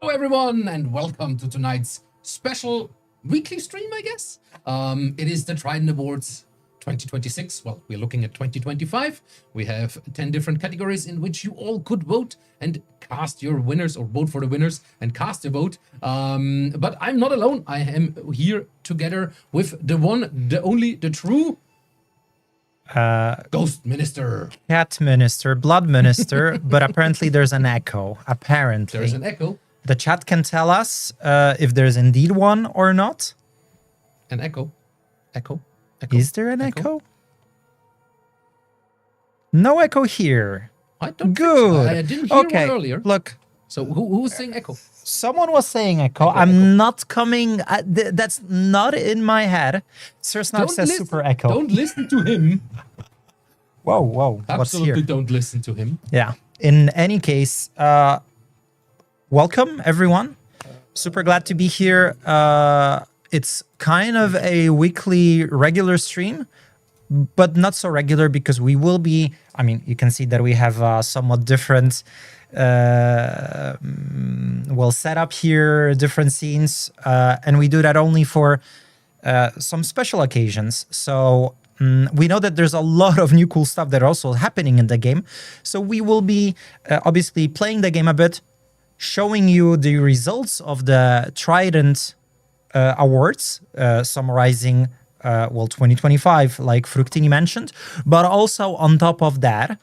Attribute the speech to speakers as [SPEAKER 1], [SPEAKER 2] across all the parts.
[SPEAKER 1] Hello, everyone, and welcome to tonight's special weekly stream, I guess. It is the Trident Awards 2026. Well, we're looking at 2025. We have 10 different categories in which you all could vote and cast your winners, or vote for the winners and cast your vote. But I'm not alone. I am here together with the one, the only, the true Ghost Minister.
[SPEAKER 2] Cat Minister, Blood Minister, but apparently there's an echo. Apparently.
[SPEAKER 1] There's an echo.
[SPEAKER 2] The chat can tell us if there's indeed one or not.
[SPEAKER 1] An echo. Echo. Echo.
[SPEAKER 2] Is there an echo? No echo here.
[SPEAKER 1] I don't
[SPEAKER 2] Good.
[SPEAKER 1] think so. I didn't hear one earlier.
[SPEAKER 2] Look.
[SPEAKER 1] So who's saying echo?
[SPEAKER 2] Someone was saying echo. I'm not coming. That's not in my head. Sir Snap says super echo.
[SPEAKER 1] Don't listen to him.
[SPEAKER 2] Whoa, whoa.
[SPEAKER 1] Absolutely
[SPEAKER 2] What's here?
[SPEAKER 1] don't listen to him.
[SPEAKER 2] Yeah. In any case, welcome everyone. Super glad to be here. It's kind of a weekly regular stream, but not so regular because we will be, I mean, you can see that we have somewhat different set up here, different scenes, and we do that only for some special occasions. So we know that there's a lot of new cool stuff that are also happening in the game. So we will be obviously playing the game a bit, showing you the results of the Trident Awards, summarizing 2025, like Fructini mentioned. But also on top of that,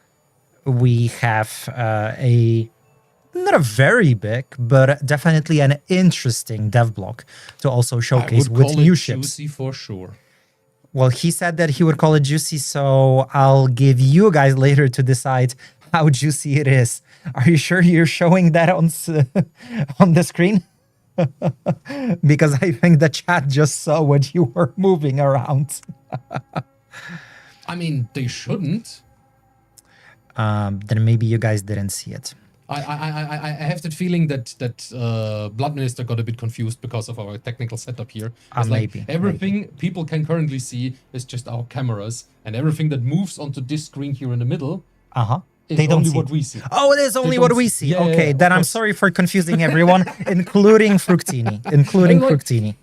[SPEAKER 2] we have not a very big, but definitely an interesting devlog to also showcase with new ships.
[SPEAKER 1] Juicy for sure.
[SPEAKER 2] Well, he said that he would call it juicy, so I'll give you guys later to decide how juicy it is. Are you sure you're showing that on the screen? Because I think the chat just saw what you were moving around.
[SPEAKER 1] I mean, they shouldn't.
[SPEAKER 2] Then maybe you guys didn't see it.
[SPEAKER 1] I have that feeling that Blood Minister got a bit confused because of our technical setup here. It's
[SPEAKER 2] Maybe.
[SPEAKER 1] Everything people can currently see is just our cameras, and everything that moves onto this screen here in the middle is
[SPEAKER 2] They don't
[SPEAKER 1] only
[SPEAKER 2] see
[SPEAKER 1] what
[SPEAKER 2] it.
[SPEAKER 1] we see.
[SPEAKER 2] Oh, it is only what we see.
[SPEAKER 1] Yeah,
[SPEAKER 2] Okay,
[SPEAKER 1] yeah,
[SPEAKER 2] then
[SPEAKER 1] of
[SPEAKER 2] I'm
[SPEAKER 1] course.
[SPEAKER 2] sorry for confusing everyone, including Fructini. Including
[SPEAKER 1] Like-
[SPEAKER 2] Fructini.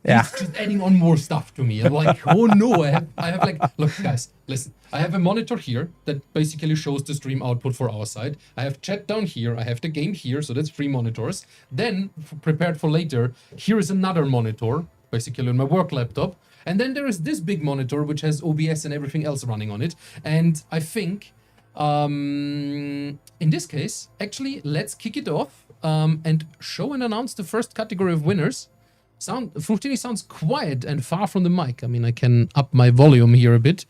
[SPEAKER 2] Yeah.
[SPEAKER 1] He's just adding on more stuff to me. I'm like, oh no, I have like, look guys, listen. I have a monitor here that basically shows the stream output for our side. I have chat down here. I have the game here, so that's 3 monitors. Then, prepared for later, here is another monitor, basically on my work laptop. And then there is this big monitor, which has OBS and everything else running on it. And I think, in this case, actually, let's kick it off and show and announce the first category of winners. Fructini sounds quiet and far from the mic. I mean, I can up my volume here a bit.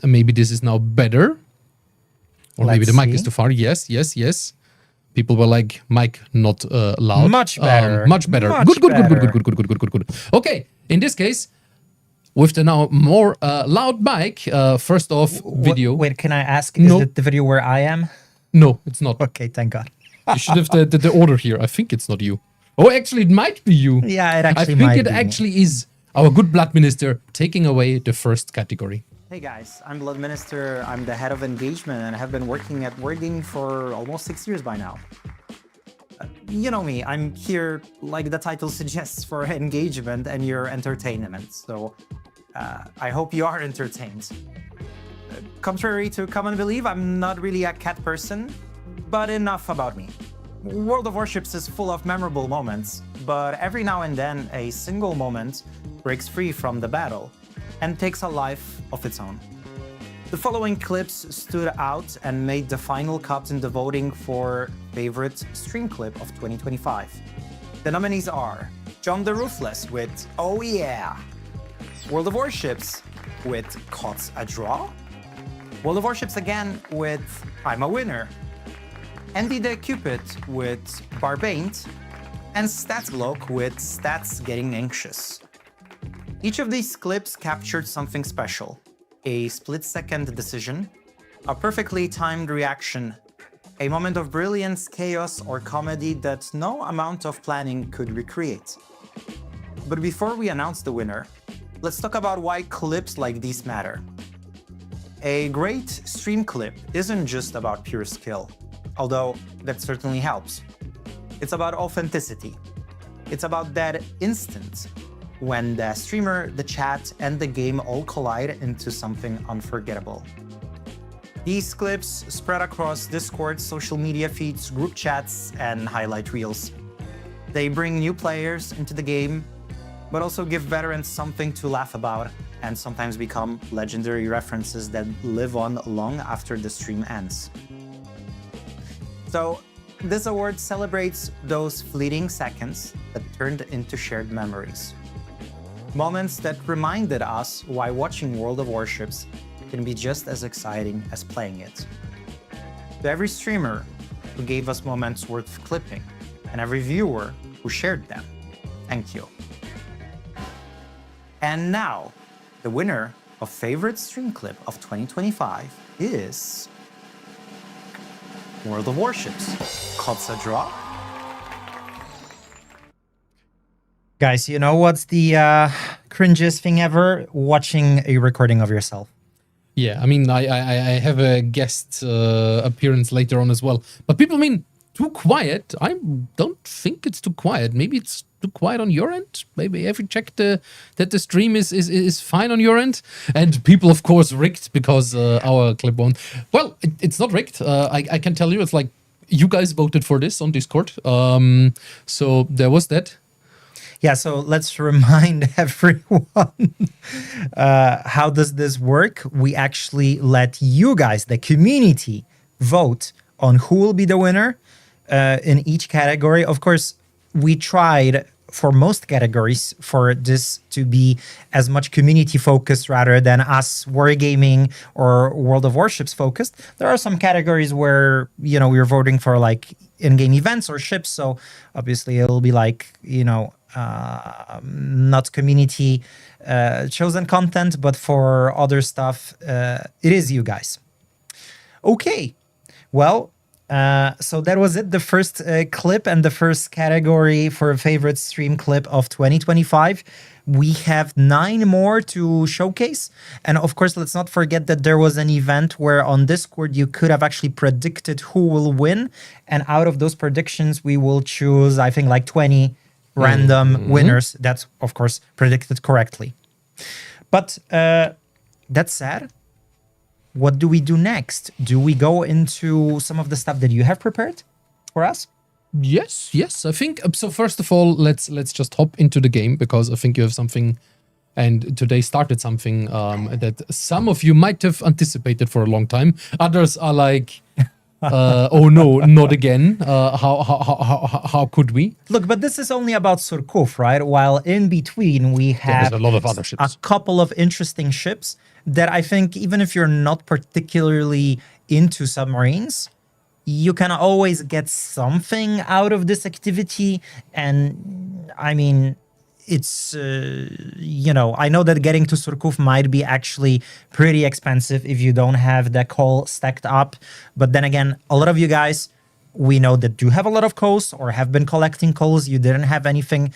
[SPEAKER 1] Maybe this is now better. Or maybe the mic is too far. Yes. People were like, mic not loud.
[SPEAKER 2] Much better.
[SPEAKER 1] Much better. Good. Okay, in this case, with the now more loud mic, first off, video.
[SPEAKER 2] Wait, can I ask, is it the video where I am?
[SPEAKER 1] No, it's not.
[SPEAKER 2] Okay, thank God.
[SPEAKER 1] You should have the order here. I think it's not you. Oh, actually, it might be you.
[SPEAKER 2] Yeah, it actually
[SPEAKER 1] I think
[SPEAKER 2] might
[SPEAKER 1] it
[SPEAKER 2] be me.
[SPEAKER 1] actually is our good Blood Minister taking away the first category.
[SPEAKER 3] Hey guys, I'm Blood Minister. I'm the head of engagement and have been working at Wargaming for almost 6 years by now. You know me, I'm here, like the title suggests, for engagement and your entertainment. So I hope you are entertained. Contrary to common belief, I'm not really a cat person, but enough about me. World of Warships is full of memorable moments, but every now and then a single moment breaks free from the battle and takes a life of its own. The following clips stood out and made the final cut in the voting for favorite stream clip of 2025. The nominees are John the Ruthless with Oh Yeah, World of Warships with Caught a Draw, World of Warships again with I'm a Winner, Andy the Cupid with Barbaint, and Statsblock with Stats Getting Anxious. Each of these clips captured something special. A split-second decision, a perfectly timed reaction, a moment of brilliance, chaos, or comedy that no amount of planning could recreate. But before we announce the winner, let's talk about why clips like these matter. A great stream clip isn't just about pure skill, although that certainly helps. It's about authenticity. It's about that instant when the streamer, the chat, and the game all collide into something unforgettable. These clips spread across Discord, social media feeds, group chats, and highlight reels. They bring new players into the game, but also give veterans something to laugh about and sometimes become legendary references that live on long after the stream ends. So, this award celebrates those fleeting seconds that turned into shared memories. Moments that reminded us why watching World of Warships can be just as exciting as playing it. To every streamer who gave us moments worth clipping, and every viewer who shared them, thank you. And now, the winner of Favorite Stream Clip of 2025 is World of Warships. Kotza draw.
[SPEAKER 2] Guys, you know what's the cringiest thing ever? Watching a recording of yourself.
[SPEAKER 1] Yeah, I mean, I have a guest appearance later on as well. But people mean too quiet. I don't think it's too quiet. Maybe it's too quiet on your end. Maybe have you checked that the stream is fine on your end? And people, of course, rigged because our clip won't. Well, it's not rigged. I can tell you, it's like you guys voted for this on Discord. So there was that.
[SPEAKER 2] Yeah, so let's remind everyone how does this work? We actually let you guys, the community, vote on who will be the winner in each category. Of course, we tried for most categories for this to be as much community focused rather than us wargaming or World of Warships focused. There are some categories where, you know, we're voting for like in-game events or ships. So obviously it'll be like, you know, not community chosen content, but for other stuff, it is you guys. Okay, well, so that was it, the first clip and the first category for favorite stream clip of 2025. We have 9 more to showcase. And of course, let's not forget that there was an event where on Discord you could have actually predicted who will win. And out of those predictions, we will choose, I think, like 20 random winners that, of course, predicted correctly. But that said, what do we do next? Do we go into some of the stuff that you have prepared for us?
[SPEAKER 1] Yes. I think so. First of all, let's just hop into the game because I think you have something, and today started something that some of you might have anticipated for a long time. Others are like, oh no, not again. How could we?
[SPEAKER 2] Look, but this is only about Surkov, right? While in between we have
[SPEAKER 1] There's a lot of other ships.
[SPEAKER 2] A couple of interesting ships that I think even if you're not particularly into submarines, you can always get something out of this activity. And I mean, it's, you know, I know that getting to Surkov might be actually pretty expensive if you don't have the coal stacked up. But then again, a lot of you guys, we know that do have a lot of coals or have been collecting coals. You didn't have anything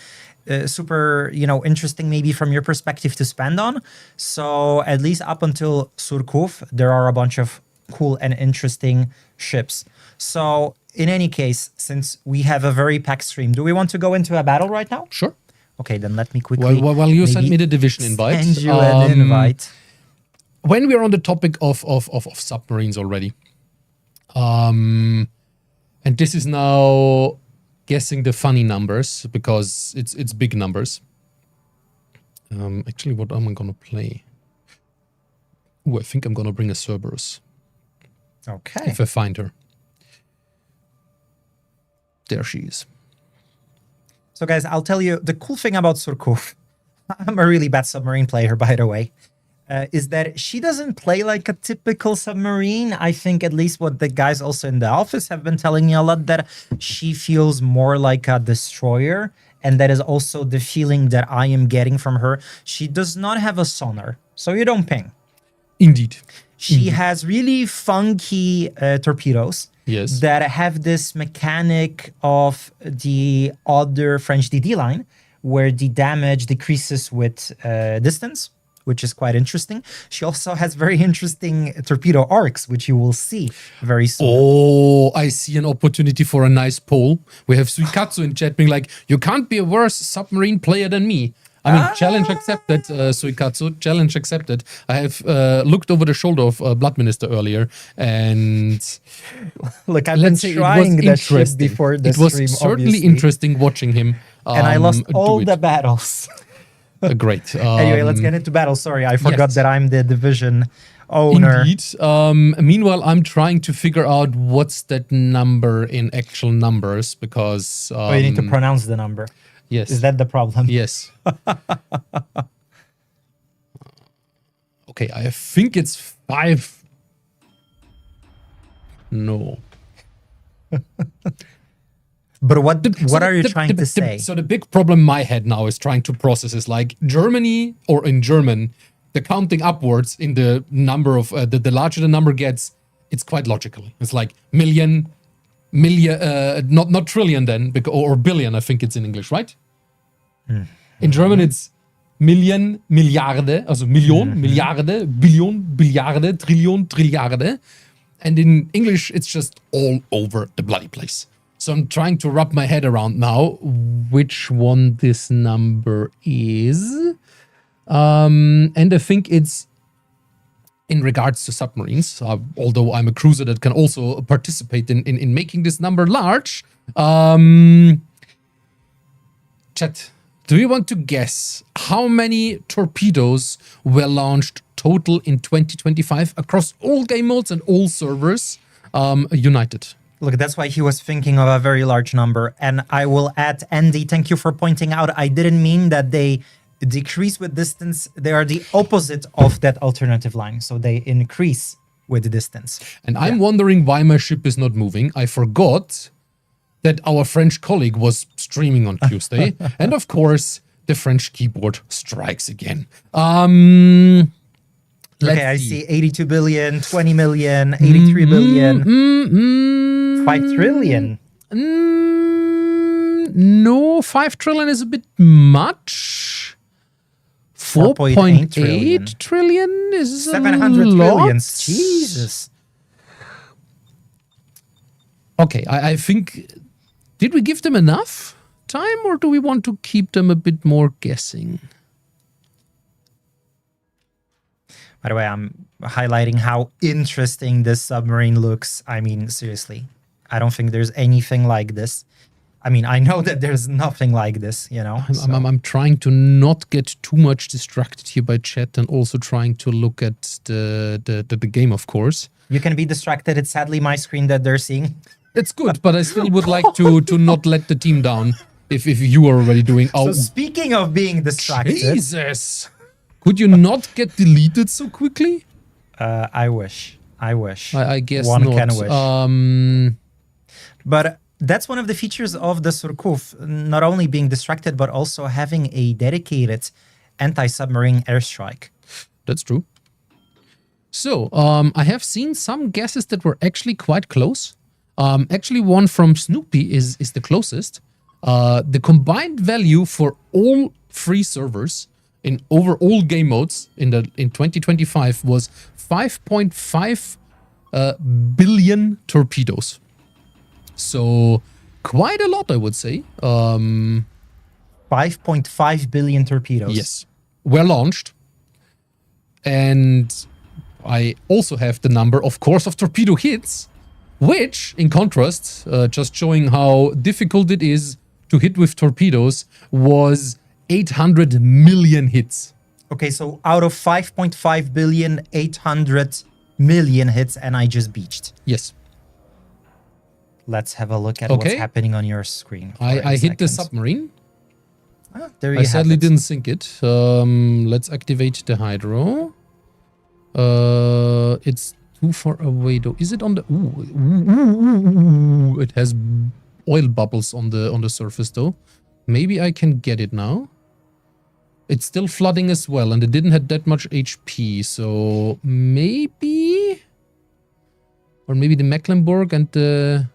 [SPEAKER 2] super, you know, interesting maybe from your perspective to spend on. So at least up until Surkov, there are a bunch of cool and interesting ships. So in any case, since we have a very packed stream, do we want to go into a battle right now?
[SPEAKER 1] Sure.
[SPEAKER 2] Okay, then let me quickly.
[SPEAKER 1] Well, you sent me the division invite.
[SPEAKER 2] Send you an invite.
[SPEAKER 1] When we're on the topic of submarines already, and this is now guessing the funny numbers because it's big numbers. Actually, what am I gonna play? Oh, I think I'm gonna bring a Cerberus.
[SPEAKER 2] Okay.
[SPEAKER 1] If I find her. There she is.
[SPEAKER 2] So guys, I'll tell you the cool thing about Surkov. I'm a really bad submarine player, by the way. Is that she doesn't play like a typical submarine. I think at least what the guys also in the office have been telling me a lot, that she feels more like a destroyer. And that is also the feeling that I am getting from her. She does not have a sonar, so you don't ping.
[SPEAKER 1] Indeed.
[SPEAKER 2] She has really funky torpedoes.
[SPEAKER 1] Yes.
[SPEAKER 2] That have this mechanic of the other French DD line, where the damage decreases with distance which is quite interesting. She also has very interesting torpedo arcs, which you will see very soon.
[SPEAKER 1] Oh, I see an opportunity for a nice poll. We have Suikatsu in chat being like, you can't be a worse submarine player than me. I mean, challenge accepted, Suikatsu. Challenge accepted. I have looked over the shoulder of Blood Minister earlier, and
[SPEAKER 2] Look, I've been trying that shit before the stream.
[SPEAKER 1] It was certainly
[SPEAKER 2] obviously.
[SPEAKER 1] interesting watching him.
[SPEAKER 2] And I lost all
[SPEAKER 1] do
[SPEAKER 2] the
[SPEAKER 1] it.
[SPEAKER 2] battles.
[SPEAKER 1] Great.
[SPEAKER 2] Anyway, let's get into battle. Sorry, I forgot that I'm the division owner.
[SPEAKER 1] Indeed. Meanwhile, I'm trying to figure out what's that number in actual numbers because...
[SPEAKER 2] you need to pronounce the number.
[SPEAKER 1] Yes.
[SPEAKER 2] Is that the problem?
[SPEAKER 1] Yes. Okay, I think it's 5. No.
[SPEAKER 2] But what are you trying to say?
[SPEAKER 1] So the big problem my head now is trying to process is like Germany, or in German, the counting upwards in the number of, the larger the number gets, it's quite logical. It's like million, not trillion then, or billion, I think it's in English, right? In German it's Million, Milliarde, also Million, Milliarde, Billion, Billiarde, Trillion, Trilliarde. And in English, it's just all over the bloody place. So I'm trying to wrap my head around now which one this number is. And I think it's in regards to submarines, although I'm a cruiser that can also participate in making this number large. Chat, do you want to guess how many torpedoes were launched total in 2025 across all game modes and all servers united?
[SPEAKER 2] Look, that's why he was thinking of a very large number. And I will add, Andy, thank you for pointing out, I didn't mean that they decrease with distance. They are the opposite of that alternative line. So they increase with distance.
[SPEAKER 1] And I'm wondering why my ship is not moving. I forgot that our French colleague was streaming on Tuesday. And of course, the French keyboard strikes again.
[SPEAKER 2] Okay, I see 82 billion, 20 million, 83 billion, 5 trillion.
[SPEAKER 1] No, 5 trillion is a bit much. 4.8 trillion is
[SPEAKER 2] 700 trillions. Jesus.
[SPEAKER 1] Okay, I think... Did we give them enough time, or do we want to keep them a bit more guessing?
[SPEAKER 2] By the way, I'm highlighting how interesting this submarine looks. I mean, seriously, I don't think there's anything like this. I mean, I know that there's nothing like this, you know.
[SPEAKER 1] I'm trying to not get too much distracted here by chat, and also trying to look at the game, of course.
[SPEAKER 2] You can be distracted. It's sadly my screen that they're seeing.
[SPEAKER 1] It's good, but I still would like to not let the team down if you are already doing...
[SPEAKER 2] So speaking of being distracted...
[SPEAKER 1] Jesus! Could you not get deleted so quickly?
[SPEAKER 2] I wish.
[SPEAKER 1] I guess
[SPEAKER 2] one
[SPEAKER 1] not.
[SPEAKER 2] can wish. But that's one of the features of the Surkuf, not only being distracted, but also having a dedicated anti-submarine airstrike.
[SPEAKER 1] That's true. So, I have seen some guesses that were actually quite close. Actually, one from Snoopy is the closest. The combined value for all 3 servers in over all game modes in 2025 was 5.5 billion torpedoes. So quite a lot, I would say.
[SPEAKER 2] 5.5 billion torpedoes.
[SPEAKER 1] Yes, were launched. And I also have the number, of course, of torpedo hits, which, in contrast, just showing how difficult it is to hit with torpedoes, was 800 million hits.
[SPEAKER 2] Okay, so out of 5.5 billion, 800 million hits, and I just beached.
[SPEAKER 1] Yes.
[SPEAKER 2] Let's have a look at what's happening on your screen.
[SPEAKER 1] I hit the submarine.
[SPEAKER 2] There you
[SPEAKER 1] I
[SPEAKER 2] have
[SPEAKER 1] sadly
[SPEAKER 2] it.
[SPEAKER 1] didn't sink it. Let's activate the hydro. It's too far away though. Is it on the... Ooh, it has oil bubbles on the surface though. Maybe I can get it now. It's still flooding as well, and it didn't have that much HP, so maybe... Or maybe the Mecklenburg and the...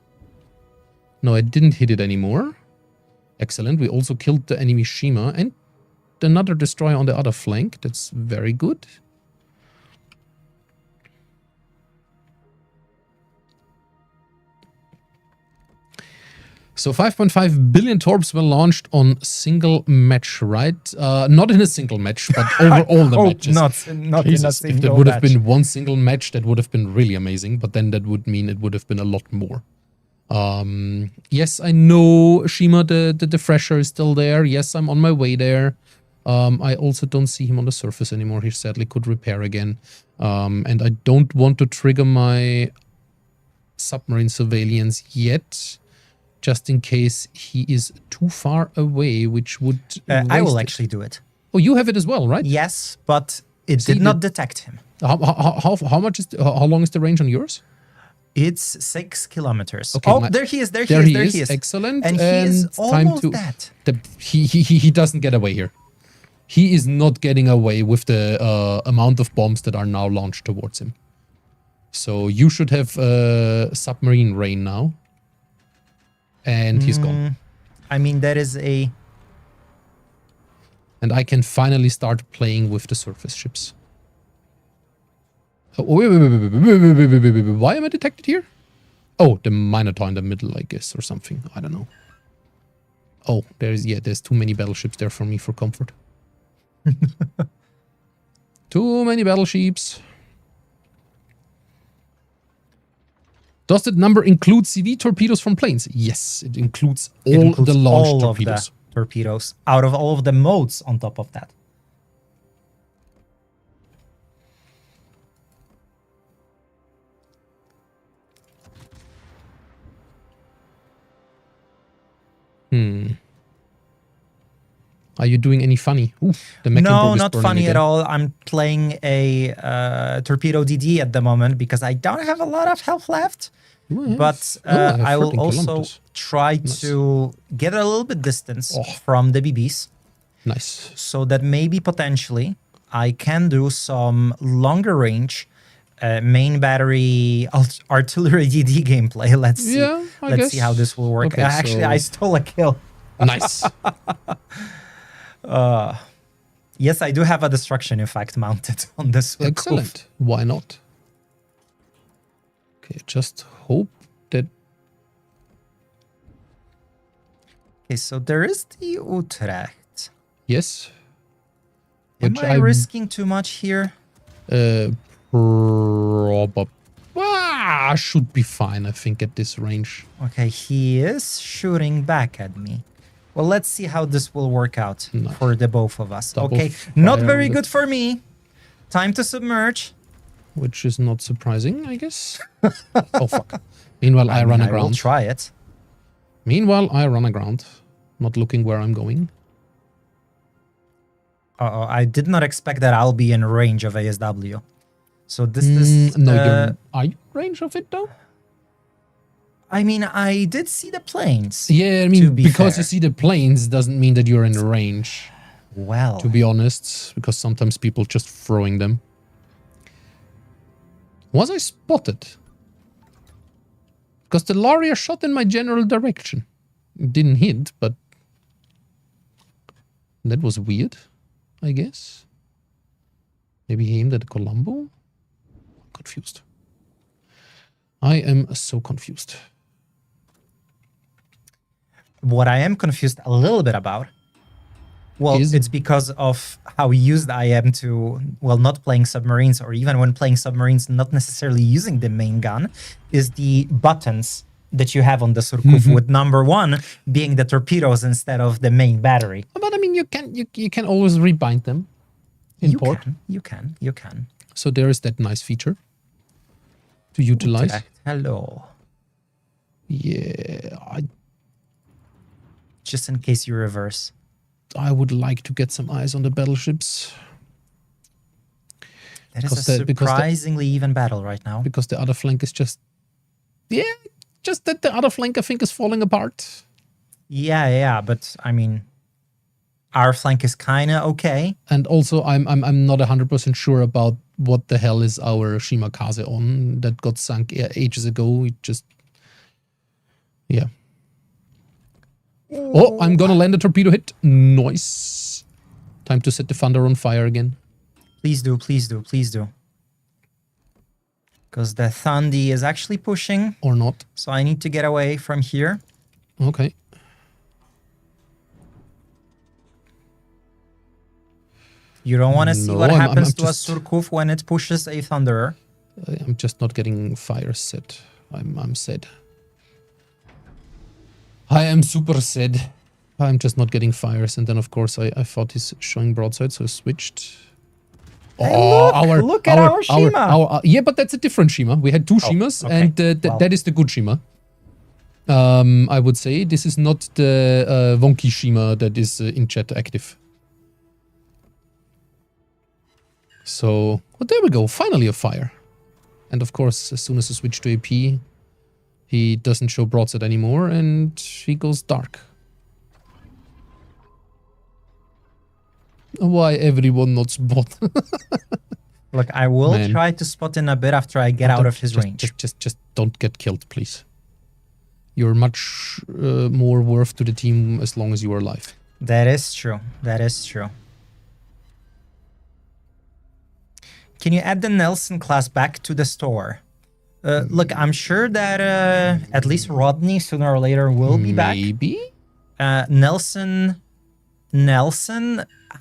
[SPEAKER 1] No, I didn't hit it anymore. Excellent. We also killed the enemy Shima, and another destroyer on the other flank. That's very good. So 5.5 billion torps were launched on single match, right? Not in a single match, but over all the matches.
[SPEAKER 2] Not
[SPEAKER 1] Jesus,
[SPEAKER 2] in a
[SPEAKER 1] if that
[SPEAKER 2] single
[SPEAKER 1] would have
[SPEAKER 2] match.
[SPEAKER 1] been one single match, that would have been really amazing. But then that would mean it would have been a lot more. Yes, I know Shima, the Fresher is still there. Yes, I'm on my way there. I also don't see him on the surface anymore. He sadly could repair again. And I don't want to trigger my submarine surveillance yet, just in case he is too far away, which would
[SPEAKER 2] I will
[SPEAKER 1] waste it.
[SPEAKER 2] actually do it.
[SPEAKER 1] Oh, you have it as well, right?
[SPEAKER 2] Yes, but it
[SPEAKER 1] See,
[SPEAKER 2] did not detect him.
[SPEAKER 1] How much is how long is the range on yours?
[SPEAKER 2] It's 6 kilometers.
[SPEAKER 1] Okay,
[SPEAKER 2] Oh, there he is. There he is.
[SPEAKER 1] Excellent.
[SPEAKER 2] And he is
[SPEAKER 1] time
[SPEAKER 2] almost
[SPEAKER 1] to
[SPEAKER 2] dead.
[SPEAKER 1] he doesn't get away here. He is not getting away with the amount of bombs that are now launched towards him. So you should have submarine rain now. And he's gone.
[SPEAKER 2] I mean, that is a...
[SPEAKER 1] And I can finally start playing with the surface ships. Oh, wait. Why am I detected here? Oh, the Minotaur in the middle, I guess, or something. I don't know. Oh, there's too many battleships there for me for comfort. Too many battleships. Does that number include CV torpedoes from planes? Yes, it includes all the launched torpedoes.
[SPEAKER 2] Of the torpedoes, out of all of the modes on top of that.
[SPEAKER 1] Are you doing any funny? Ooh, the
[SPEAKER 2] No,
[SPEAKER 1] Mecklenburg is
[SPEAKER 2] not
[SPEAKER 1] burning
[SPEAKER 2] funny
[SPEAKER 1] again.
[SPEAKER 2] at all. I'm playing a torpedo DD at the moment because I don't have a lot of health left. But
[SPEAKER 1] have
[SPEAKER 2] I will
[SPEAKER 1] 14
[SPEAKER 2] also
[SPEAKER 1] kilometers.
[SPEAKER 2] try to get a little bit distance from the BBs.
[SPEAKER 1] Nice.
[SPEAKER 2] So that maybe potentially I can do some longer range main battery artillery DD gameplay. Let's see.
[SPEAKER 1] Yeah, I
[SPEAKER 2] Let's
[SPEAKER 1] guess.
[SPEAKER 2] see how this will work.
[SPEAKER 1] Okay,
[SPEAKER 2] Actually,
[SPEAKER 1] so-
[SPEAKER 2] I stole a kill.
[SPEAKER 1] Nice.
[SPEAKER 2] Yes, I do have a destruction effect mounted on this.
[SPEAKER 1] Excellent. Why not? Okay, just hope that...
[SPEAKER 2] Okay, so there is the Utrecht.
[SPEAKER 1] Yes.
[SPEAKER 2] Am
[SPEAKER 1] Which
[SPEAKER 2] I risking too much here?
[SPEAKER 1] Should be fine, I think, at this range.
[SPEAKER 2] Okay, he is shooting back at me. Well, let's see how this will work out
[SPEAKER 1] Nice.
[SPEAKER 2] for the both of us.
[SPEAKER 1] Double
[SPEAKER 2] Okay, not
[SPEAKER 1] fire
[SPEAKER 2] very
[SPEAKER 1] on
[SPEAKER 2] good
[SPEAKER 1] the-
[SPEAKER 2] for me. Time to submerge.
[SPEAKER 1] Which is not surprising, I guess. Oh, fuck. Meanwhile, I run
[SPEAKER 2] I will
[SPEAKER 1] aground.
[SPEAKER 2] try it.
[SPEAKER 1] Meanwhile, I run aground. Not looking where I'm going.
[SPEAKER 2] Uh-oh, I did not expect that I'll be in range of ASW. So this is...
[SPEAKER 1] No, you're... Are you in range of it, though?
[SPEAKER 2] I mean, I did see the planes.
[SPEAKER 1] Yeah, I
[SPEAKER 2] to
[SPEAKER 1] mean,
[SPEAKER 2] be
[SPEAKER 1] because
[SPEAKER 2] fair.
[SPEAKER 1] you see the planes doesn't mean that you're in range,
[SPEAKER 2] Well,
[SPEAKER 1] to be honest. Because sometimes people just throwing them. Was I spotted? Because the Laria shot in my general direction. It didn't hit, but... That was weird, I guess. Maybe he aimed at Colombo? I'm confused. I am so confused.
[SPEAKER 2] what I am confused a little bit about, well,
[SPEAKER 1] Is-
[SPEAKER 2] it's because of how used I am to, well, not playing submarines, or even when playing submarines, not necessarily using the main gun, is the buttons that you have on the Surkuf, with number 1 being the torpedoes instead of the main battery.
[SPEAKER 1] But I mean, you can always rebind them in port.
[SPEAKER 2] You can.
[SPEAKER 1] So there is that nice feature to utilize.
[SPEAKER 2] Utrecht, hello.
[SPEAKER 1] Yeah,
[SPEAKER 2] Just in case you reverse.
[SPEAKER 1] I would like to get some eyes on the battleships
[SPEAKER 2] That is
[SPEAKER 1] Because
[SPEAKER 2] a
[SPEAKER 1] because
[SPEAKER 2] surprisingly even battle right now.
[SPEAKER 1] because the other flank is just that the other flank I think is falling apart.
[SPEAKER 2] Yeah, but I mean, our flank is kind of okay.
[SPEAKER 1] And also, I'm not 100% sure about what the hell is our Shimakaze on that got sunk ages ago. It just, yeah. Oh, I'm gonna land a torpedo hit. Nice. Time to set the thunder on fire again.
[SPEAKER 2] Please do, please do, please do. Because the Thundi is actually pushing.
[SPEAKER 1] Or not.
[SPEAKER 2] So I need to get away from here.
[SPEAKER 1] Okay.
[SPEAKER 2] You don't want to see what
[SPEAKER 1] I'm
[SPEAKER 2] happens to
[SPEAKER 1] just-
[SPEAKER 2] a Surkuf when it pushes a Thunderer.
[SPEAKER 1] I'm just not getting fire set. I'm sad. I am super sad. I'm just not getting fires. And then, of course, I thought he's showing broadside, so I switched.
[SPEAKER 2] Hey, look at our Shima.
[SPEAKER 1] Yeah, but that's a different Shima. We had two Shimas,
[SPEAKER 2] okay.
[SPEAKER 1] and that is the good Shima. I would say this is not the wonky Shima that is in chat active. So, well, there we go. Finally a fire. And of course, as soon as I switch to AP, he doesn't show broadside anymore, and he goes dark. Why everyone not spot?
[SPEAKER 2] Look, I will
[SPEAKER 1] Man.
[SPEAKER 2] try to spot in a bit after I get out of his range.
[SPEAKER 1] Just don't get killed, please. You're much more worth to the team as long as you are alive.
[SPEAKER 2] That is true. That is true. Can you add the Nelson class back to the store? Look, I'm sure that at least Rodney sooner or later will be back.
[SPEAKER 1] Maybe?
[SPEAKER 2] Nelson,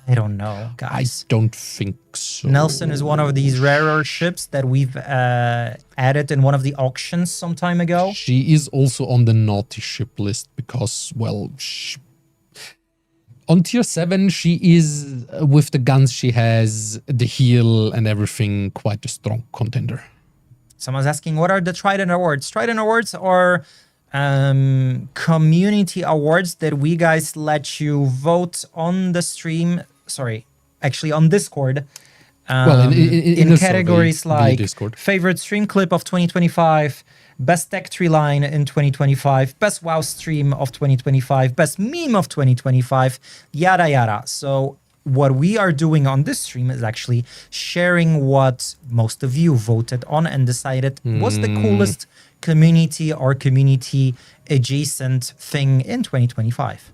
[SPEAKER 2] I don't know,
[SPEAKER 1] I
[SPEAKER 2] guys.
[SPEAKER 1] don't think so.
[SPEAKER 2] Nelson is one of these rarer ships that we've added in one of the auctions some time ago.
[SPEAKER 1] She is also on the naughty ship list because, well, on tier 7, she is, with the guns she has, the heal and everything, quite a strong contender.
[SPEAKER 2] Someone's asking, what are the Trident Awards? Trident Awards are community awards that we guys let you vote on the stream. Sorry, actually on Discord.
[SPEAKER 1] Well, in a
[SPEAKER 2] categories
[SPEAKER 1] survey via
[SPEAKER 2] like
[SPEAKER 1] Discord.
[SPEAKER 2] favorite stream clip of 2025, best tech tree line in 2025, best WoW stream of 2025, best meme of 2025, yada yada. So what we are doing on this stream is actually sharing what most of you voted on and decided was the coolest community or community adjacent thing in 2025.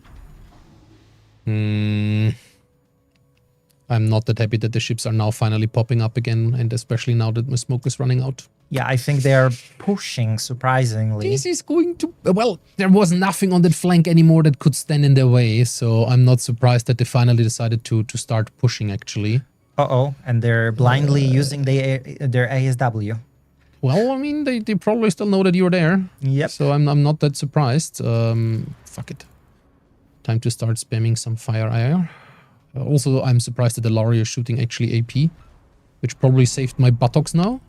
[SPEAKER 1] I'm not that happy that the ships are now finally popping up again, and especially now that my smoke is running out.
[SPEAKER 2] Yeah, I think they are pushing, surprisingly.
[SPEAKER 1] This is going to... Well, there was nothing on that flank anymore that could stand in their way, so I'm not surprised that they finally decided to start pushing, actually.
[SPEAKER 2] Uh-oh, and they're blindly using their ASW.
[SPEAKER 1] Well, I mean, they probably still know that you're there.
[SPEAKER 2] Yep.
[SPEAKER 1] So I'm not that surprised. Fuck it. Time to start spamming some fire IR. Also, I'm surprised that the Lauri is shooting actually AP, which probably saved my buttocks now.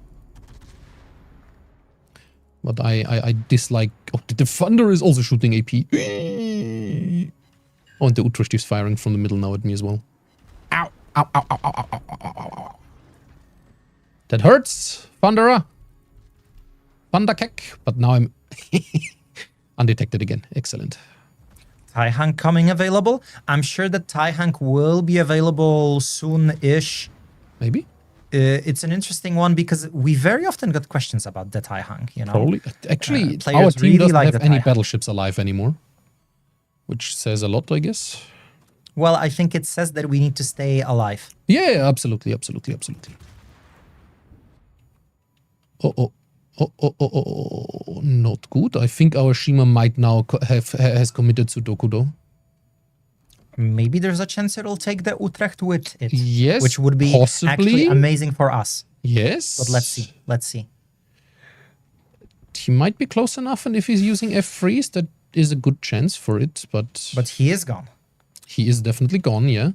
[SPEAKER 1] But I dislike... Oh, the Thunder is also shooting AP. Oh, and the Utrecht is firing from the middle now at me as well. Ow, ow, ow, ow, ow, ow, ow, ow, ow, ow. That hurts, Thunderer. Thunderkick. But now I'm undetected again. Excellent.
[SPEAKER 2] Taihang coming available. I'm sure that Taihang will be available soon-ish.
[SPEAKER 1] Maybe?
[SPEAKER 2] It's an interesting one because we very often got questions about the Taihang, you know.
[SPEAKER 1] Probably. Actually,
[SPEAKER 2] players
[SPEAKER 1] our team
[SPEAKER 2] really
[SPEAKER 1] doesn't
[SPEAKER 2] like
[SPEAKER 1] have
[SPEAKER 2] the
[SPEAKER 1] any
[SPEAKER 2] Taihang.
[SPEAKER 1] battleships alive anymore. Which says a lot, I guess.
[SPEAKER 2] Well, I think it says that we need to stay alive.
[SPEAKER 1] Yeah, absolutely, absolutely, absolutely. Oh, not good. I think our Shima might now has committed Sudoku though.
[SPEAKER 2] Maybe there's a chance it'll take the Utrecht with it.
[SPEAKER 1] Yes,
[SPEAKER 2] which would be
[SPEAKER 1] possibly.
[SPEAKER 2] actually amazing for us.
[SPEAKER 1] Yes.
[SPEAKER 2] But let's see. Let's see.
[SPEAKER 1] He might be close enough, and if he's using F-freeze, that is a good chance for it, but...
[SPEAKER 2] But he is gone.
[SPEAKER 1] He is definitely gone, yeah.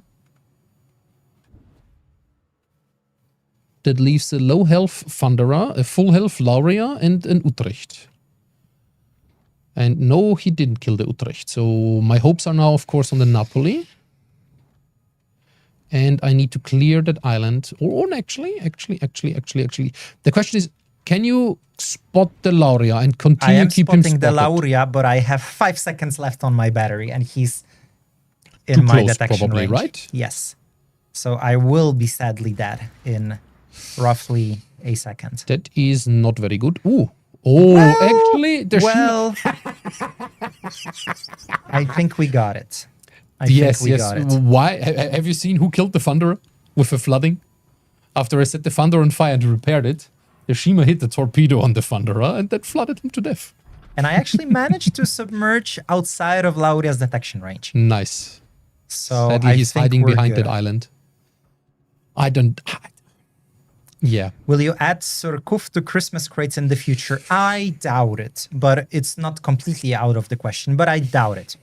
[SPEAKER 1] That leaves a low health Thunderer, a full health Lauria, and an Utrecht. And no, he didn't kill the Utrecht. So my hopes are now, of course, on the Napoli. And I need to clear that island. Or actually. The question is, can you spot the Lauria and
[SPEAKER 2] I
[SPEAKER 1] continue
[SPEAKER 2] am
[SPEAKER 1] keep him
[SPEAKER 2] spotting the
[SPEAKER 1] spotted?
[SPEAKER 2] Lauria, but I have 5 seconds left on my battery, and he's in
[SPEAKER 1] Too
[SPEAKER 2] my
[SPEAKER 1] close,
[SPEAKER 2] detection
[SPEAKER 1] probably,
[SPEAKER 2] range.
[SPEAKER 1] right?
[SPEAKER 2] Yes. So I will be sadly dead in roughly a second.
[SPEAKER 1] That is not very good. Ooh. Oh,
[SPEAKER 2] Well,
[SPEAKER 1] actually, the
[SPEAKER 2] well, I think we got it. I think we got it.
[SPEAKER 1] Why? Have you seen who killed the Thunderer with the flooding? After I set the Thunderer on fire and repaired it, Yashima hit the torpedo on the Thunderer and that flooded him to death.
[SPEAKER 2] And I actually managed to submerge outside of Lauria's detection range.
[SPEAKER 1] Nice.
[SPEAKER 2] So
[SPEAKER 1] Sadly, he's hiding behind
[SPEAKER 2] good.
[SPEAKER 1] that island. Yeah.
[SPEAKER 2] Will you add Surkuf to Christmas crates in the future? I doubt it, but it's not completely out of the question, but I doubt it.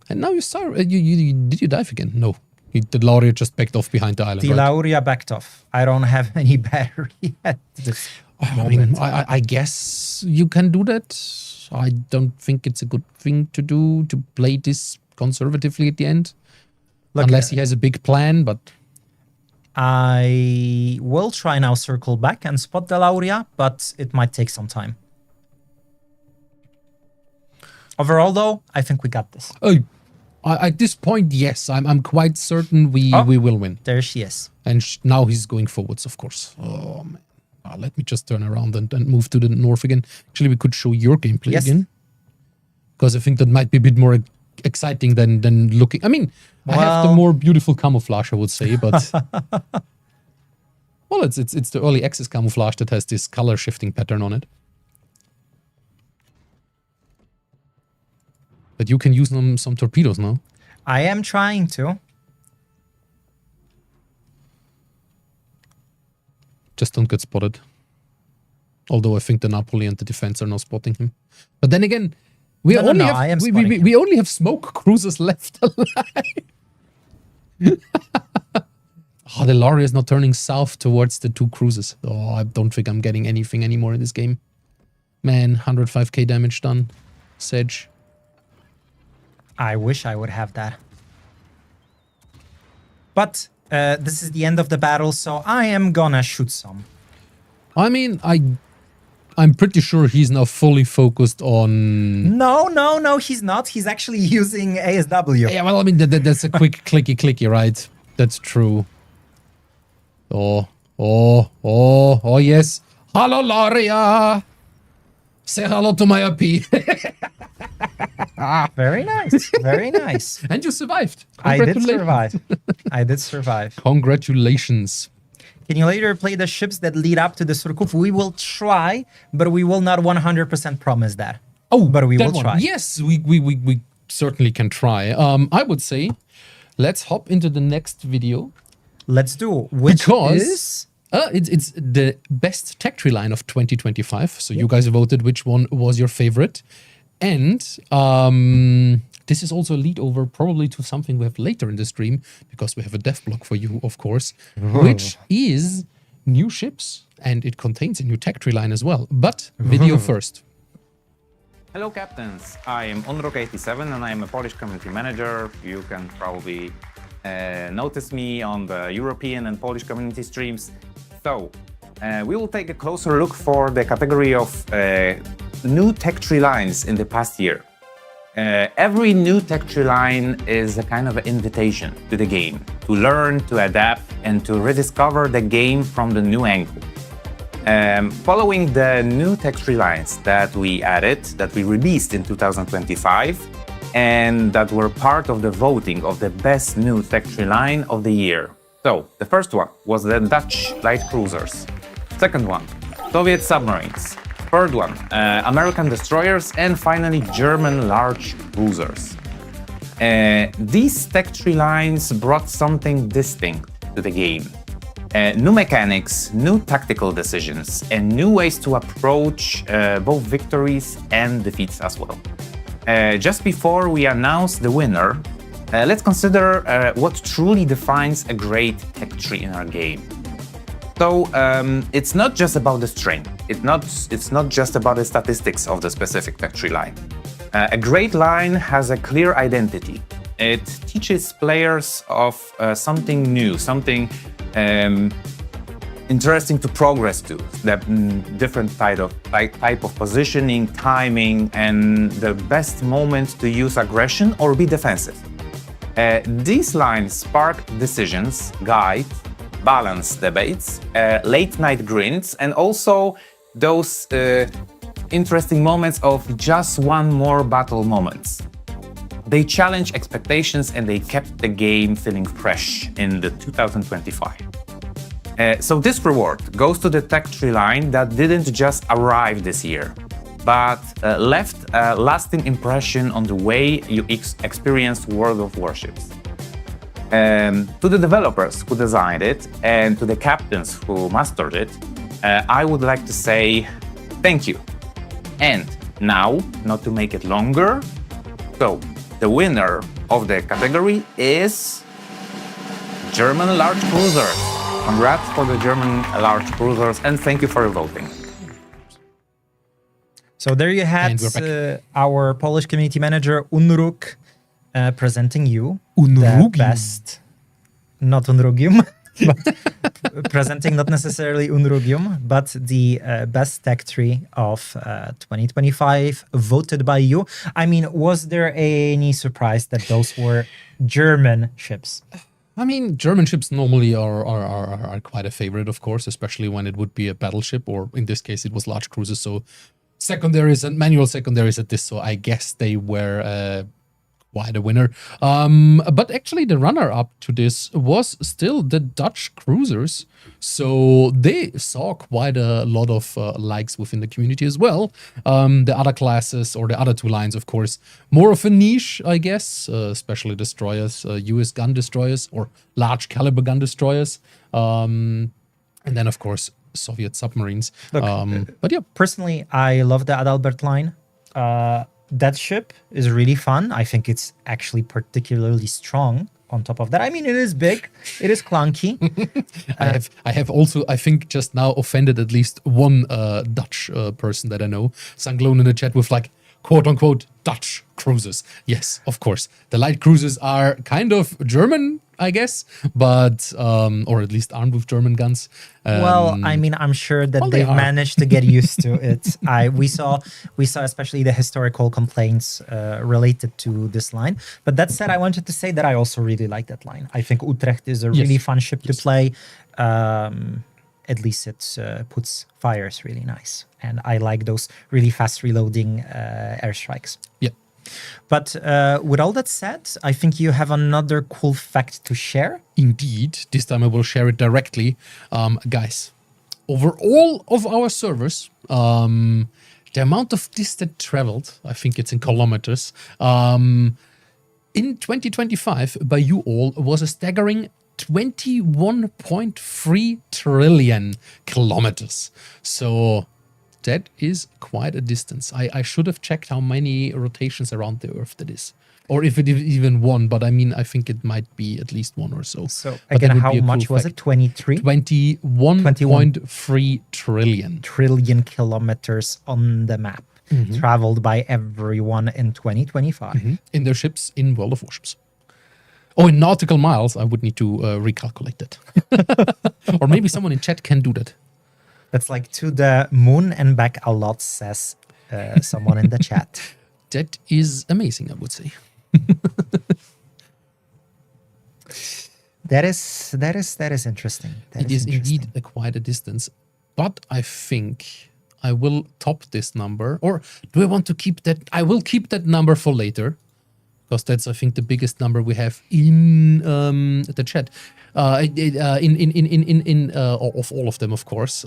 [SPEAKER 1] And now you saw, did you dive again? No. The Lauria just backed off behind the island,
[SPEAKER 2] The
[SPEAKER 1] right?
[SPEAKER 2] Lauria backed off. I don't have any battery at this
[SPEAKER 1] I mean,
[SPEAKER 2] moment.
[SPEAKER 1] I guess you can do that. I don't think it's a good thing to do, to play this conservatively at the end.
[SPEAKER 2] Look,
[SPEAKER 1] Unless he has a big plan, but...
[SPEAKER 2] I will try now circle back and spot the Lauria, but it might take some time. Overall, though, I think we got this.
[SPEAKER 1] Oh, at this point, yes, I'm quite certain we will win.
[SPEAKER 2] There she is.
[SPEAKER 1] And now he's going forwards, of course. Oh, man. Let me just turn around and move to the north again. Actually, we could show your gameplay again. Because I think that might be a bit more exciting than looking. I mean, I have the more beautiful camouflage, I would say, but... well, it's the early access camouflage that has this color shifting pattern on it. But you can use some torpedoes now.
[SPEAKER 2] I am trying to.
[SPEAKER 1] Just don't get spotted. Although I think the Napoli and the defense are now spotting him. But then again, we only have smoke cruisers left alive. Oh, the Lauria is now turning south towards the two cruisers. Oh, I don't think I'm getting anything anymore in this game. Man, 105k damage done. Sedge.
[SPEAKER 2] I wish I would have that. But this is the end of the battle, so I am gonna shoot some.
[SPEAKER 1] I mean, I'm pretty sure he's now fully focused on...
[SPEAKER 2] No, he's not. He's actually using ASW.
[SPEAKER 1] Yeah, well, I mean, that's a quick clicky, right? That's true. Oh, yes. Hello, Lauria. Say hello to my IP.
[SPEAKER 2] Very nice. Very nice.
[SPEAKER 1] And you survived.
[SPEAKER 2] I did survive. I did survive.
[SPEAKER 1] Congratulations.
[SPEAKER 2] Can you later play the ships that lead up to the Surkuf? We will try, but we will not 100% promise that.
[SPEAKER 1] Oh,
[SPEAKER 2] but we will
[SPEAKER 1] one.
[SPEAKER 2] try.
[SPEAKER 1] Yes, we certainly can try. I would say, let's hop into the next video.
[SPEAKER 2] Let's do. Which is...
[SPEAKER 1] It's the best tech tree line of 2025. So you guys voted which one was your favorite. And this is also a lead over probably to something we have later in the stream, because we have a devlog for you, of course, which is new ships, and it contains a new tech tree line as well. But video first.
[SPEAKER 4] Hello captains, I am Onrok87 and I am a Polish community manager. You can probably notice me on the European and Polish community streams. So, we will take a closer look for the category of new tech tree lines in the past year. Every new tech tree line is a kind of an invitation to the game, to learn, to adapt, and to rediscover the game from the new angle. Following the new tech tree lines that we added, that we released in 2025, and that were part of the voting of the best new tech tree line of the year. So, the first one was the Dutch light cruisers. Second one, Soviet submarines. Third one, American destroyers, and finally German large cruisers. These tech tree lines brought something distinct to the game. New mechanics, new tactical decisions, and new ways to approach both victories and defeats as well. Just before we announce the winner, let's consider what truly defines a great tech tree in our game. So it's not just about the strength. It's not just about the statistics of the specific tech tree line. A great line has a clear identity. It teaches players of something new, something interesting to progress to. The different type of positioning, timing, and the best moment to use aggression or be defensive. These lines spark decisions, guide, balance debates, late night grins, and also those interesting moments of just one more battle moments. They challenged expectations and they kept the game feeling fresh in the 2025. So this reward goes to the tech tree line that didn't just arrive this year, but left a lasting impression on the way you experienced World of Warships. To the developers who designed it and to the captains who mastered it, I would like to say thank you. And now, not to make it longer, so the winner of the category is German large cruisers. Congrats for the German large cruisers and thank you for your voting.
[SPEAKER 2] So there you had our Polish community manager Unruk presenting you the best, not Unrugium, but presenting not necessarily Unrugium, but the best tech tree of 2025 voted by you. I mean, was there any surprise that those were German ships?
[SPEAKER 1] I mean, German ships normally are quite a favorite, of course, especially when it would be a battleship, or in this case, it was large cruisers. So secondaries and manual secondaries at this. So I guess they were quite a winner. But actually, the runner-up to this was still the Dutch cruisers. So they saw quite a lot of likes within the community as well. The other classes, or the other two lines, of course, more of a niche, I guess, especially destroyers, US gun destroyers, or large caliber gun destroyers. And then, of course, Soviet submarines.
[SPEAKER 2] Look,
[SPEAKER 1] but yeah,
[SPEAKER 2] personally, I love the Adalbert line. That ship is really fun. I think it's actually particularly strong on top of that. I mean, it is big, it is clunky.
[SPEAKER 1] I have also, I think, just now offended at least one Dutch person that I know. Sanglone in the chat with like, quote unquote, Dutch cruisers. Yes, of course. The light cruisers are kind of German, I guess, but, or at least armed with German guns.
[SPEAKER 2] Well, I mean, I'm sure that they've managed to get used to it. We saw especially the historical complaints related to this line. But that said, I wanted to say that I also really like that line. I think Utrecht is a really fun ship to play. At least it puts fires really nice. And I like those really fast reloading airstrikes.
[SPEAKER 1] Yeah.
[SPEAKER 2] But with all that said, I think you have another cool fact to share.
[SPEAKER 1] Indeed. This time I will share it directly. Guys, over all of our servers, the amount of distance traveled, I think it's in kilometers, in 2025 by you all was a staggering 21.3 trillion kilometers. So that is quite a distance. I should have checked how many rotations around the Earth that is. Or if it is even one, but I mean, I think it might be at least one or so.
[SPEAKER 2] So again, how much was it? 23?
[SPEAKER 1] 21.3 trillion.
[SPEAKER 2] Trillion kilometers on the map. Traveled by everyone in 2025.
[SPEAKER 1] In their ships in World of Warships. Oh, in nautical miles, I would need to recalculate that. Or maybe someone in chat can do that.
[SPEAKER 2] That's like to the moon and back a lot, says someone in the chat.
[SPEAKER 1] That is amazing, I would say.
[SPEAKER 2] That is interesting.
[SPEAKER 1] It is indeed quite a distance. But I think I will top this number. Or do I want to keep that? I will keep that number for later. Because that's, I think, the biggest number we have in the chat. Of all of them, of course,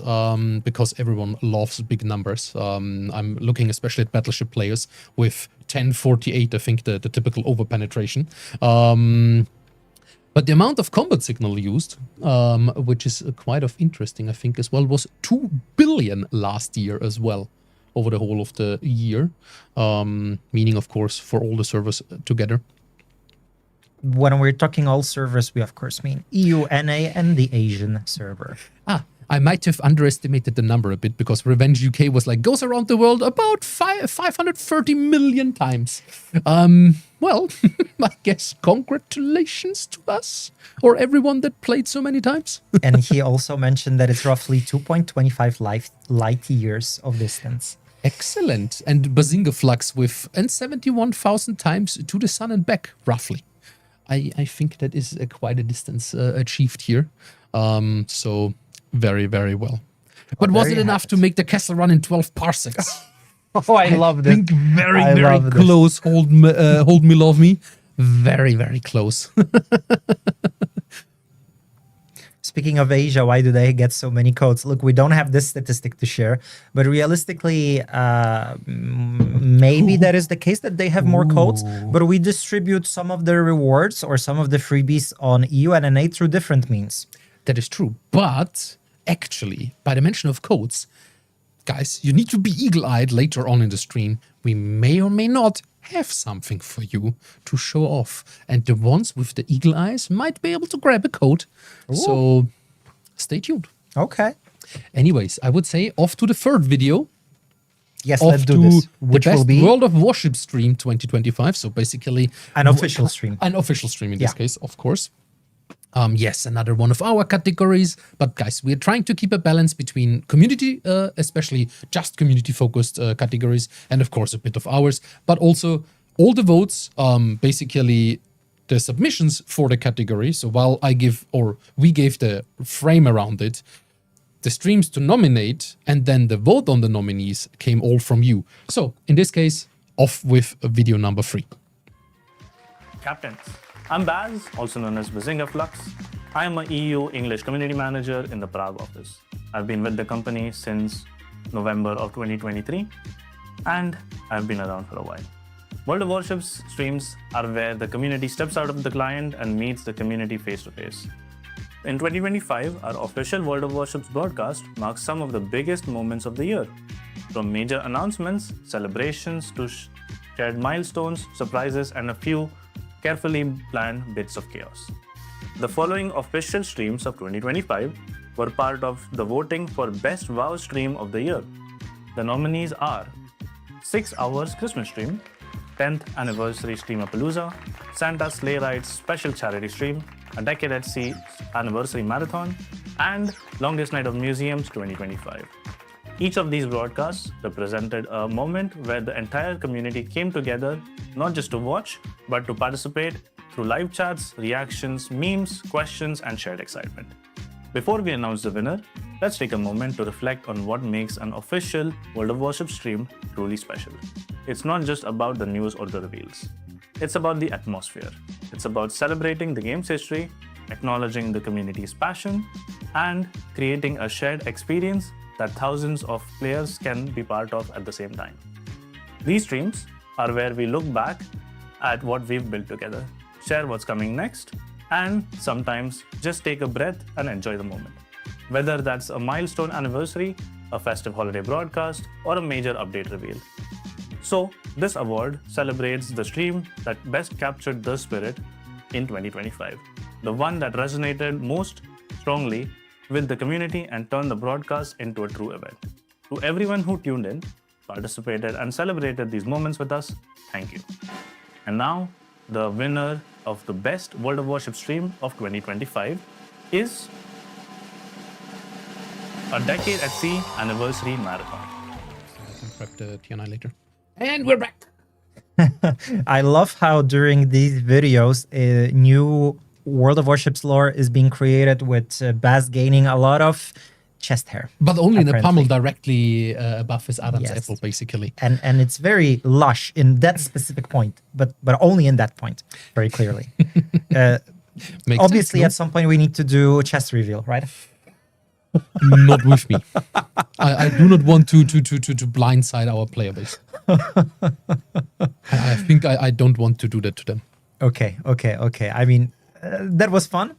[SPEAKER 1] because everyone loves big numbers. I'm looking especially at Battleship players with 1048, I think, the typical over-penetration. But the amount of combat signal used, which is quite of interesting, I think, as well, was 2 billion last year as well. Over the whole of the year, meaning, of course, for all the servers together.
[SPEAKER 2] When we're talking all servers, we, of course, mean EU, NA, and the Asian server.
[SPEAKER 1] I might have underestimated the number a bit because Revenge UK was like, goes around the world about 530 million times. Well, I guess congratulations to us or everyone that played so many times.
[SPEAKER 2] And he also mentioned that it's roughly 2.25 light years of distance.
[SPEAKER 1] Excellent. And Bazinga Flux with 71,000 times to the sun and back, roughly. I think that is quite a distance achieved here. So very, very well. But was it enough to make the castle run in 12 parsecs?
[SPEAKER 2] Oh, I love this.
[SPEAKER 1] Think very,
[SPEAKER 2] I
[SPEAKER 1] very
[SPEAKER 2] love this.
[SPEAKER 1] close. Hold me, love me. Very, very close.
[SPEAKER 2] Speaking of Asia, why do they get so many codes? Look, we don't have this statistic to share, but realistically, maybe that is the case that they have more codes, but we distribute some of the rewards or some of the freebies on EU and NA through different means.
[SPEAKER 1] That is true. But actually, by the mention of codes, guys, you need to be eagle-eyed later on in the stream. We may or may not have something for you to show off. And the ones with the eagle eyes might be able to grab a code. So stay tuned.
[SPEAKER 2] Okay.
[SPEAKER 1] Anyways, I would say off to the third video.
[SPEAKER 2] Yes,
[SPEAKER 1] Off
[SPEAKER 2] let's do
[SPEAKER 1] to
[SPEAKER 2] this.
[SPEAKER 1] the
[SPEAKER 2] Which will
[SPEAKER 1] best
[SPEAKER 2] be
[SPEAKER 1] World of Warship stream 2025. So basically
[SPEAKER 2] an official stream.
[SPEAKER 1] an official stream in this
[SPEAKER 2] Yeah.
[SPEAKER 1] case, of course. Yes, another one of our categories. But guys, we're trying to keep a balance between community, especially just community-focused categories, and of course a bit of ours. But also all the votes, basically the submissions for the category. So while we gave the frame around it, the streams to nominate and then the vote on the nominees came all from you. So in this case, off with video number 3.
[SPEAKER 5] Captains, I'm Baz, also known as Bazinga Flux. I am a EU English Community Manager in the Prague office. I've been with the company since November of 2023, and I've been around for a while. World of Warships streams are where the community steps out of the client and meets the community face-to-face. In 2025, our official World of Warships broadcast marks some of the biggest moments of the year. From major announcements, celebrations, to shared milestones, surprises, and a few carefully planned bits of chaos. The following official streams of 2025 were part of the voting for Best WoW Stream of the Year. The nominees are 6 Hours Christmas Stream, 10th Anniversary Streamapalooza, Santa Sleigh Ride's Special Charity Stream, A Decade at Sea Anniversary Marathon, and Longest Night of Museums 2025. Each of these broadcasts represented a moment where the entire community came together, not just to watch, but to participate through live chats, reactions, memes, questions, and shared excitement. Before we announce the winner, let's take a moment to reflect on what makes an official World of Warships stream truly special. It's not just about the news or the reveals. It's about the atmosphere. It's about celebrating the game's history, acknowledging the community's passion, and creating a shared experience that thousands of players can be part of at the same time. These streams are where we look back at what we've built together, share what's coming next, and sometimes just take a breath and enjoy the moment. Whether that's a milestone anniversary, a festive holiday broadcast, or a major update reveal. So, this award celebrates the stream that best captured the spirit in 2025, the one that resonated most strongly with the community and turned the broadcast into a true event. To everyone who tuned in, participated, and celebrated these moments with us, thank you. And now, the winner of the best World of Warship stream of 2025 is A Decade at Sea Anniversary Marathon.
[SPEAKER 1] I can prep the TNI later. And we're back.
[SPEAKER 2] I love how during these videos, new World of Warships lore is being created with Baz gaining a lot of chest hair.
[SPEAKER 1] But only in the
[SPEAKER 2] apparently.
[SPEAKER 1] pommel directly above his Adam's
[SPEAKER 2] Yes.
[SPEAKER 1] apple, basically.
[SPEAKER 2] And it's very lush in that specific point, but only in that point, very clearly.
[SPEAKER 1] Makes
[SPEAKER 2] Obviously, at
[SPEAKER 1] sense,
[SPEAKER 2] some point we need to do a chest reveal, right?
[SPEAKER 1] no? Not with me. I do not want to blindside our player base. I think I don't want to do that to them.
[SPEAKER 2] Okay. I mean, that was fun.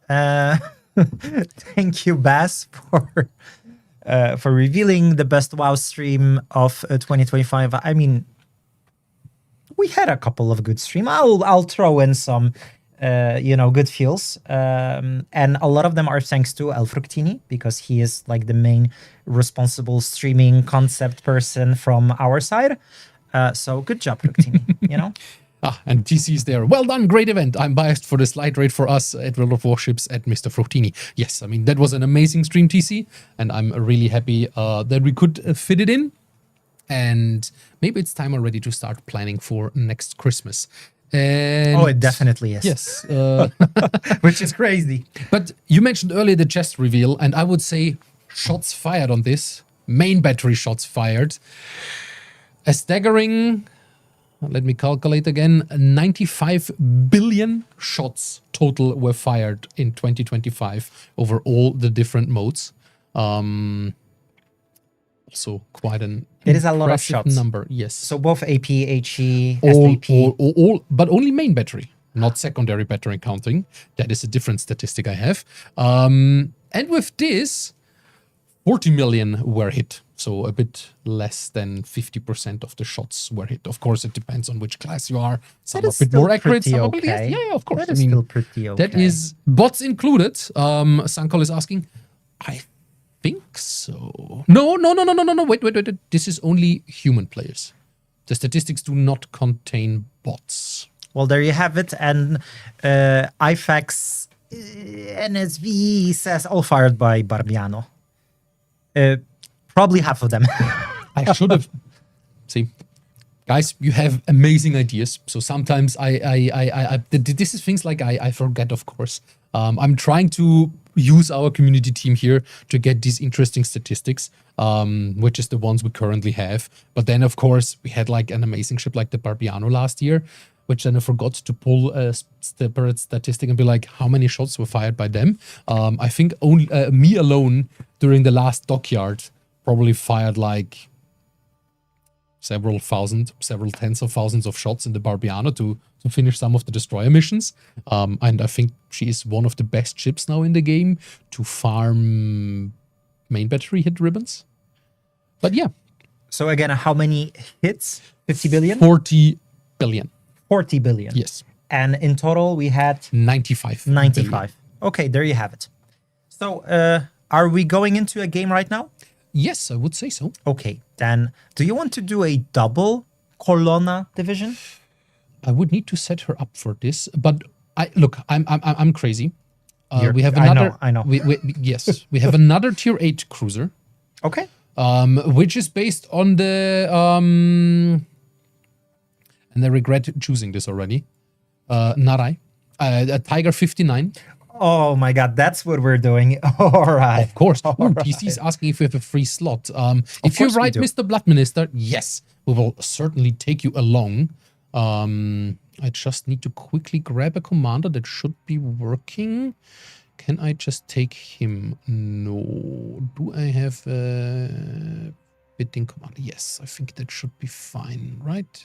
[SPEAKER 2] Thank you, Baz, for revealing the best WoW stream of 2025. I mean, we had a couple of good streams. I'll throw in some, good feels, and a lot of them are thanks to El Fructini, because he is like the main responsible streaming concept person from our side. So good job, Fructini.
[SPEAKER 1] And TC is there. Well done, great event. I'm biased for the slide rate for us at World of Warships at Mr. Fructini. Yes, I mean, that was an amazing stream, TC, and I'm really happy that we could fit it in. And maybe it's time already to start planning for next Christmas. And
[SPEAKER 2] Oh, it definitely is.
[SPEAKER 1] Yes.
[SPEAKER 2] Which is crazy.
[SPEAKER 1] But you mentioned earlier the chest reveal, and I would say shots fired on this. Main battery shots fired. a staggering, let me calculate again, 95 billion shots total were fired in 2025 over all the different modes. Also quite an
[SPEAKER 2] It is a lot of
[SPEAKER 1] impressive
[SPEAKER 2] shots.
[SPEAKER 1] number, yes.
[SPEAKER 2] So both AP, HE,
[SPEAKER 1] all,
[SPEAKER 2] SDP.
[SPEAKER 1] all, but only main battery, not secondary battery counting. That is a different statistic I have. And with this, 40 million were hit. So a bit less than 50% of the shots were hit. Of course, it depends on which class you are. Some
[SPEAKER 2] That
[SPEAKER 1] are
[SPEAKER 2] is
[SPEAKER 1] a bit more
[SPEAKER 2] still
[SPEAKER 1] accurate,
[SPEAKER 2] pretty
[SPEAKER 1] some are
[SPEAKER 2] okay.
[SPEAKER 1] yeah, of course.
[SPEAKER 2] That is still pretty okay.
[SPEAKER 1] That is bots included. Sankol is asking, I think so. No. Wait. This is only human players. The statistics do not contain bots.
[SPEAKER 2] Well, there you have it. And IFAX NSV says all fired by Barbiano. Probably half of them.
[SPEAKER 1] I should have. See, guys, you have amazing ideas. So sometimes this is things like I forget, of course. I'm trying to use our community team here to get these interesting statistics, which is the ones we currently have. But then, of course, we had like an amazing ship like the Barbiano last year, which then I forgot to pull a separate statistic and be like, how many shots were fired by them? I think only me alone during the last dockyard probably fired like several tens of thousands of shots in the Barbiano to finish some of the destroyer missions. And I think she is one of the best ships now in the game to farm main battery hit ribbons. But yeah.
[SPEAKER 2] So again, how many hits? 50 billion?
[SPEAKER 1] 40 billion.
[SPEAKER 2] 40 billion.
[SPEAKER 1] Yes.
[SPEAKER 2] And in total, we had
[SPEAKER 1] 95.
[SPEAKER 2] 95.
[SPEAKER 1] billion.
[SPEAKER 2] Okay, there you have it. So are we going into a game right now?
[SPEAKER 1] Yes, I would say so.
[SPEAKER 2] Okay, then do you want to do a double Colonna division?
[SPEAKER 1] I would need to set her up for this, but I'm crazy. We have
[SPEAKER 2] I
[SPEAKER 1] another.
[SPEAKER 2] know.
[SPEAKER 1] Yes, we have another tier 8 cruiser,
[SPEAKER 2] Okay.
[SPEAKER 1] which is based on the and I regret choosing this already. Narai, a Tiger 59.
[SPEAKER 2] Oh my God, that's what we're doing. All right.
[SPEAKER 1] Of course. PC is asking if we have a free slot. If you
[SPEAKER 2] course we
[SPEAKER 1] write
[SPEAKER 2] do.
[SPEAKER 1] Mr. Blood Minister, yes, we will certainly take you along. I just need to quickly grab a commander that should be working. Can I just take him? No. Do I have a bidding commander? Yes, I think that should be fine, right?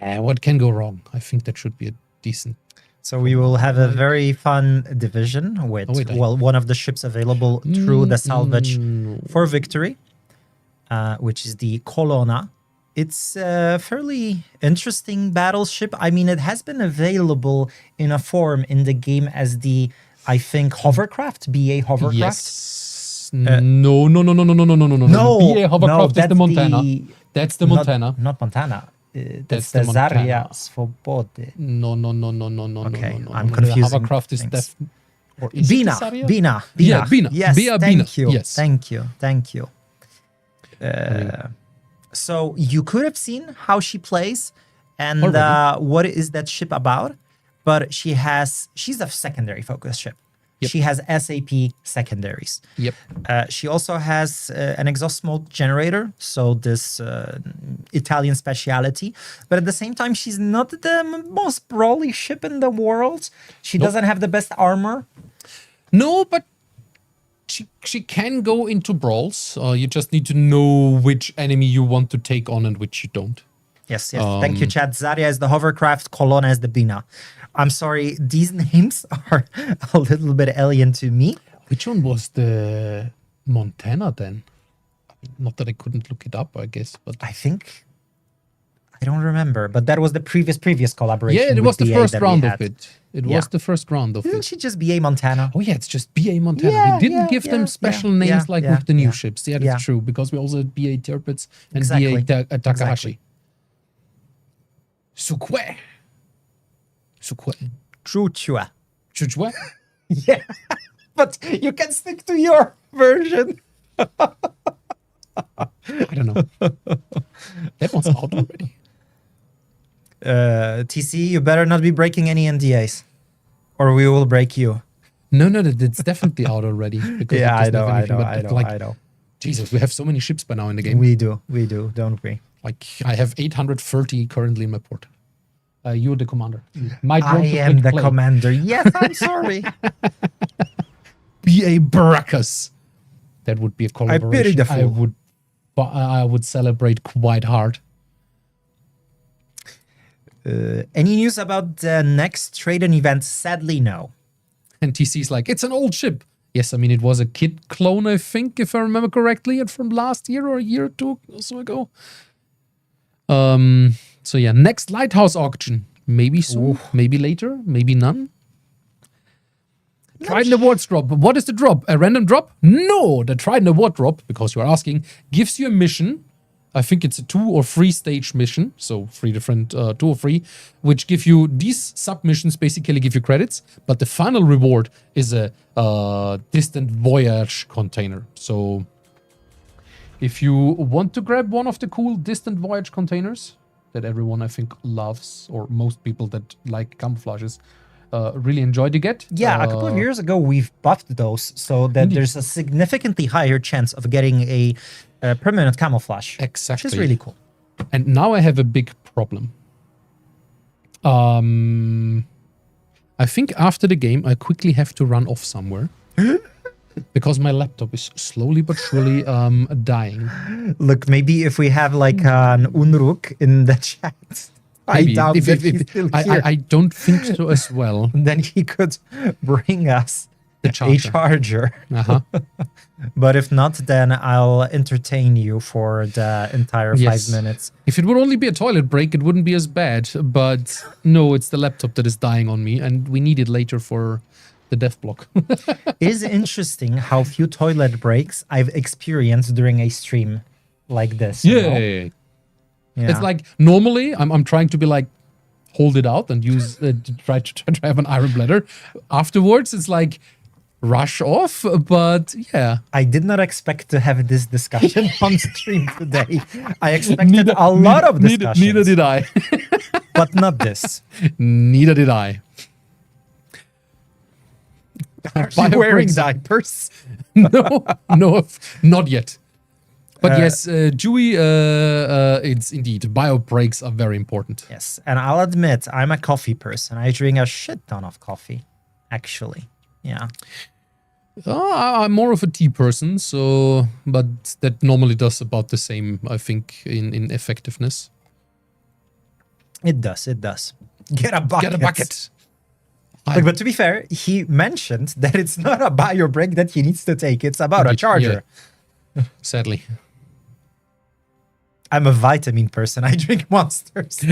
[SPEAKER 1] What can go wrong? I think that should be a decent.
[SPEAKER 2] So we will have a very fun division with, one of the ships available through the salvage for victory, which is the Colonna. It's a fairly interesting battleship. I mean, it has been available in a form in the game as the, I think, hovercraft, BA hovercraft.
[SPEAKER 1] Yes. No. BA hovercraft is the Montana. That's the Montana.
[SPEAKER 2] Not Montana. That's
[SPEAKER 1] the
[SPEAKER 2] the
[SPEAKER 1] Montana.
[SPEAKER 2] Zarya Svobody.
[SPEAKER 1] No.
[SPEAKER 2] Okay,
[SPEAKER 1] no.
[SPEAKER 2] I'm
[SPEAKER 1] The
[SPEAKER 2] confusing
[SPEAKER 1] hovercraft is
[SPEAKER 2] things.
[SPEAKER 1] or is it the
[SPEAKER 2] Bina.
[SPEAKER 1] Zarya?
[SPEAKER 2] Bina.
[SPEAKER 1] Yeah, Bina.
[SPEAKER 2] Yes,
[SPEAKER 1] Bina,
[SPEAKER 2] thank you.
[SPEAKER 1] yes.
[SPEAKER 2] Thank you. So you could have seen how she plays and
[SPEAKER 1] Already.
[SPEAKER 2] what is that ship about, but she's a secondary focus ship.
[SPEAKER 1] Yep.
[SPEAKER 2] She has SAP secondaries.
[SPEAKER 1] Yep.
[SPEAKER 2] She also has an exhaust mode generator, so this Italian speciality. But at the same time, she's not the most brawly ship in the world. She doesn't have the best armor.
[SPEAKER 1] No, but she can go into brawls. You just need to know which enemy you want to take on and which you don't.
[SPEAKER 2] Yes. Thank you, Chad. Zarya is the hovercraft, Colonna is the Bina. I'm sorry, these names are a little bit alien to me.
[SPEAKER 1] Which one was the Montana then? Not that I couldn't look it up, I guess, but
[SPEAKER 2] I think I don't remember, but that was the previous collaboration.
[SPEAKER 1] yeah, it
[SPEAKER 2] with
[SPEAKER 1] was the
[SPEAKER 2] BA
[SPEAKER 1] first
[SPEAKER 2] that we
[SPEAKER 1] round
[SPEAKER 2] had.
[SPEAKER 1] of it. It
[SPEAKER 2] Yeah.
[SPEAKER 1] was the first round of
[SPEAKER 2] Isn't
[SPEAKER 1] it.
[SPEAKER 2] she just BA Montana?
[SPEAKER 1] Oh yeah, it's just BA Montana.
[SPEAKER 2] Yeah,
[SPEAKER 1] We didn't give them special names like with the new ships. Yeah, that's true, because we also had BA Tirpitz and
[SPEAKER 2] Exactly.
[SPEAKER 1] BA Takahashi.
[SPEAKER 2] Exactly.
[SPEAKER 1] Sukwe.
[SPEAKER 2] Chuchua.
[SPEAKER 1] Chuchwe?
[SPEAKER 2] Yeah, but you can stick to your version.
[SPEAKER 1] I don't know. That one's out already.
[SPEAKER 2] TC, you better not be breaking any NDAs, or we will break you.
[SPEAKER 1] No, it's definitely out already. Because
[SPEAKER 2] Yeah,
[SPEAKER 1] it
[SPEAKER 2] I
[SPEAKER 1] doesn't
[SPEAKER 2] know,
[SPEAKER 1] have
[SPEAKER 2] I
[SPEAKER 1] anything,
[SPEAKER 2] know,
[SPEAKER 1] but
[SPEAKER 2] I
[SPEAKER 1] it's
[SPEAKER 2] know,
[SPEAKER 1] like,
[SPEAKER 2] I know.
[SPEAKER 1] Jesus, we have so many ships by now in the game.
[SPEAKER 2] We do, don't we?
[SPEAKER 1] Like, I have 830 currently in my port. You're the commander. Might
[SPEAKER 2] I
[SPEAKER 1] want to
[SPEAKER 2] am
[SPEAKER 1] click
[SPEAKER 2] the
[SPEAKER 1] play.
[SPEAKER 2] commander. Yes, I'm sorry.
[SPEAKER 1] B.A. Baracus. That would be a
[SPEAKER 2] I pity
[SPEAKER 1] collaboration.
[SPEAKER 2] the fool.
[SPEAKER 1] I would celebrate quite hard.
[SPEAKER 2] Any news about the next Trident event? Sadly, no.
[SPEAKER 1] And TC's like, it's an old ship. Yes, I mean, it was a kid clone, I think, if I remember correctly, and from last year or a year or two or so ago. So yeah, next Lighthouse auction. Maybe soon, maybe later, maybe none. Trident Awards drop. What is the drop? A random drop? No, the Trident Award drop, because you are asking, gives you a mission. I think it's a 2 or 3 stage mission, so 3 different, 2 or 3, which give you these submissions, basically give you credits, but the final reward is a distant voyage container. So if you want to grab one of the cool distant voyage containers that everyone I think loves, or most people that like camouflages really enjoy to get.
[SPEAKER 2] Yeah, a couple of years ago, we've buffed those so that there's a significantly higher chance of getting a permanent camouflage.
[SPEAKER 1] Exactly.
[SPEAKER 2] Which is really cool.
[SPEAKER 1] And now I have a big problem. I think after the game, I quickly have to run off somewhere. Because my laptop is slowly but surely dying.
[SPEAKER 2] Look, maybe if we have like an Unruk in the chat,
[SPEAKER 1] Maybe.
[SPEAKER 2] I doubt that he's still here.
[SPEAKER 1] I don't think so as well.
[SPEAKER 2] Then he could bring us
[SPEAKER 1] The
[SPEAKER 2] a
[SPEAKER 1] charger.
[SPEAKER 2] charger.
[SPEAKER 1] Uh-huh.
[SPEAKER 2] But if not, then I'll entertain you for the entire
[SPEAKER 1] Yes.
[SPEAKER 2] 5 minutes.
[SPEAKER 1] If it would only be a toilet break, it wouldn't be as bad. But no, it's the laptop that is dying on me, and we need it later for the dev block.
[SPEAKER 2] It is interesting how few toilet breaks I've experienced during a stream like this. you know? Yeah.
[SPEAKER 1] It's like normally I'm trying to be like hold it out and use try to have an iron bladder. Afterwards, it's like rush off. But yeah,
[SPEAKER 2] I did not expect to have this discussion on stream today. I expected a lot of discussions,
[SPEAKER 1] neither did I.
[SPEAKER 2] but not this.
[SPEAKER 1] Neither did I.
[SPEAKER 2] Are you wearing diapers?
[SPEAKER 1] No, not yet. But yes, Dewey, it's indeed, bio breaks are very important.
[SPEAKER 2] Yes, and I'll admit, I'm a coffee person. I drink a shit ton of coffee, actually. Yeah.
[SPEAKER 1] I'm more of a tea person, so, but that normally does about the same, I think, in effectiveness.
[SPEAKER 2] It does. Get a bucket.
[SPEAKER 1] Get a bucket.
[SPEAKER 2] But to be fair, he mentioned that it's not a bio break that he needs to take. It's about a charger.
[SPEAKER 1] Yeah. Sadly.
[SPEAKER 2] I'm a vitamin person. I drink Monsters.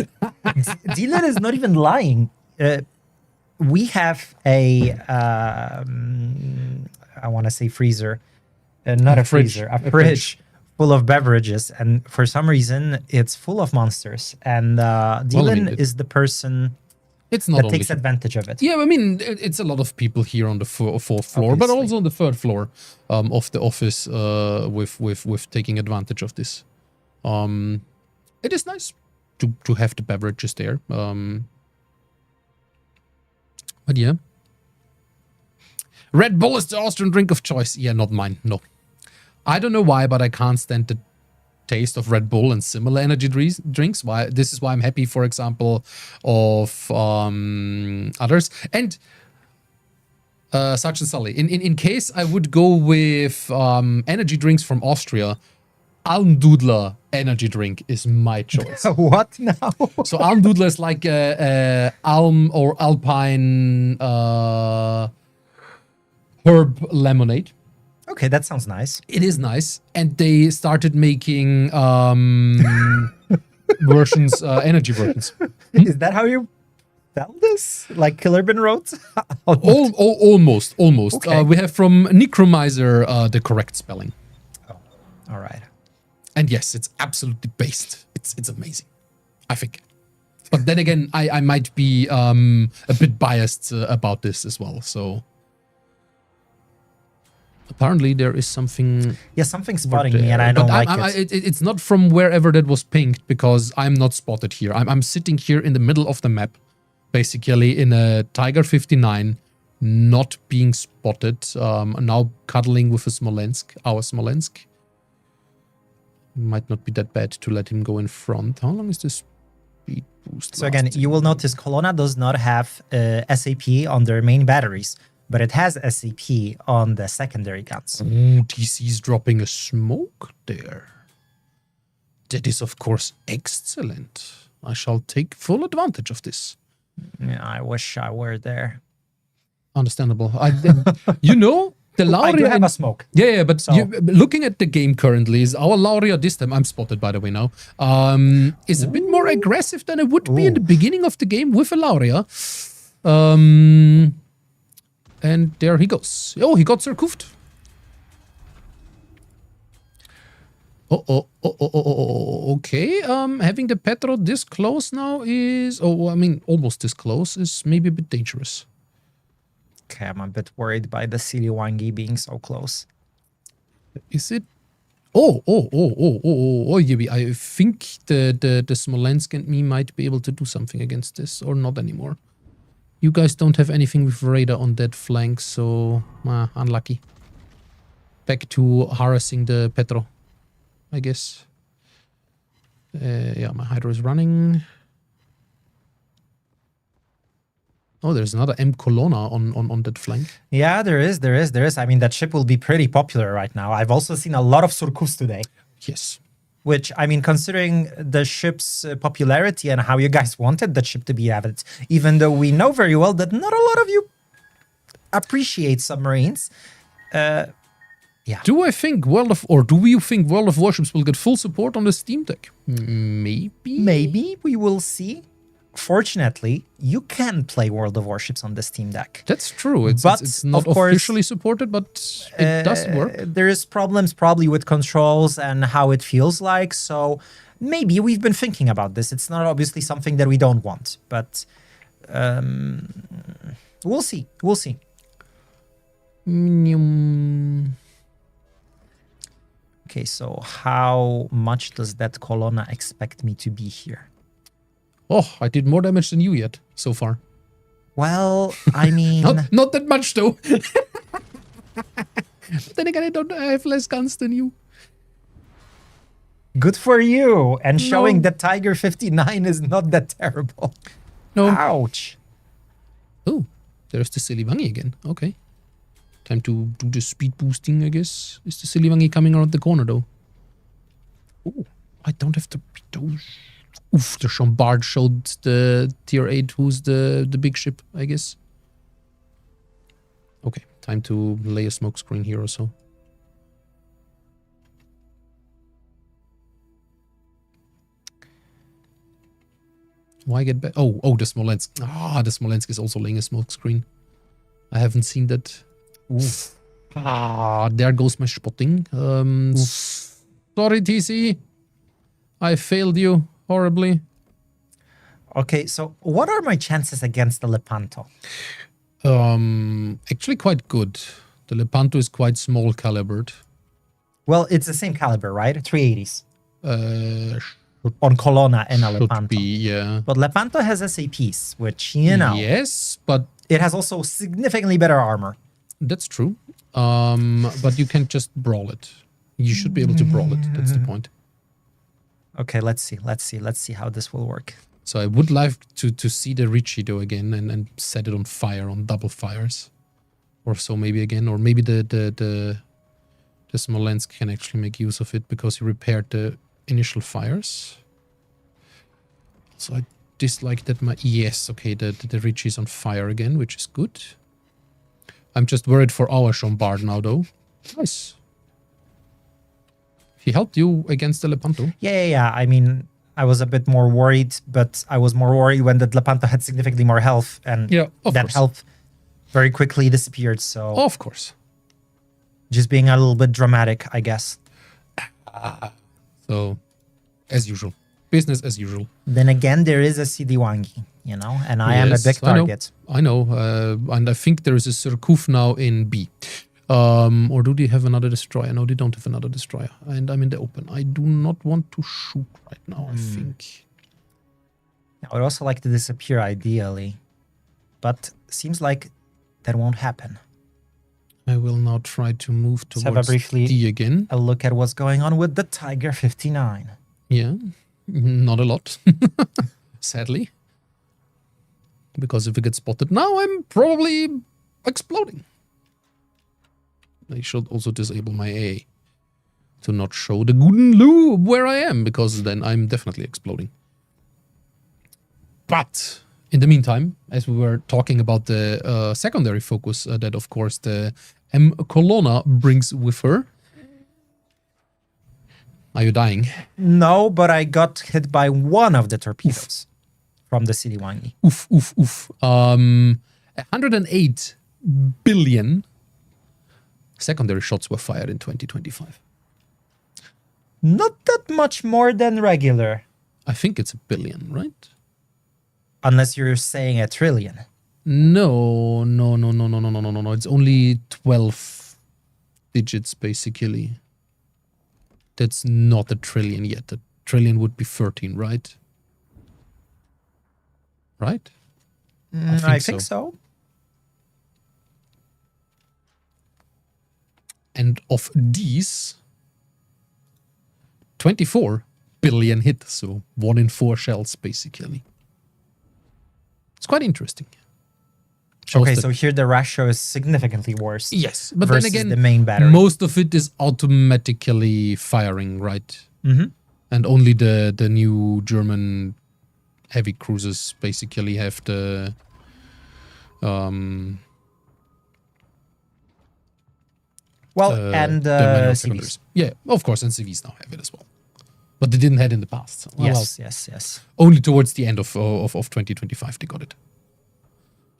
[SPEAKER 2] Dylan is not even lying. We have a, I want to say freezer, not a
[SPEAKER 1] fridge.
[SPEAKER 2] freezer, a fridge full of beverages. And for some reason, it's full of Monsters. And Dylan is the person
[SPEAKER 1] it's not
[SPEAKER 2] that
[SPEAKER 1] only
[SPEAKER 2] takes advantage of it.
[SPEAKER 1] Yeah, I mean, it's a lot of people here on the fourth floor, but also on the third floor of the office with taking advantage of this. It is nice to have the beverages there. But yeah. Red Bull is the Austrian drink of choice. Yeah, not mine. No. I don't know why, but I can't stand the taste of Red Bull and similar energy drinks. This is why I'm happy, for example, of others. And such and Sully. In case I would go with energy drinks from Austria, Almdudler energy drink is my choice.
[SPEAKER 2] What now?
[SPEAKER 1] So Almdudler is like a Alm or Alpine herb lemonade.
[SPEAKER 2] Okay, that sounds nice.
[SPEAKER 1] It is nice. And they started making versions, energy versions.
[SPEAKER 2] Is that how you spell this? Like Killerben wrote?
[SPEAKER 1] Almost.
[SPEAKER 2] Okay.
[SPEAKER 1] We have from Necromiser the correct spelling.
[SPEAKER 2] Oh, all right.
[SPEAKER 1] And yes, it's absolutely based. It's amazing, I think. But then again, I might be a bit biased about this as well. So apparently there is something.
[SPEAKER 2] Yeah, something's spotting me, and I don't like it.
[SPEAKER 1] It's not from wherever that was pinged, because I'm not spotted here. I'm sitting here in the middle of the map, basically in a Tiger 59 not being spotted. Now cuddling with a Smolensk, our Smolensk. Might not be that bad to let him go in front. How long is this speed boost?
[SPEAKER 2] So again, you will notice Colonna does not have SAP on their main batteries, but it has SAP on the secondary guns.
[SPEAKER 1] Ooh, TC's dropping a smoke there. That is, of course, excellent. I shall take full advantage of this.
[SPEAKER 2] Yeah, I wish I were there.
[SPEAKER 1] Understandable. You know, the Lauria...
[SPEAKER 2] I do have a smoke.
[SPEAKER 1] Yeah, but
[SPEAKER 2] So-
[SPEAKER 1] looking at the game currently, is our Lauria this time, I'm spotted by the way now, is a bit more aggressive than it would be in the beginning of the game with a Lauria. And there he goes. Oh, he got Surkoofed. Okay. Having the Petro this close now is... Oh, I mean, almost this close is maybe a bit dangerous.
[SPEAKER 2] Okay, I'm a bit worried by the Siliwangi being so close.
[SPEAKER 1] Is it? Oh, yeah, I think the Smolensk and me might be able to do something against this, or not anymore. You guys don't have anything with radar on that flank, so unlucky. Back to harassing the Petro, I guess. Yeah, my Hydra is running. Oh, there's another M Colonna on that flank.
[SPEAKER 2] Yeah, there is. I mean, that ship will be pretty popular right now. I've also seen a lot of Surkus today.
[SPEAKER 1] Yes.
[SPEAKER 2] Which, I mean, considering the ship's popularity and how you guys wanted that ship to be added, even though we know very well that not a lot of you appreciate submarines.
[SPEAKER 1] Do you think World of Warships will get full support on the Steam Deck? Maybe.
[SPEAKER 2] Maybe we will see. Fortunately, you can play World of Warships on the Steam Deck.
[SPEAKER 1] That's true. It's not
[SPEAKER 2] of course,
[SPEAKER 1] officially supported, but it does work.
[SPEAKER 2] There is problems probably with controls and how it feels like. So maybe we've been thinking about this. It's not obviously something that we don't want, but we'll see. We'll see. Okay, so how much does that Colonna expect me to be here?
[SPEAKER 1] Oh, I did more damage than you yet so far.
[SPEAKER 2] Well, I mean...
[SPEAKER 1] not that much though. Then again, I have less guns than you.
[SPEAKER 2] Good for you. And showing that Tiger 59 is not that terrible.
[SPEAKER 1] No.
[SPEAKER 2] Ouch.
[SPEAKER 1] Oh, there's the Silivangi again. Okay. Time to do the speed boosting, I guess. Is the Silivangi coming around the corner though? Oh, I don't have to beat those. Oof, the Chambard showed the tier 8, who's the big ship, I guess. Okay, time to lay a smoke screen here or so. Why get back? Oh, the Smolensk. The Smolensk is also laying a smoke screen. I haven't seen that. Oof. There goes my spotting. Sorry, TC. I failed you horribly.
[SPEAKER 2] Okay, so what are my chances against the Lepanto?
[SPEAKER 1] Actually quite good. The Lepanto is quite small calibered.
[SPEAKER 2] Well, it's the same caliber, right? 380s. On Colonna and a
[SPEAKER 1] Should
[SPEAKER 2] Lepanto.
[SPEAKER 1] be, yeah.
[SPEAKER 2] But Lepanto has SAPs, which, you know,
[SPEAKER 1] Yes, but
[SPEAKER 2] it has also significantly better armor.
[SPEAKER 1] that's true. But you can't just brawl it. You should be able to brawl it. That's the point.
[SPEAKER 2] Okay, let's see how this will work.
[SPEAKER 1] So I would like to see the Ricci though again and set it on fire on double fires. Or so maybe again. Or maybe the Smolensk can actually make use of it because he repaired the initial fires. So I dislike that yes, okay, the Ricci is on fire again, which is good. I'm just worried for our Chambard now though. Nice. He helped you against the Lepanto.
[SPEAKER 2] Yeah. I mean, I was a bit more worried, but I was more worried when the Lepanto had significantly more health, and
[SPEAKER 1] of
[SPEAKER 2] that
[SPEAKER 1] course.
[SPEAKER 2] health very quickly disappeared. So
[SPEAKER 1] Of course.
[SPEAKER 2] just being a little bit dramatic, I guess.
[SPEAKER 1] So, as usual. Business as usual.
[SPEAKER 2] Then again, there is a Sidiwangi, you know, and I am a
[SPEAKER 1] Yes,
[SPEAKER 2] big target.
[SPEAKER 1] I know. And I think there is a Surkouf now in B. Or do they have another destroyer? No, they don't have another destroyer. And I'm in the open. I do not want to shoot right now, I think.
[SPEAKER 2] I would also like to disappear ideally, but seems like that won't happen.
[SPEAKER 1] I will now try to move
[SPEAKER 2] Let's have a
[SPEAKER 1] towards
[SPEAKER 2] briefly-
[SPEAKER 1] D again.
[SPEAKER 2] A look at what's going on with the Tiger 59.
[SPEAKER 1] Yeah, not a lot, sadly. Because if it gets spotted now, I'm probably exploding. I should also disable my AA to not show the Guden Lu where I am, because then I'm definitely exploding. But in the meantime, as we were talking about the secondary focus that, of course, the M. Colonna brings with her. Are you dying?
[SPEAKER 2] No, but I got hit by one of the torpedoes from the Siliwangi.
[SPEAKER 1] Oof, oof, oof. 108 billion secondary shots were fired in 2025.
[SPEAKER 2] Not that much more than regular,
[SPEAKER 1] I think it's a billion, right?
[SPEAKER 2] unless you're saying a trillion.
[SPEAKER 1] No. It's only 12 digits, basically. That's not a trillion yet. A trillion would be 13, right? Right?
[SPEAKER 2] I think so.
[SPEAKER 1] And of these, 24 billion hit. So 1 in 4 shells, basically. It's quite interesting. Shows
[SPEAKER 2] Okay,
[SPEAKER 1] that-
[SPEAKER 2] so here the ratio is significantly worse.
[SPEAKER 1] yes, but
[SPEAKER 2] versus
[SPEAKER 1] then again,
[SPEAKER 2] the main battery.
[SPEAKER 1] most of it is automatically firing, right?
[SPEAKER 2] Mm-hmm.
[SPEAKER 1] And only the new German heavy cruisers basically have the
[SPEAKER 2] And
[SPEAKER 1] manual
[SPEAKER 2] CVs.
[SPEAKER 1] secondaries. Yeah, of course, and CVs now have it as well. But they didn't have it in the past. So,
[SPEAKER 2] Yes.
[SPEAKER 1] only towards the end of 2025 they got it.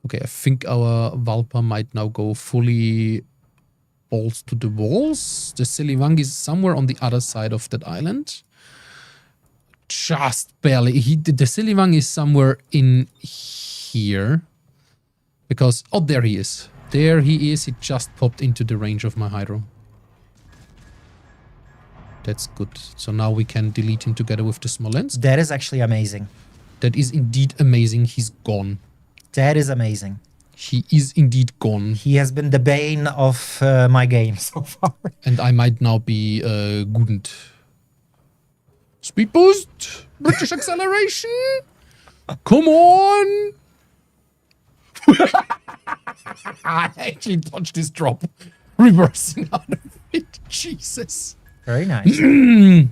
[SPEAKER 1] Okay, I think our Valpa might now go fully balls to the walls. The Siliwangi is somewhere on the other side of that island. Just barely. The Siliwangi is somewhere in here. Because, oh, there he is. There he is. He just popped into the range of my Hydro. That's good. So now we can delete him together with the Smolensk.
[SPEAKER 2] That is actually amazing.
[SPEAKER 1] That is indeed amazing. He's gone.
[SPEAKER 2] That is amazing.
[SPEAKER 1] He is indeed gone.
[SPEAKER 2] He has been the bane of my game so far.
[SPEAKER 1] And I might now be Gudent. Speed boost! British acceleration! Come on! I actually dodged this drop. Reversing out of it. Jesus.
[SPEAKER 2] Very nice.
[SPEAKER 1] Oof.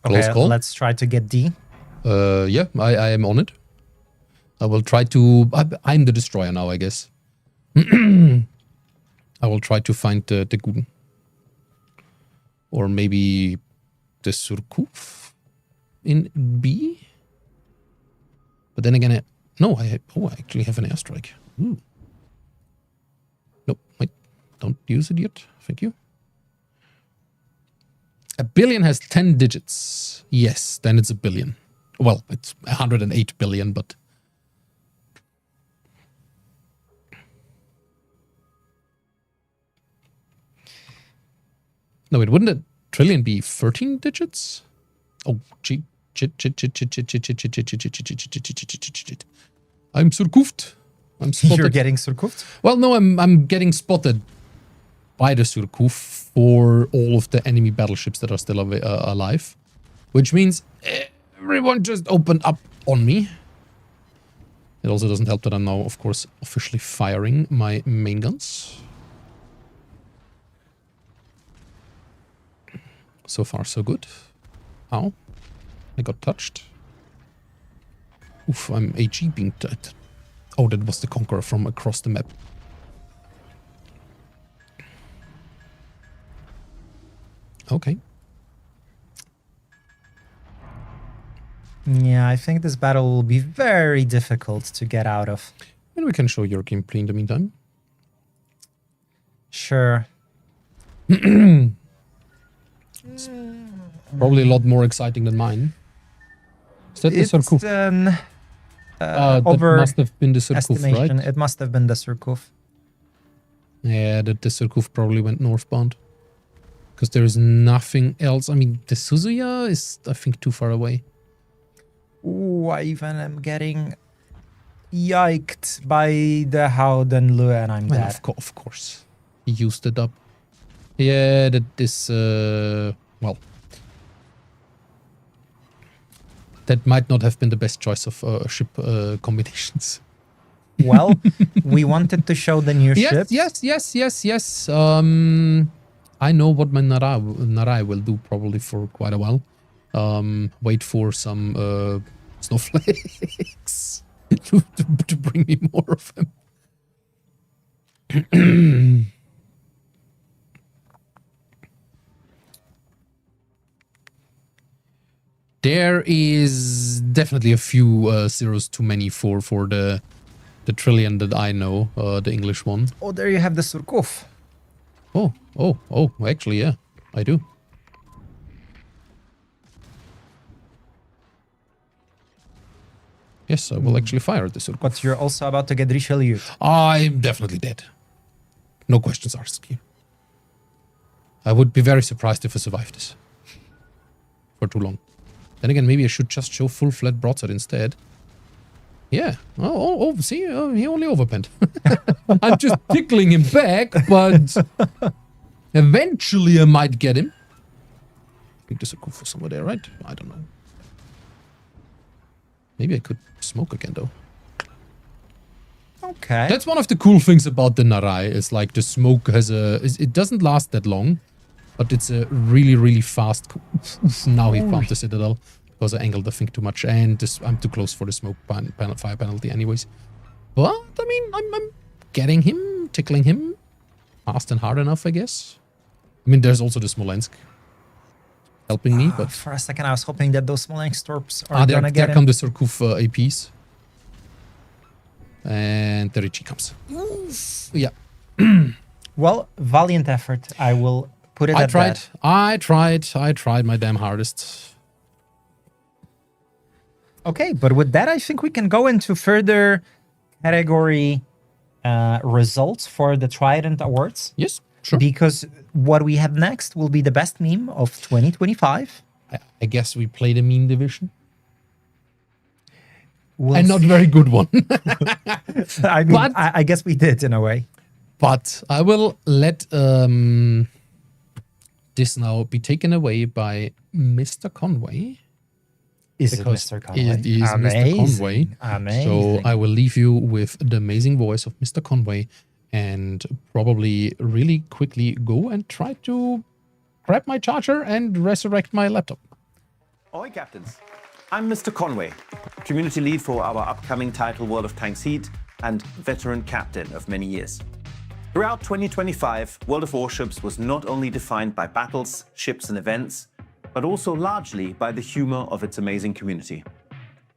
[SPEAKER 1] Close
[SPEAKER 2] Okay,
[SPEAKER 1] call.
[SPEAKER 2] let's try to get D.
[SPEAKER 1] Yeah, I am on it. I will try to... I'm the destroyer now, I guess. I will try to find the Guden. Or maybe the Surkuf in B? But then again, I actually have an airstrike. Ooh. Nope, wait. Don't use it yet. Thank you. A billion has 10 digits. Yes, then it's a billion. Well, it's 108 billion, but... No, it wouldn't a trillion be 13 digits? Oh, shit. I'm surkuft. I'm
[SPEAKER 2] You're
[SPEAKER 1] spotted.
[SPEAKER 2] getting surkuft?
[SPEAKER 1] Well, no, I'm getting spotted by the Surkuf for all of the enemy battleships that are still alive. Which means everyone just opened up on me. It also doesn't help that I'm now, of course, officially firing my main guns. So far, so good. Ow. I got touched. Oof, I'm AG being dead. Oh, that was the Conqueror from across the map. Okay.
[SPEAKER 2] Yeah, I think this battle will be very difficult to get out of.
[SPEAKER 1] And we can show your gameplay in the meantime.
[SPEAKER 2] Sure.
[SPEAKER 1] Probably a lot more exciting than mine. Is that the
[SPEAKER 2] It's
[SPEAKER 1] Surkuf?
[SPEAKER 2] an
[SPEAKER 1] That
[SPEAKER 2] over
[SPEAKER 1] must have been the Surkuf,
[SPEAKER 2] estimation.
[SPEAKER 1] right?
[SPEAKER 2] It must have been the Surkuf.
[SPEAKER 1] Yeah, the Surkuf probably went northbound. Because there is nothing else. I mean, the Suzuya is, I think, too far away.
[SPEAKER 2] Ooh, I even am getting yiked by the Howden and I'm
[SPEAKER 1] Well,
[SPEAKER 2] dead.
[SPEAKER 1] of course. He used it up. Yeah, that is, well. That might not have been the best choice of ship combinations.
[SPEAKER 2] Well, we wanted to show the new ships.
[SPEAKER 1] Yes. I know what my Narai will do probably for quite a while. Wait for some snowflakes to bring me more of them. There is definitely a few zeros too many for the trillion that I know, the English one.
[SPEAKER 2] Oh, there you have the Surkov.
[SPEAKER 1] Oh, actually, yeah, I do. Yes, I will actually fire the Surkov.
[SPEAKER 2] But you're also about to get Richelieu.
[SPEAKER 1] I'm definitely dead. No questions asked here. I would be very surprised if I survived this for too long. Then again, maybe I should just show full flat broadside instead. Yeah. See, he only overpent. I'm just tickling him back, but eventually I might get him. I think this would go for somewhere there, right? I don't know. Maybe I could smoke again, though.
[SPEAKER 2] Okay.
[SPEAKER 1] That's one of the cool things about the Narai, is like the smoke has it doesn't last that long, but it's a really, really fast. Now he found the Citadel because I angled the thing too much, and I'm too close for the smoke fire penalty anyways. But, I mean, I'm getting him, tickling him fast and hard enough, I guess. I mean, there's also the Smolensk helping me, but...
[SPEAKER 2] For a second, I was hoping that those Smolensk torps are
[SPEAKER 1] there
[SPEAKER 2] gonna get
[SPEAKER 1] come
[SPEAKER 2] him.
[SPEAKER 1] the Surkov APs. And the Richie comes. Yeah.
[SPEAKER 2] Well, valiant effort. I will put it at that.
[SPEAKER 1] I tried my damn hardest.
[SPEAKER 2] Okay, but with that, I think we can go into further category results for the Trident Awards.
[SPEAKER 1] Yes, sure.
[SPEAKER 2] Because what we have next will be the best meme of 2025.
[SPEAKER 1] I guess we played a meme division.
[SPEAKER 2] We'll
[SPEAKER 1] Not very good one.
[SPEAKER 2] I mean, I guess we did in a way.
[SPEAKER 1] But I will let this now be taken away by Mr. Conway.
[SPEAKER 2] Is it
[SPEAKER 1] Because
[SPEAKER 2] Mr. Conway?
[SPEAKER 1] it is Mr. Conway.
[SPEAKER 2] Amazing.
[SPEAKER 1] So I will leave you with the amazing voice of Mr. Conway and probably really quickly go and try to grab my charger and resurrect my laptop.
[SPEAKER 6] Ahoy, Captains. I'm Mr. Conway, community lead for our upcoming title World of Tanks Heat and veteran captain of many years. Throughout 2025, World of Warships was not only defined by battles, ships and events, but also largely by the humor of its amazing community.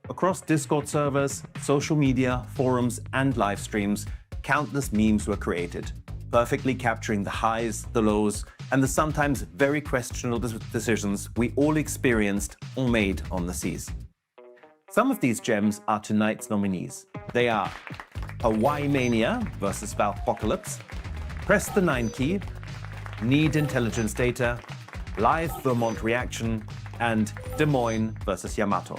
[SPEAKER 6] Across Discord servers, social media, forums and live streams, countless memes were created, perfectly capturing the highs, the lows, and the sometimes very questionable decisions we all experienced or made on the seas. Some of these gems are tonight's nominees. They are Hawaii Mania versus Valpocalypse, Press the 9 key, Need Intelligence Data, Live Vermont Reaction, and Des Moines versus Yamato.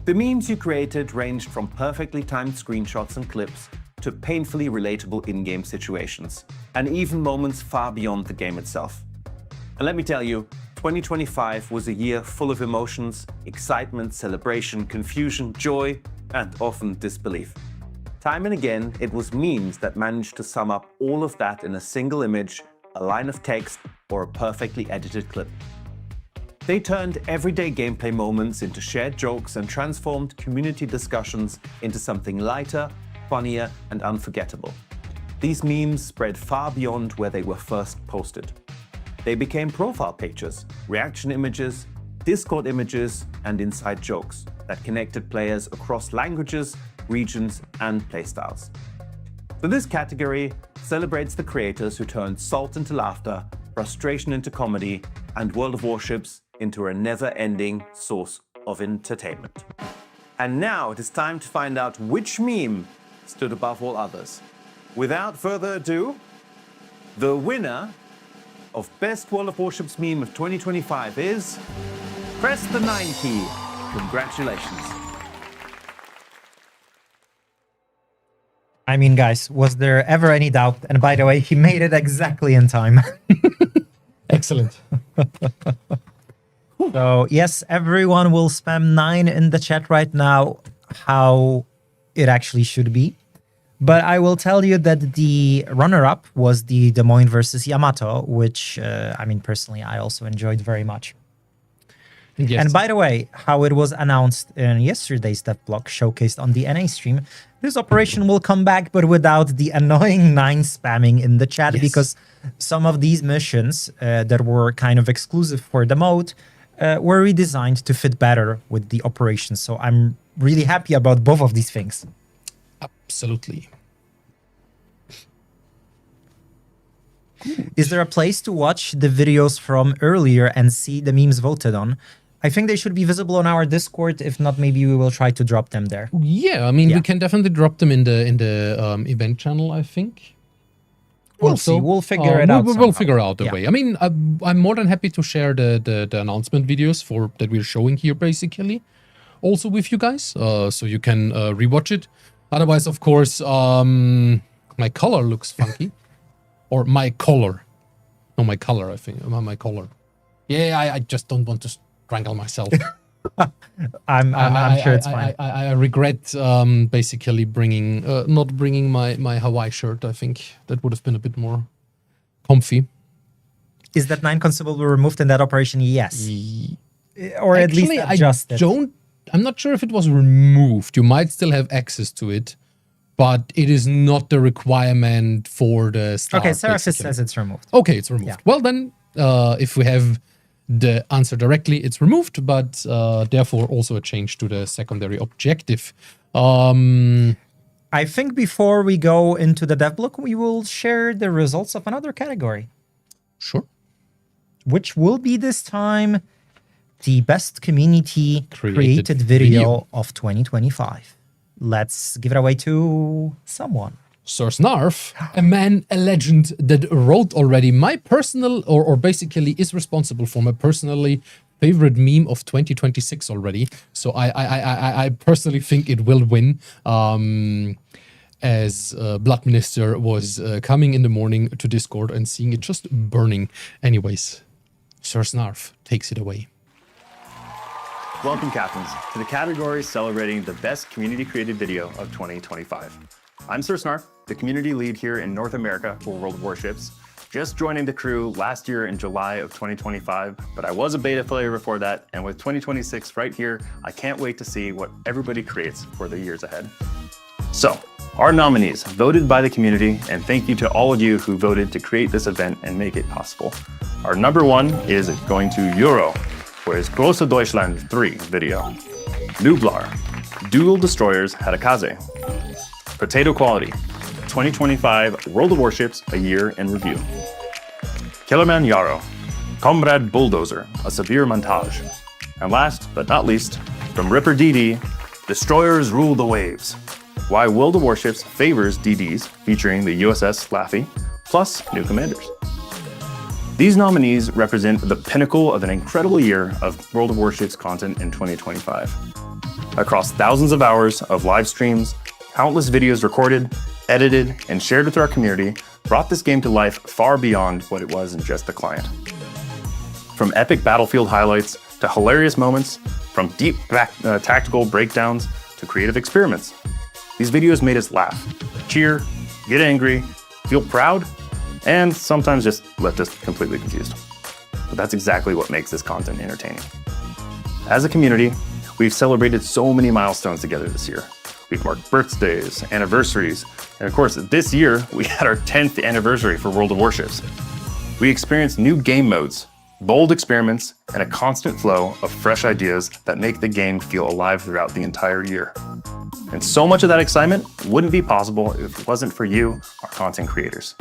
[SPEAKER 6] The memes you created ranged from perfectly timed screenshots and clips to painfully relatable in-game situations, and even moments far beyond the game itself. And let me tell you, 2025 was a year full of emotions, excitement, celebration, confusion, joy, and often disbelief. Time and again, it was memes that managed to sum up all of that in a single image, a line of text, or a perfectly edited clip. They turned everyday gameplay moments into shared jokes and transformed community discussions into something lighter, funnier, and unforgettable. These memes spread far beyond where they were first posted. They became profile pictures, reaction images, Discord images, and inside jokes that connected players across languages, regions, and playstyles. So this category celebrates the creators who turned salt into laughter, frustration into comedy, and World of Warships into a never-ending source of entertainment. And now it is time to find out which meme stood above all others. Without further ado, the winner of Best World of Warships Meme of 2025 is... Press the 9 key. Congratulations.
[SPEAKER 2] I mean, guys, was there ever any doubt? And by the way, he made it exactly in time.
[SPEAKER 1] Excellent.
[SPEAKER 2] So yes, everyone will spam 9 in the chat right now, how it actually should be. But I will tell you that the runner-up was the Des Moines versus Yamato, which, I mean, personally, I also enjoyed very much.
[SPEAKER 1] Yes.
[SPEAKER 2] And by the way, how it was announced in yesterday's devlog showcased on the NA stream, this operation will come back, but without the annoying 9 spamming in the chat,
[SPEAKER 1] Yes.
[SPEAKER 2] because some of these missions that were kind of exclusive for the mode were redesigned to fit better with the operation. So I'm really happy about both of these things.
[SPEAKER 1] Absolutely.
[SPEAKER 2] Is there a place to watch the videos from earlier and see the memes voted on? I think they should be visible on our Discord. If not, maybe we will try to drop them there.
[SPEAKER 1] Yeah, I mean,
[SPEAKER 2] Yeah.
[SPEAKER 1] we can definitely drop them in the event channel, I think.
[SPEAKER 2] We'll see. We'll figure it out
[SPEAKER 1] We'll
[SPEAKER 2] somehow.
[SPEAKER 1] figure out the
[SPEAKER 2] Yeah.
[SPEAKER 1] way. I mean, I'm more than happy to share the announcement videos that we're showing here, basically, also with you guys, so you can rewatch it. Otherwise, of course, my color looks funky, or my color, no, my color. I think my color. Yeah, I just don't want to strangle myself.
[SPEAKER 2] I'm sure it's fine.
[SPEAKER 1] I regret basically not bringing my Hawaii shirt. I think that would have been a bit more comfy.
[SPEAKER 2] Is that 9 consumable removed in that operation? Yes. Or at least
[SPEAKER 1] Actually,
[SPEAKER 2] adjusted.
[SPEAKER 1] I'm not sure if it was removed. You might still have access to it, but it is not the requirement for the start.
[SPEAKER 2] Okay, Seraphis
[SPEAKER 1] basically.
[SPEAKER 2] says it's removed.
[SPEAKER 1] Okay, it's removed.
[SPEAKER 2] Yeah.
[SPEAKER 1] Well, then, if we have the answer directly, it's removed, but therefore also a change to the secondary objective.
[SPEAKER 2] I think before we go into the devlog, we will share the results of another category,
[SPEAKER 1] Sure.
[SPEAKER 2] which will be this time the best community
[SPEAKER 1] Created
[SPEAKER 2] created video
[SPEAKER 1] video.
[SPEAKER 2] of 2025. Let's give it away to someone.
[SPEAKER 1] Sir Snarf, a man, a legend that wrote already my personal, or basically is responsible for my personally favorite meme of 2026 already. So I personally think it will win. As Blood Minister was coming in the morning to Discord and seeing it just burning. Anyways, Sir Snarf takes it away.
[SPEAKER 7] Welcome, Captains, to the category celebrating the best community-created video of 2025. I'm Sir Snarf, the community lead here in North America for World of Warships. Just joining the crew last year in July of 2025, but I was a beta player before that, and with 2026 right here, I can't wait to see what everybody creates for the years ahead. So, our nominees, voted by the community, and thank you to all of you who voted to create this event and make it possible. Our number 1 is going to Euro for his Große Deutschland 3 video. Nublar, Dual Destroyers Hadakaze. Potato Quality, 2025 World of Warships, a year in review. Killerman Yarrow, Comrade Bulldozer, a severe montage. And last but not least, from Ripper DD, Destroyers Rule the Waves. Why World of Warships favors DDs, featuring the USS Laffy, plus new commanders. These nominees represent the pinnacle of an incredible year of World of Warships content in 2025. Across thousands of hours of live streams, countless videos recorded, edited, and shared with our community brought this game to life far beyond what it was in just the client. From epic battlefield highlights to hilarious moments, from deep tactical breakdowns to creative experiments, these videos made us laugh, cheer, get angry, feel proud, and sometimes just left us completely confused. But that's exactly what makes this content entertaining. As a community, we've celebrated so many milestones together this year. We've marked birthdays, anniversaries, and of course, this year, we had our 10th anniversary for World of Warships. We experienced new game modes, bold experiments, and a constant flow of fresh ideas that make the game feel alive throughout the entire year. And so much of that excitement wouldn't be possible if it wasn't for you, our content creators.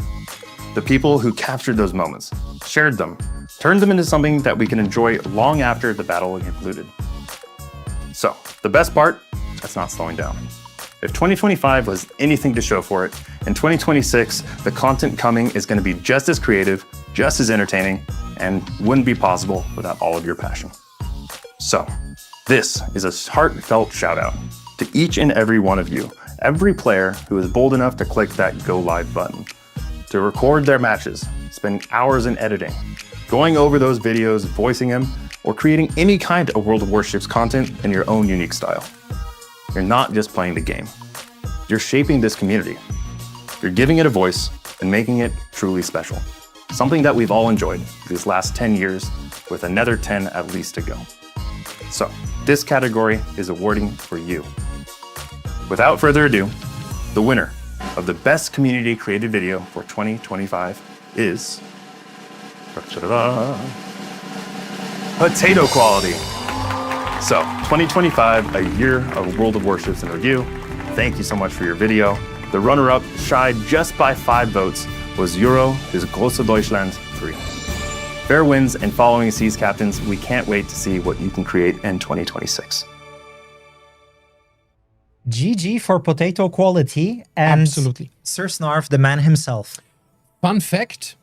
[SPEAKER 7] The people who captured those moments, shared them, turned them into something that we can enjoy long after the battle concluded. So, the best part, that's not slowing down. If 2025 was anything to show for it, in 2026, the content coming is going to be just as creative, just as entertaining, and wouldn't be possible without all of your passion. So, this is a heartfelt shout out to each and every one of you every player who is bold enough to click that Go Live button, to record their matches, spend hours in editing, going over those videos, voicing them, or creating any kind of World of Warships content in your own unique style. You're not just playing the game. You're shaping this community. You're giving it a voice and making it truly special. Something that we've all enjoyed these last 10 years, with another 10 at least to go. So, this category is awarding for you. Without further ado, the winner of the Best Community Created Video for 2025 is... Potato Quality. So, 2025, a year of World of Warships in review. Thank you so much for your video. The runner-up, shy just by 5 votes, was Euro, his Große Deutschland 3. Fair wins and following Seas Captains, we can't wait to see what you can create in 2026.
[SPEAKER 2] GG for Potato Quality and
[SPEAKER 1] Absolutely.
[SPEAKER 2] Sir Snarf, the man himself.
[SPEAKER 1] Fun fact,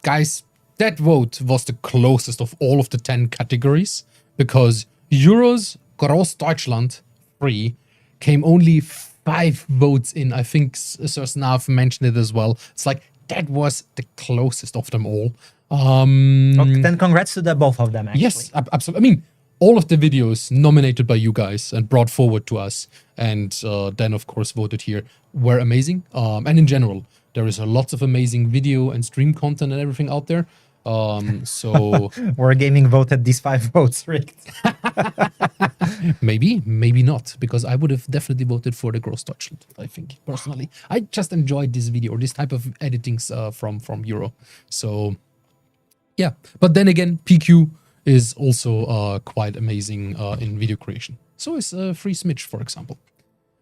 [SPEAKER 1] guys, that vote was the closest of all of the 10 categories because Euro's Großdeutschland 3 came only 5 votes in. I think Sir Snarf mentioned it as well. It's like, that was the closest of them all.
[SPEAKER 2] Okay, then congrats to the both of them, actually.
[SPEAKER 1] Yes, absolutely. I mean, all of the videos nominated by you guys and brought forward to us and then, of course, voted here were amazing. And in general, there is lots of amazing video and stream content and everything out there. So
[SPEAKER 2] Wargaming voted these 5 votes, Rick.
[SPEAKER 1] maybe not, because I would have definitely voted for the Großdeutschland, I think, personally. I just enjoyed this video, or this type of editings from Euro. So, yeah. But then again, PQ is also quite amazing in video creation. So is Free Smidge, for example.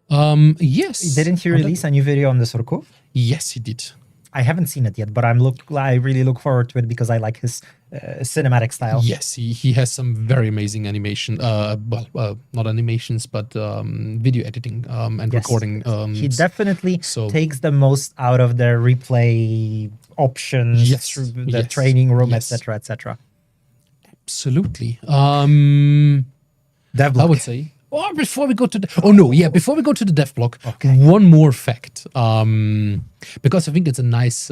[SPEAKER 1] Yes.
[SPEAKER 2] Didn't he release a new video on the Surkov?
[SPEAKER 1] Yes, he did.
[SPEAKER 2] I haven't seen it yet, but I really look forward to it because I like his cinematic style.
[SPEAKER 1] Yes, he has some very amazing animation. Not animations, but video editing and
[SPEAKER 2] Yes.
[SPEAKER 1] recording.
[SPEAKER 2] He definitely
[SPEAKER 1] so-
[SPEAKER 2] takes the most out of the replay options,
[SPEAKER 1] Yes,
[SPEAKER 2] through the
[SPEAKER 1] yes,
[SPEAKER 2] training room,
[SPEAKER 1] yes.
[SPEAKER 2] etc., etc.
[SPEAKER 1] Absolutely.
[SPEAKER 2] Devlog.
[SPEAKER 1] I would say. Or before we go to the before we go to the dev block,
[SPEAKER 2] Okay.
[SPEAKER 1] one more fact. Because I think it's a nice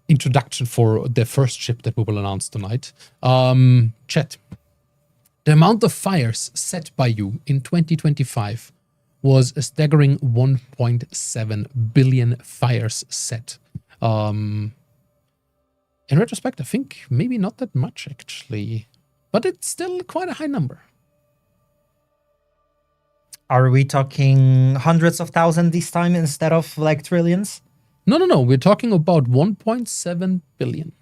[SPEAKER 1] introduction for the first ship that we will announce tonight. Chat. The amount of fires set by you in 2025 was a staggering 1.7 billion fires set. In retrospect, I think maybe not that much actually, but it's still quite a high number.
[SPEAKER 2] Are we talking hundreds of thousands this time instead of like trillions?
[SPEAKER 1] No. We're talking about 1.7 billion.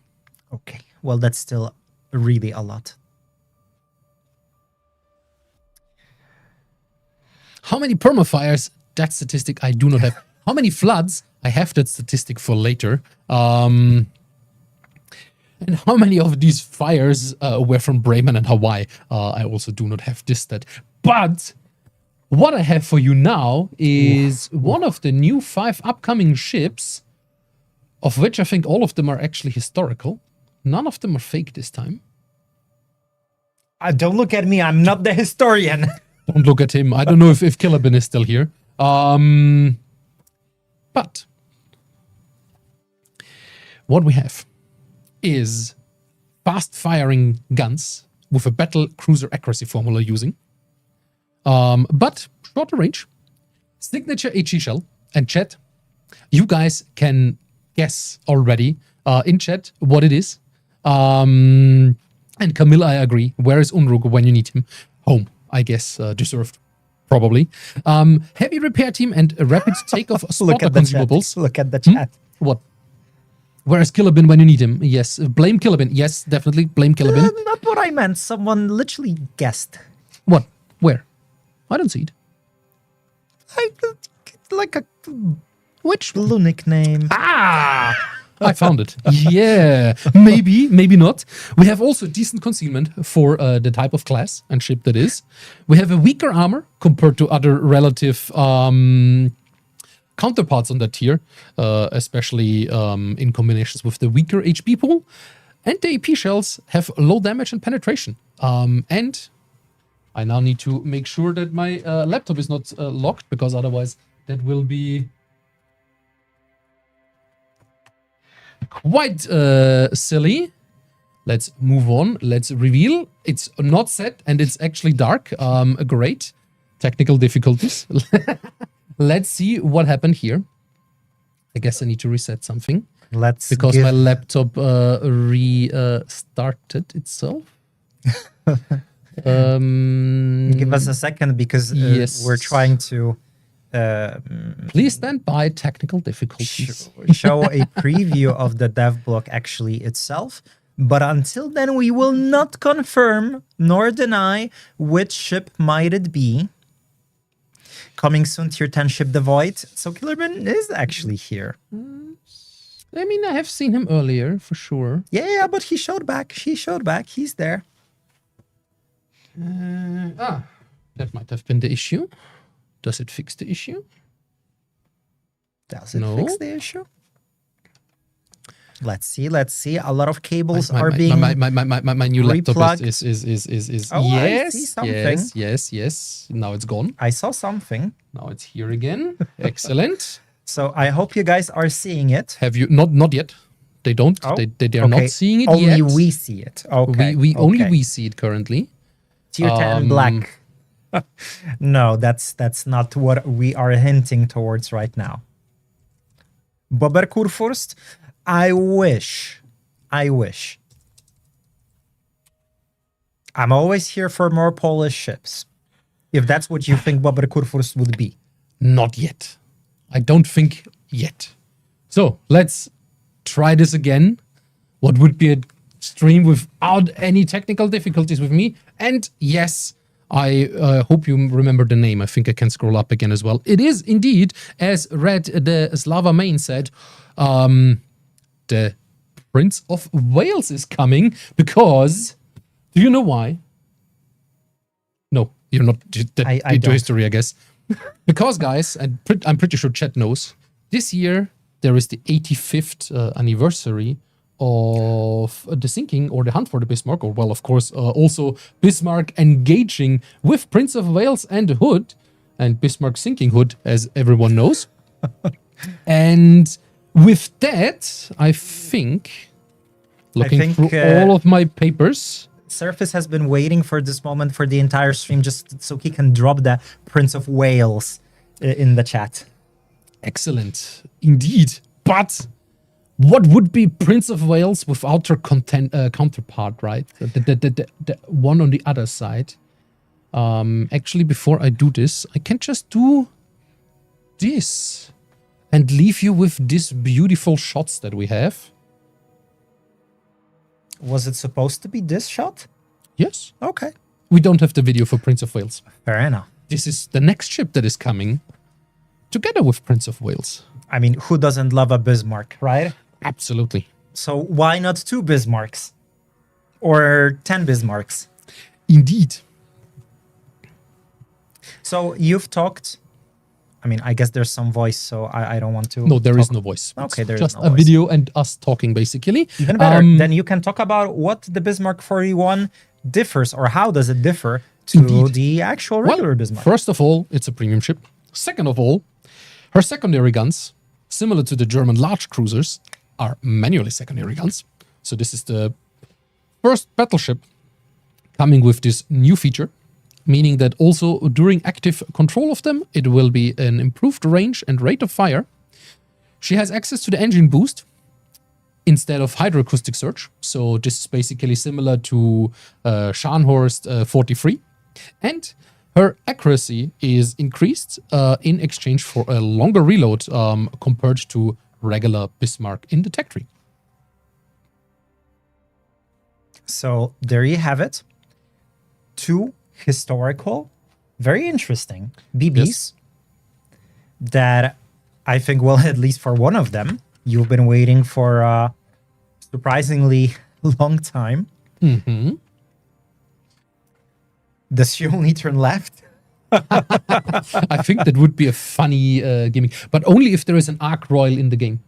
[SPEAKER 2] Okay. Well, that's still really a lot.
[SPEAKER 1] How many permafires? That statistic I do not have. How many floods? I have that statistic for later. And how many of these fires were from Bremen and Hawaii? I also do not have this stat. But what I have for you now is one of the new 5 upcoming ships, of which I think all of them are actually historical. None of them are fake this time.
[SPEAKER 2] Don't look at me. I'm not the historian.
[SPEAKER 1] Don't look at him. I don't know if Kilabin is still here. But what we have is fast-firing guns with a battle cruiser accuracy formula using. But shorter range, signature HE shell, and chat, you guys can guess already in chat what it is. And Camille, I agree. Where is Unrug when you need him? Home, I guess, deserved, probably. Heavy repair team and a rapid takeoff spotter consumables.
[SPEAKER 2] Look at the chat.
[SPEAKER 1] What? Where is Kilabin when you need him? Yes. Blame Kilabin. Yes, definitely. Blame Kilabin.
[SPEAKER 2] Not what I meant. Someone literally guessed.
[SPEAKER 1] What? Where? I don't see it.
[SPEAKER 2] Like a
[SPEAKER 1] Which?
[SPEAKER 2] blue nickname.
[SPEAKER 1] I found it. Yeah. Maybe not. We have also decent concealment for the type of class and ship that is. We have a weaker armor compared to other relative counterparts on that tier, especially in combinations with the weaker HP pool. And the AP shells have low damage and penetration. And I now need to make sure that my laptop is not locked, because otherwise that will be quite silly. Let's move on. Let's reveal. It's not set and it's actually dark. Great. Technical difficulties. Let's see what happened here. I guess I need to reset something. Because my laptop restarted itself.
[SPEAKER 2] Give us a second, because
[SPEAKER 1] yes.
[SPEAKER 2] we're trying to
[SPEAKER 1] please stand by. Technical difficulties.
[SPEAKER 2] show a preview of the devlog actually itself. But until then, we will not confirm nor deny which ship might it be. Coming soon, Tier 10 ship The Void. So Killerman is actually here.
[SPEAKER 1] I mean, I have seen him earlier, for sure.
[SPEAKER 2] Yeah, but he showed back. He's there.
[SPEAKER 1] That might have been the issue. Does it fix the issue?
[SPEAKER 2] Does it fix the issue? Let's see. A lot of cables are
[SPEAKER 1] being my new laptop is
[SPEAKER 2] oh,
[SPEAKER 1] yes,
[SPEAKER 2] I see something.
[SPEAKER 1] yes. Now it's gone.
[SPEAKER 2] I saw something.
[SPEAKER 1] Now it's here again. Excellent.
[SPEAKER 2] So I hope you guys are seeing it.
[SPEAKER 1] Have you not yet? They don't.
[SPEAKER 2] Oh,
[SPEAKER 1] they are not seeing it
[SPEAKER 2] only
[SPEAKER 1] yet.
[SPEAKER 2] Only we see it. Okay.
[SPEAKER 1] Only we see it currently.
[SPEAKER 2] Tier 10 black. No, that's not what we are hinting towards right now. Boberkurfürst, I wish. I'm always here for more Polish ships. If that's what you think Boberkurfürst would be.
[SPEAKER 1] Not yet. I don't think yet. So let's try this again. What would be a stream without any technical difficulties with me? And yes, I hope you remember the name. I think I can scroll up again as well. It is indeed, as Red the Slava main said, the Prince of Wales is coming, because do you know why? No, you're not into history, I guess. Because, guys, and I'm pretty sure chat knows, this year there is the 85th anniversary of the sinking or the hunt for the Bismarck, or, well, of course, also Bismarck engaging with Prince of Wales and Hood, and Bismarck sinking Hood, as everyone knows. And with that, I think, looking through all of my papers,
[SPEAKER 2] Surface has been waiting for this moment for the entire stream, just so he can drop the Prince of Wales in the chat.
[SPEAKER 1] Excellent, indeed. But what would be Prince of Wales without her counterpart, right? The one on the other side. Actually, before I do this, I can just do this and leave you with these beautiful shots that we have.
[SPEAKER 2] Was it supposed to be this shot?
[SPEAKER 1] Yes.
[SPEAKER 2] Okay.
[SPEAKER 1] We don't have the video for Prince of Wales.
[SPEAKER 2] Fair enough.
[SPEAKER 1] This is the next ship that is coming together with Prince of Wales.
[SPEAKER 2] I mean, who doesn't love a Bismarck, right?
[SPEAKER 1] Absolutely.
[SPEAKER 2] So why not 2 Bismarcks? Or 10 Bismarcks?
[SPEAKER 1] Indeed.
[SPEAKER 2] So you've talked... I mean, I guess there's some voice, so I don't want to...
[SPEAKER 1] No, there is no voice.
[SPEAKER 2] Okay, there's
[SPEAKER 1] just
[SPEAKER 2] no
[SPEAKER 1] a
[SPEAKER 2] voice.
[SPEAKER 1] video and us talking, basically.
[SPEAKER 2] Even better. Then you can talk about what the Bismarck 41 differs, or how does it differ to the actual regular Bismarck.
[SPEAKER 1] First of all, it's a premium ship. Second of all, her secondary guns, similar to the German large cruisers, are manually secondary guns. So this is the first battleship coming with this new feature, meaning that also during active control of them, it will be an improved range and rate of fire. She has access to the engine boost instead of hydroacoustic surge. So this is basically similar to Scharnhorst 43. And her accuracy is increased in exchange for a longer reload compared to regular Bismarck in the tech tree.
[SPEAKER 2] So there you have it. 2 historical, very interesting BBs that I think, well, at least for one of them, you've been waiting for a surprisingly long time.
[SPEAKER 1] Mm-hmm.
[SPEAKER 2] Does she only turn left?
[SPEAKER 1] I think that would be a funny gimmick, but only if there is an Arc Royal in the game.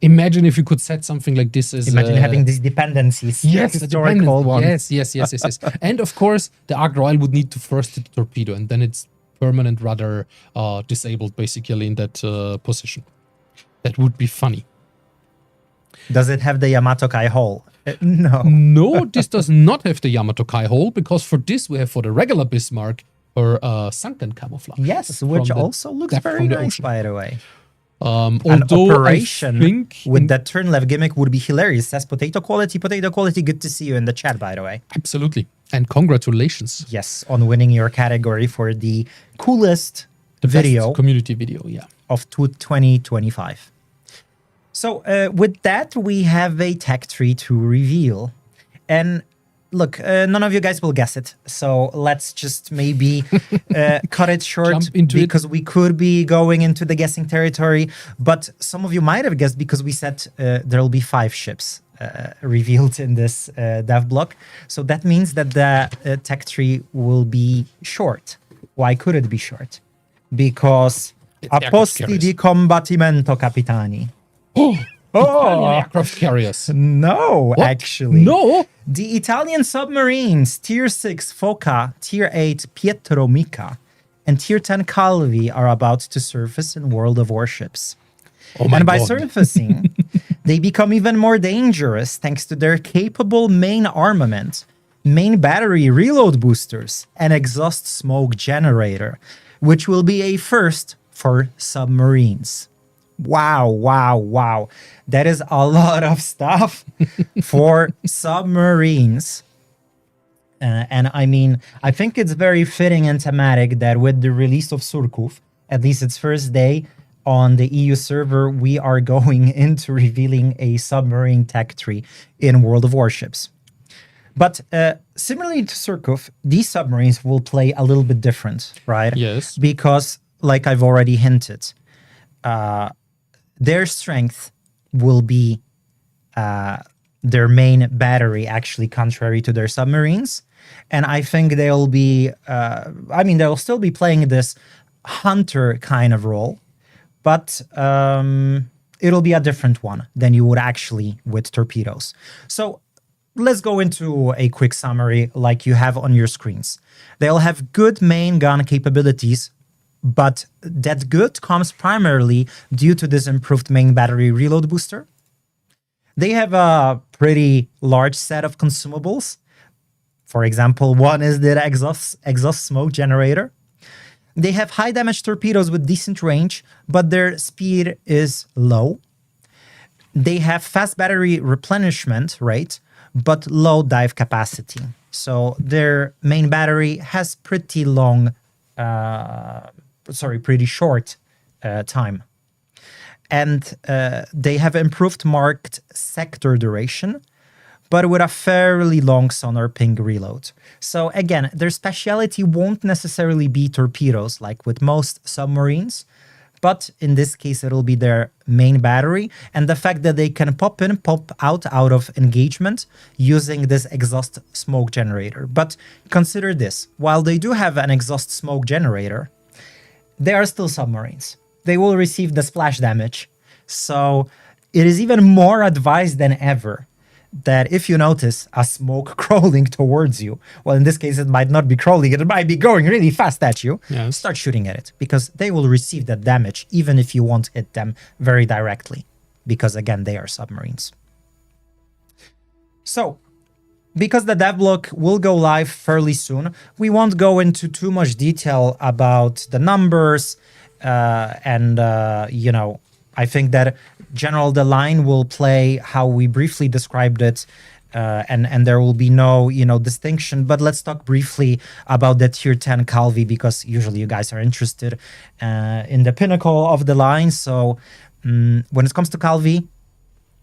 [SPEAKER 1] Imagine if you could set something like this as
[SPEAKER 2] Imagine having these dependencies.
[SPEAKER 1] yes, the
[SPEAKER 2] historical
[SPEAKER 1] dependence.
[SPEAKER 2] ones.
[SPEAKER 1] Yes. And of course, the Ark Royal would need to first hit the torpedo, and then it's permanent rudder disabled basically in that position. That would be funny.
[SPEAKER 2] Does it have the Yamato Kai hull? No.
[SPEAKER 1] No, this does not have the Yamato Kai hull, because for this we have for the regular Bismarck her sunken camouflage.
[SPEAKER 2] Yes, which
[SPEAKER 1] from the
[SPEAKER 2] also looks
[SPEAKER 1] depth
[SPEAKER 2] very
[SPEAKER 1] from the
[SPEAKER 2] nice,
[SPEAKER 1] ocean.
[SPEAKER 2] by the way.
[SPEAKER 1] An
[SPEAKER 2] operation with that turn left gimmick would be hilarious. Says potato quality, good to see you in the chat, by the way.
[SPEAKER 1] Absolutely. And congratulations.
[SPEAKER 2] Yes, on winning your category for the coolest
[SPEAKER 1] The
[SPEAKER 2] video
[SPEAKER 1] best community video, yeah.
[SPEAKER 2] of 2025. So with that, we have a tech tree to reveal. And look, none of you guys will guess it. So let's just maybe cut it short,
[SPEAKER 1] Jump into
[SPEAKER 2] because we could be going into the guessing territory. But some of you might have guessed, because we said there will be 5 ships revealed in this dev block. So that means that the tech tree will be short. Why could it be short? Because
[SPEAKER 1] It's aircraft
[SPEAKER 2] apposti
[SPEAKER 1] carriers.
[SPEAKER 2] di combattimento capitani.
[SPEAKER 1] Italian aircraft carriers.
[SPEAKER 2] No,
[SPEAKER 1] What?
[SPEAKER 2] actually.
[SPEAKER 1] No.
[SPEAKER 2] The Italian submarines, Tier 6 Foca, Tier 8 Pietro Mica, and Tier 10 Calvi are about to surface in World of Warships.
[SPEAKER 1] Oh my
[SPEAKER 2] And by
[SPEAKER 1] God.
[SPEAKER 2] surfacing, they become even more dangerous thanks to their capable main armament, main battery reload boosters, and exhaust smoke generator, which will be a first for submarines. Wow. That is a lot of stuff for submarines. And I mean, I think it's very fitting and thematic that with the release of Surkov, at least its first day on the EU server, we are going into revealing a submarine tech tree in World of Warships. But similarly to Surkov, these submarines will play a little bit different, right?
[SPEAKER 1] Yes.
[SPEAKER 2] Because, like I've already hinted, their strength will be their main battery, actually, contrary to their submarines. And I think they'll be, they'll still be playing this hunter kind of role, but it'll be a different one than you would actually with torpedoes. So let's go into a quick summary like you have on your screens. They'll have good main gun capabilities, but that good comes primarily due to this improved main battery reload booster. They have a pretty large set of consumables. For example, one is the exhaust smoke generator. They have high damage torpedoes with decent range, but their speed is low. They have fast battery replenishment rate, but low dive capacity. So their main battery has pretty short time. And they have improved marked sector duration, but with a fairly long sonar ping reload. So again, their speciality won't necessarily be torpedoes like with most submarines, but in this case, it'll be their main battery and the fact that they can pop in, pop out of engagement using this exhaust smoke generator. But consider this, while they do have an exhaust smoke generator, they are still submarines. They will receive the splash damage. So it is even more advised than ever that if you notice a smoke crawling towards you, well, in this case, it might not be crawling, it might be going really fast at you,
[SPEAKER 1] Yes.
[SPEAKER 2] Start shooting at it, because they will receive that damage even if you won't hit them very directly, because again, they are submarines. So, because the devlog will go live fairly soon, we won't go into too much detail about the numbers, I think that General Deline will play how we briefly described it, and there will be no, distinction. But let's talk briefly about the Tier 10 Calvi, because usually you guys are interested in the pinnacle of the line. So when it comes to Calvi,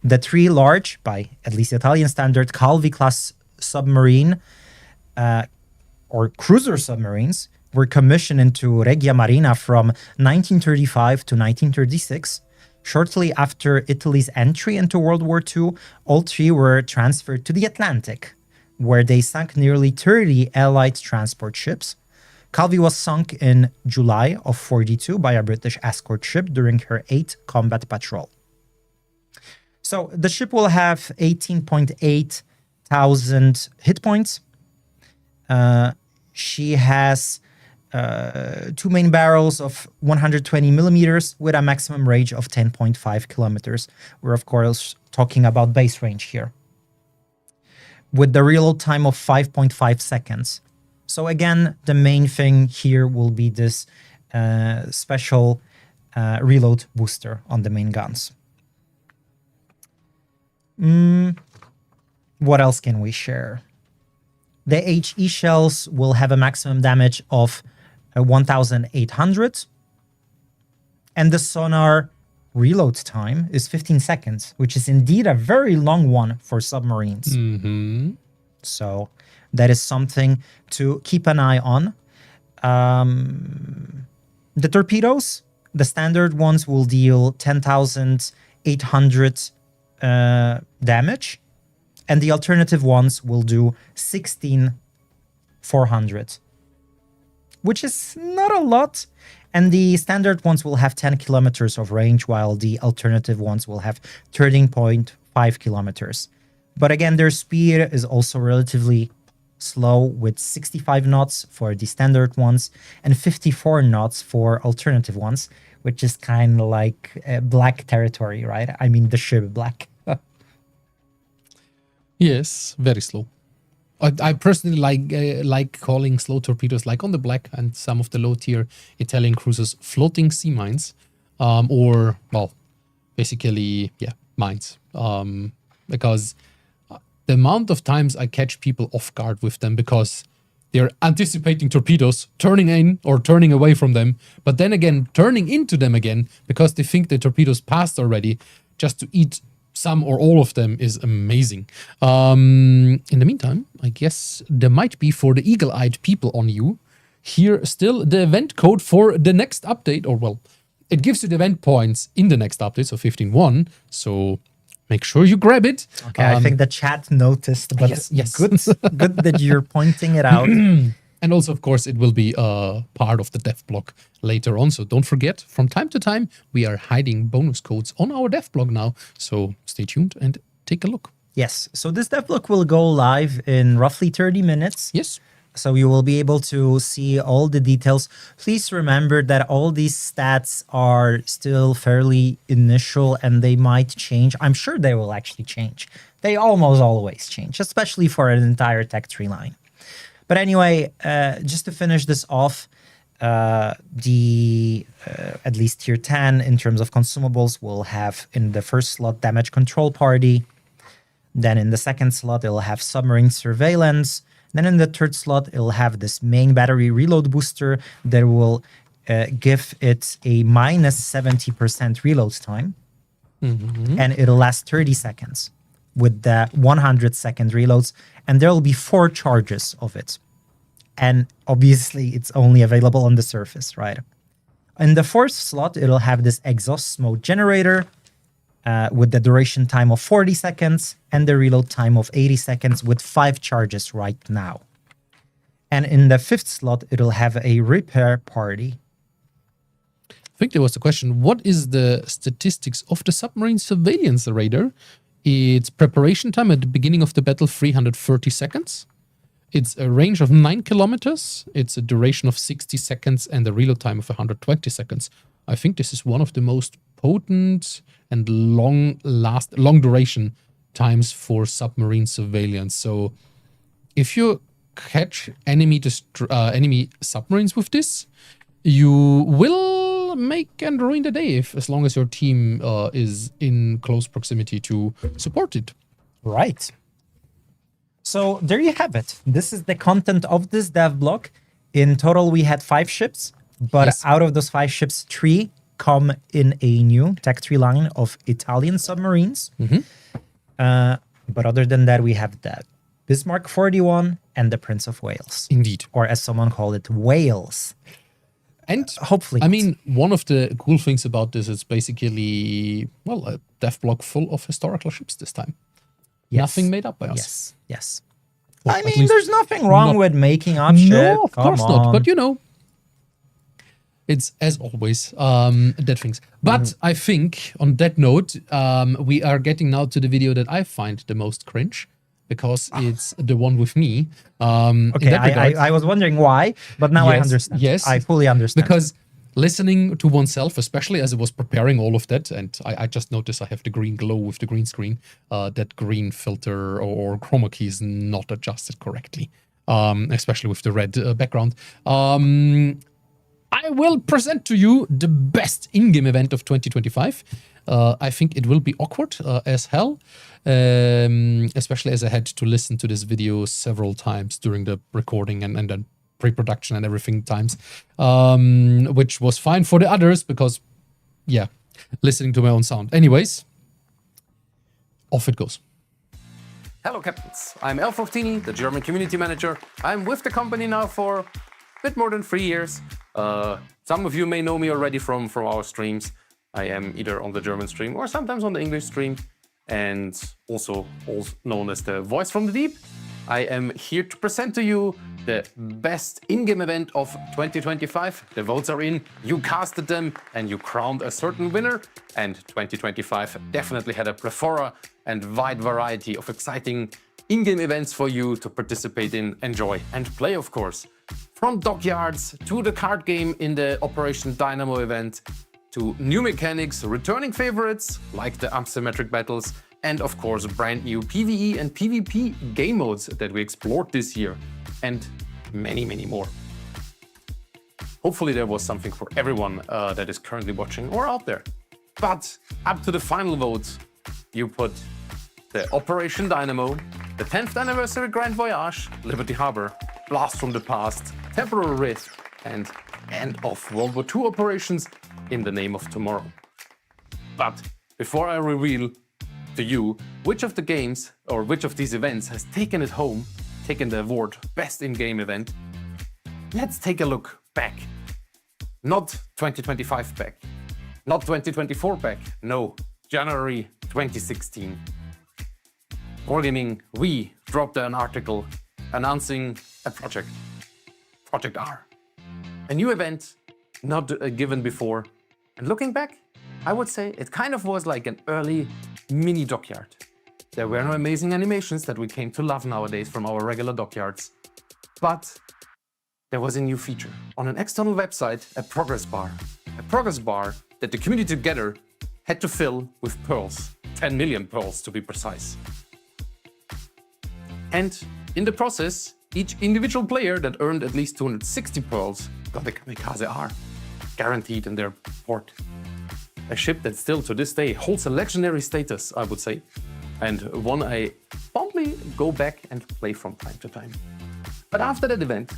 [SPEAKER 2] the 3 large, by at least Italian standard, Calvi class submarine or cruiser submarines were commissioned into Regia Marina from 1935 to 1936. Shortly after Italy's entry into World War II, all 3 were transferred to the Atlantic, where they sank nearly 30 Allied transport ships. Calvi was sunk in July of 42 by a British escort ship during her 8th combat patrol. So the ship will have 18.8 thousand hit points. She has 2 main barrels of 120 millimeters with a maximum range of 10.5 kilometers. We're, of course, talking about base range here. With the reload time of 5.5 seconds. So again, the main thing here will be this special reload booster on the main guns. What else can we share? The HE shells will have a maximum damage of 1,800. And the sonar reload time is 15 seconds, which is indeed a very long one for submarines. So that is something to keep an eye on. The torpedoes, the standard ones will deal 10,800 damage, and the alternative ones will do 16,400, which is not a lot. And the standard ones will have 10 kilometers of range, while the alternative ones will have 13.5 kilometers. But again, their speed is also relatively slow, with 65 knots for the standard ones and 54 knots for alternative ones, which is kind of like black territory, right? I mean, the ship black.
[SPEAKER 1] Yes, very slow. I personally like calling slow torpedoes, like on the Black and some of the low-tier Italian cruisers, floating sea mines, or, well, basically, yeah, mines. Because the amount of times I catch people off guard with them because they're anticipating torpedoes, turning in or turning away from them, but then again, turning into them again because they think the torpedoes passed already, just to eat some or all of them, is amazing. In the meantime, I guess there might be, for the eagle-eyed people on you, here still the event code for the next update, or well, it gives you the event points in the next update, so 15.1, so make sure you grab it.
[SPEAKER 2] Okay, I think the chat noticed, but
[SPEAKER 1] yes.
[SPEAKER 2] good that you're pointing it out.
[SPEAKER 1] And also, of course, it will be part of the devblog later on. So don't forget, from time to time, we are hiding bonus codes on our devblog now. So stay tuned and take a look.
[SPEAKER 2] Yes, so this devlog will go live in roughly 30 minutes.
[SPEAKER 1] Yes.
[SPEAKER 2] So you will be able to see all the details. Please remember that all these stats are still fairly initial and they might change. I'm sure they will actually change. They almost always change, especially for an entire tech tree line. But anyway, just to finish this off, at least tier 10 in terms of consumables will have in the first slot damage control party. Then in the second slot, it'll have submarine surveillance. Then in the third slot, it'll have this main battery reload booster that will give it a minus 70% reload time. And it'll last 30 seconds with the 100-second reloads. And there will be 4 charges of it. And obviously, it's only available on the surface, right? In the fourth slot, it'll have this exhaust mode generator with the duration time of 40 seconds and the reload time of 80 seconds with 5 charges right now. And in the fifth slot, it'll have a repair party.
[SPEAKER 1] I think there was the question, what is the statistics of the submarine surveillance radar? It's preparation time at the beginning of the battle, 330 seconds. It's a range of 9 kilometers. It's a duration of 60 seconds and a reload time of 120 seconds. I think this is one of the most potent and long duration times for submarine surveillance. So if you catch enemy submarines with this, you will make and ruin the day as long as your team is in close proximity to support it.
[SPEAKER 2] Right. So there you have it. This is the content of this devblog. In total, we had 5 ships, but out of those 5 ships, 3 come in a new tech tree line of Italian submarines. But other than that, we have the Bismarck 41 and the Prince of Wales.
[SPEAKER 1] Indeed.
[SPEAKER 2] Or as someone called it, Wales.
[SPEAKER 1] And
[SPEAKER 2] hopefully,
[SPEAKER 1] I mean, one of the cool things about this is basically, well, a devblog full of historical ships this time.
[SPEAKER 2] Yes.
[SPEAKER 1] Nothing made up by us.
[SPEAKER 2] Yes.
[SPEAKER 1] Well,
[SPEAKER 2] I mean, there's nothing wrong with making up shit.
[SPEAKER 1] No, of course not. But you know, it's as always dead things. But I think on that note, we are getting now to the video that I find the most cringe, because it's the one with me.
[SPEAKER 2] Okay, I was wondering why, but now I understand.
[SPEAKER 1] Yes,
[SPEAKER 2] I fully understand.
[SPEAKER 1] Because listening to oneself, especially as I was preparing all of that, and I just noticed I have the green glow with the green screen, that green filter or chroma key is not adjusted correctly, especially with the red background. I will present to you the best in-game event of 2025. I think it will be awkward as hell, especially as I had to listen to this video several times during the recording and then pre-production and everything times, which was fine for the others because, yeah, listening to my own sound. Anyways, off it goes.
[SPEAKER 8] Hello, Captains. I'm Elf15, the German community manager. I'm with the company now for a bit more than 3 years. Some of you may know me already from our streams. I am either on the German stream or sometimes on the English stream, and also known as the voice from the deep. I am here to present to you the best in-game event of 2025. The votes are in, you casted them, and you crowned a certain winner. And 2025 definitely had a plethora and wide variety of exciting in-game events for you to participate in, enjoy, and play, of course. From dockyards to the card game in the Operation Dynamo event, to new mechanics, returning favorites like the asymmetric battles, and of course brand new PvE and PvP game modes that we explored this year, and many, many more. Hopefully there was something for everyone that is currently watching or out there. But up to the final vote, you put the Operation Dynamo, the 10th anniversary Grand Voyage, Liberty Harbor, Blast from the Past, Temporal Rift, and end of World War II operations in the name of tomorrow. But before I reveal to you which of the games or which of these events has taken it home, taken the award Best in-Game Event, let's take a look back. Not 2025 back, not 2024 back, no, January 2016. Wargaming, we dropped an article announcing a project, Project R. A new event not given before. And looking back, I would say it kind of was like an early mini dockyard. There were no amazing animations that we came to love nowadays from our regular dockyards. But there was a new feature. On an external website, a progress bar. A progress bar that the community together had to fill with pearls. 10 million pearls to be precise. And in the process, each individual player that earned at least 260 pearls got a Kamikaze R, guaranteed in their port. A ship that still to this day holds a legendary status, I would say, and one I fondly go back and play from time to time. But after that event,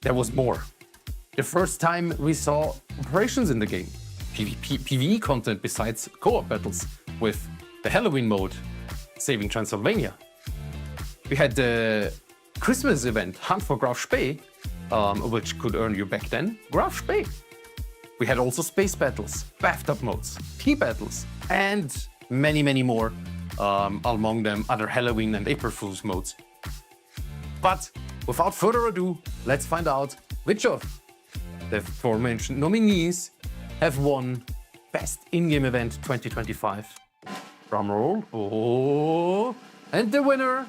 [SPEAKER 8] there was more. The first time we saw operations in the game, PvE content besides co-op battles, with the Halloween mode, Saving Transylvania. We had the Christmas event, Hunt for Graf Spee, which could earn you back then Graf Spee. We had also space battles, bathtub modes, P-battles, and many, many more, among them other Halloween and April Fool's modes. But without further ado, let's find out which of the aforementioned nominees have won Best In-Game Event 2025. Drum roll. Oh, and the winner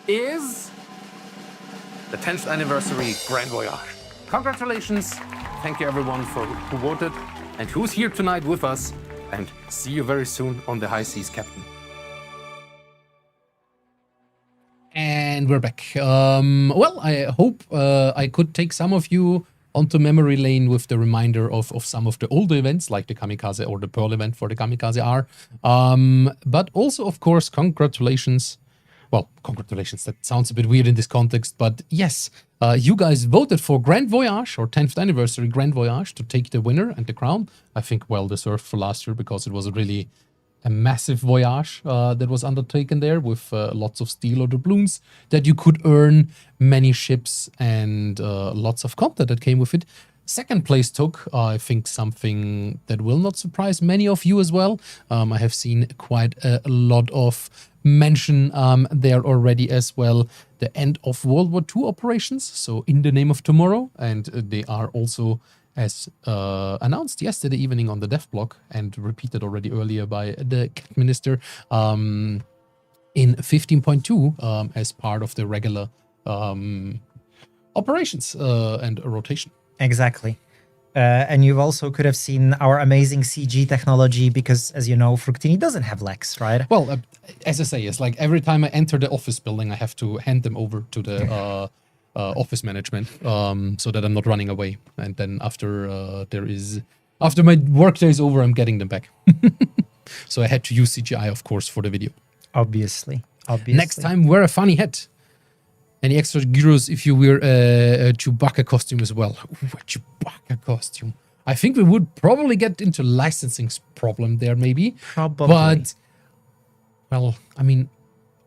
[SPEAKER 8] is the 10th anniversary Grand Voyage. Congratulations. Thank you everyone who voted and who's here tonight with us, and see you very soon on the high seas, Captain.
[SPEAKER 1] And we're back. Well, I hope I could take some of you onto memory lane with the reminder of some of the older events, like the Kamikaze or the Pearl event for the Kamikaze R. But also, of course, congratulations. Well, congratulations, that sounds a bit weird in this context, but yes, you guys voted for Grand Voyage, or 10th anniversary Grand Voyage, to take the winner and the crown. I think well deserved for last year, because it was really a massive voyage that was undertaken there, with lots of steel or doubloons that you could earn, many ships, and lots of content that came with it. Second place took, I think, something that will not surprise many of you as well. I have seen quite a lot of mention there already as well, the end of World War II operations, so In the Name of Tomorrow, and they are also as announced yesterday evening on the devblog and repeated already earlier by the cat minister, in 15.2 as part of the regular operations and rotation.
[SPEAKER 2] Exactly. And you also could have seen our amazing CG technology because, as you know, Fructini doesn't have legs, right?
[SPEAKER 1] Well, as I say, it's like every time I enter the office building, I have to hand them over to the office management so that I'm not running away. And then after my workday is over, I'm getting them back. So I had to use CGI, of course, for the video.
[SPEAKER 2] Obviously.
[SPEAKER 1] Next time, wear a funny hat. Any extra gyros if you wear a Chewbacca costume as well? Ooh, a Chewbacca costume. I think we would probably get into licensing problem there, maybe.
[SPEAKER 2] Probably.
[SPEAKER 1] But, well, I mean,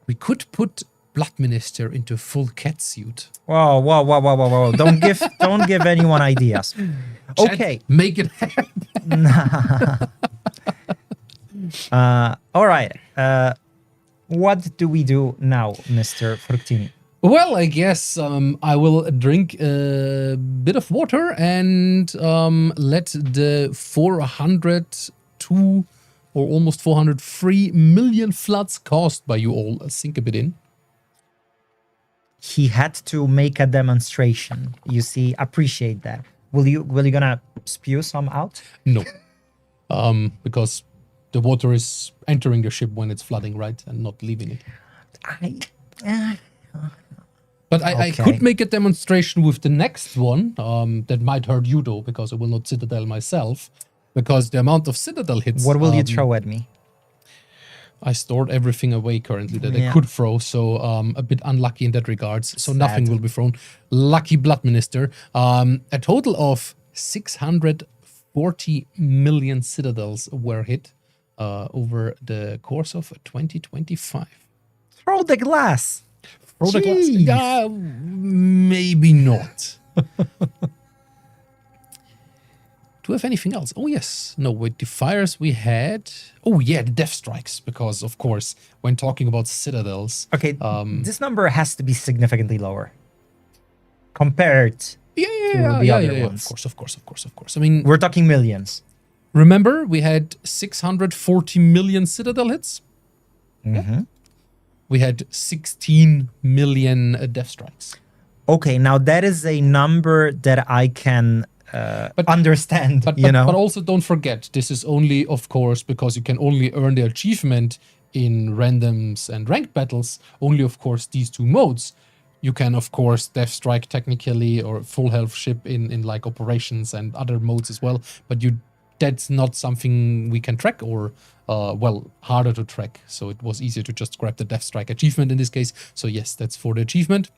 [SPEAKER 1] we could put Blood Minister into a full cat suit.
[SPEAKER 2] Whoa. Don't give anyone ideas.
[SPEAKER 1] Chat,
[SPEAKER 2] Okay.
[SPEAKER 1] make it happen.
[SPEAKER 2] All right. What do we do now, Mr. Fructini?
[SPEAKER 1] Well, I guess I will drink a bit of water and let the 402 or almost 403 million floods caused by you all sink a bit in.
[SPEAKER 2] He had to make a demonstration. You see, appreciate that. Will you gonna spew some out?
[SPEAKER 1] No, because the water is entering the ship when it's flooding, right, and not leaving it. But I could make a demonstration with the next one that might hurt you, though, because I will not Citadel myself, because the amount of Citadel hits...
[SPEAKER 2] What will you throw at me?
[SPEAKER 1] I stored everything away currently that I could throw, so a bit unlucky in that regards. So nothing will be thrown. Lucky Blood Minister. A total of 640 million Citadels were hit over the course of 2025.
[SPEAKER 2] Throw the glass.
[SPEAKER 1] Throw the glass. Maybe not. Do we have anything else? Oh, yes. No, with the fires we had... Oh, yeah, the death strikes. Because, of course, when talking about citadels...
[SPEAKER 2] Okay, this number has to be significantly lower. Compared to the other ones.
[SPEAKER 1] Of course. I mean...
[SPEAKER 2] We're talking millions.
[SPEAKER 1] Remember, we had 640 million citadel hits?
[SPEAKER 2] Mm-hmm.
[SPEAKER 1] Yeah. We had 16 million death strikes.
[SPEAKER 2] Okay, now that is a number that I can... understand,
[SPEAKER 1] but also don't forget, this is only, of course, because you can only earn the achievement in randoms and ranked battles, only, of course, these two modes. You can, of course, death strike technically or full health ship in like operations and other modes as well, but that's not something we can track or, harder to track. So it was easier to just grab the death strike achievement in this case. So yes, that's for the achievement.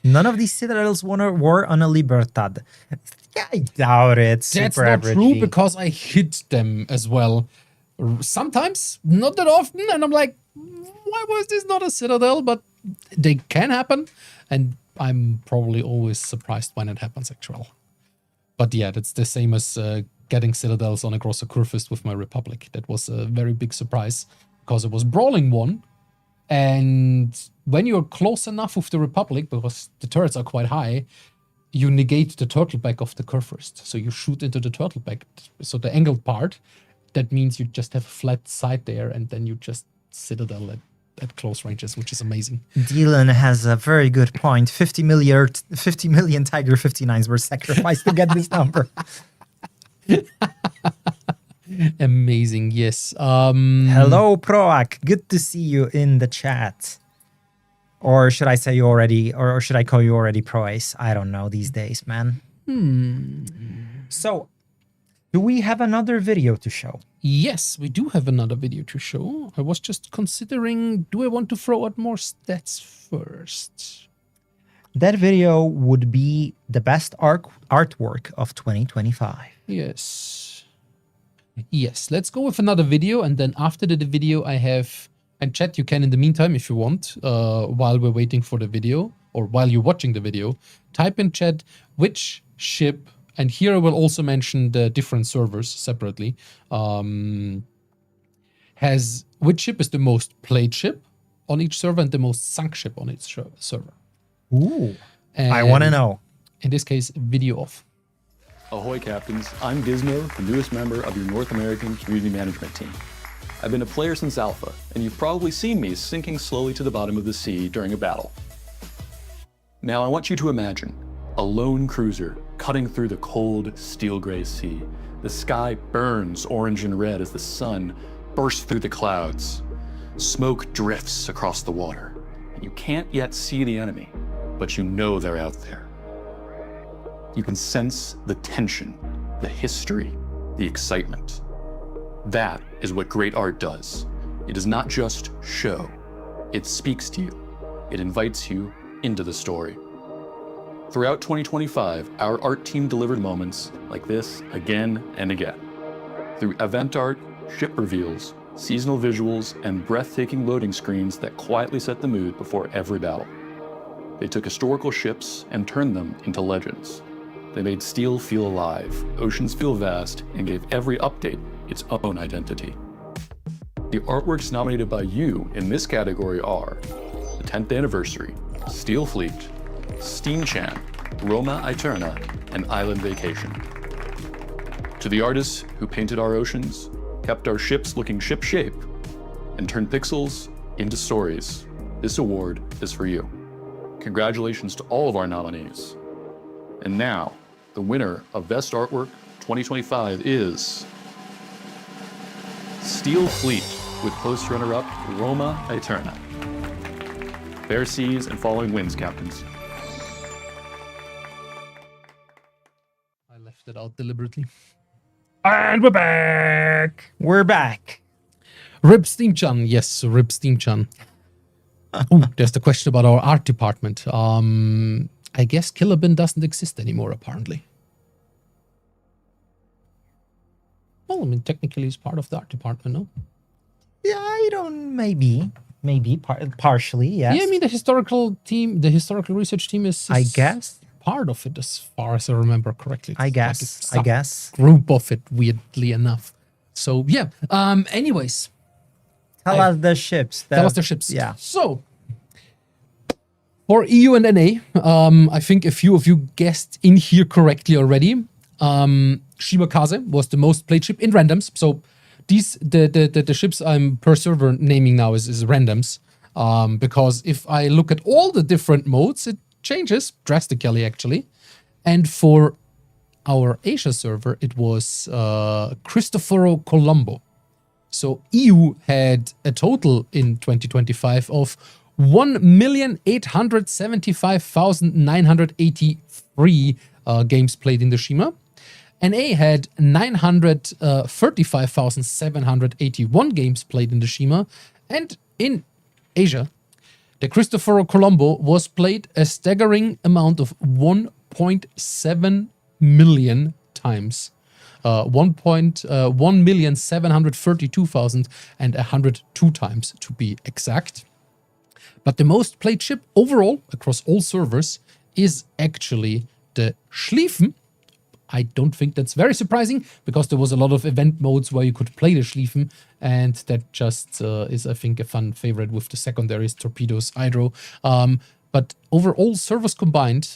[SPEAKER 2] None of these citadels were on a Libertad. Yeah, I doubt it.
[SPEAKER 1] That's not true because I hit them as well. Sometimes, not that often, and I'm like, why was this not a citadel? But they can happen, and I'm probably always surprised when it happens, actually. But yeah, that's the same as getting citadels on across the Kurfürst with my Republic. That was a very big surprise because it was Brawling 1, and when you're close enough with the Republic, because the turrets are quite high, you negate the turtleback of the Kurfürst. So you shoot into the turtleback. So the angled part, that means you just have a flat side there, and then you just citadel at close ranges, which is amazing.
[SPEAKER 2] Dylan has a very good point. 50 million Tiger 59s were sacrificed to get this number.
[SPEAKER 1] Amazing, yes.
[SPEAKER 2] Hello, Proac. Good to see you in the chat. Or should I say you already, or should I call you already Pro Ace? I don't know these days, man. So, do we have another video to show?
[SPEAKER 1] Yes, we do have another video to show. I was just considering, do I want to throw out more stats first?
[SPEAKER 2] That video would be the best artwork of 2025.
[SPEAKER 1] Yes. Yes, let's go with another video, and then after the video I have... And chat, you can in the meantime, if you want, while we're waiting for the video, or while you're watching the video, type in chat which ship, and here I will also mention the different servers separately, which ship is the most played ship on each server and the most sunk ship on each server.
[SPEAKER 2] Ooh,
[SPEAKER 1] And
[SPEAKER 2] I want to know.
[SPEAKER 1] In this case, video off.
[SPEAKER 9] Ahoy, Captains. I'm Gizmo, the newest member of your North American community management team. I've been a player since Alpha, and you've probably seen me sinking slowly to the bottom of the sea during a battle. Now I want you to imagine a lone cruiser cutting through the cold, steel gray sea. The sky burns orange and red as the sun bursts through the clouds. Smoke drifts across the water. And you can't yet see the enemy, but you know they're out there. You can sense the tension, the history, the excitement. That is what great art does. It does not just show, it speaks to you. It invites you into the story. Throughout 2025, our art team delivered moments like this again and again. Through event art, ship reveals, seasonal visuals, and breathtaking loading screens that quietly set the mood before every battle. They took historical ships and turned them into legends. They made steel feel alive, oceans feel vast, and gave every update its own identity. The artworks nominated by you in this category are the 10th Anniversary, Steel Fleet, Steamchan, Roma Aeterna, and Island Vacation. To the artists who painted our oceans, kept our ships looking ship-shape, and turned pixels into stories, this award is for you. Congratulations to all of our nominees. And now, the winner of Best Artwork 2025 is Steel Fleet, with close runner-up Roma Aeterna. Fair seas and following winds, Captains.
[SPEAKER 1] I left it out deliberately. And we're back.
[SPEAKER 2] We're back.
[SPEAKER 1] Rip Steamchan. Yes, Rip Steamchan. Oh, there's the question about our art department. I guess Killer Bin doesn't exist anymore, apparently. Well, I mean, technically he's part of the art department, no?
[SPEAKER 2] Yeah, I don't. Maybe partially. Yes.
[SPEAKER 1] Yeah, I mean the historical team, the historical research team is
[SPEAKER 2] I guess
[SPEAKER 1] part of it, as far as I remember correctly.
[SPEAKER 2] I guess.
[SPEAKER 1] Group of it, weirdly enough. So yeah. Anyways,
[SPEAKER 2] Tell us the ships.
[SPEAKER 1] tell us the ships.
[SPEAKER 2] Yeah.
[SPEAKER 1] So for EU and NA, I think a few of you guessed in here correctly already. Shimakaze was the most played ship in randoms. So these the ships I'm per server naming now is randoms. Because if I look at all the different modes, it changes drastically actually. And for our Asia server, it was Cristoforo Colombo. So EU had a total in 2025 of 1,875,983 games played in the Shima. NA had 935,781 games played in the Shima. And in Asia, the Cristoforo Colombo was played a staggering amount of 1.7 million times. 1,732,102 times to be exact. But the most played ship overall across all servers is actually the Schlieffen. I don't think that's very surprising because there was a lot of event modes where you could play the Schlieffen, and that just is, I think, a fun favorite with the secondaries, torpedoes, hydro. But overall servers combined,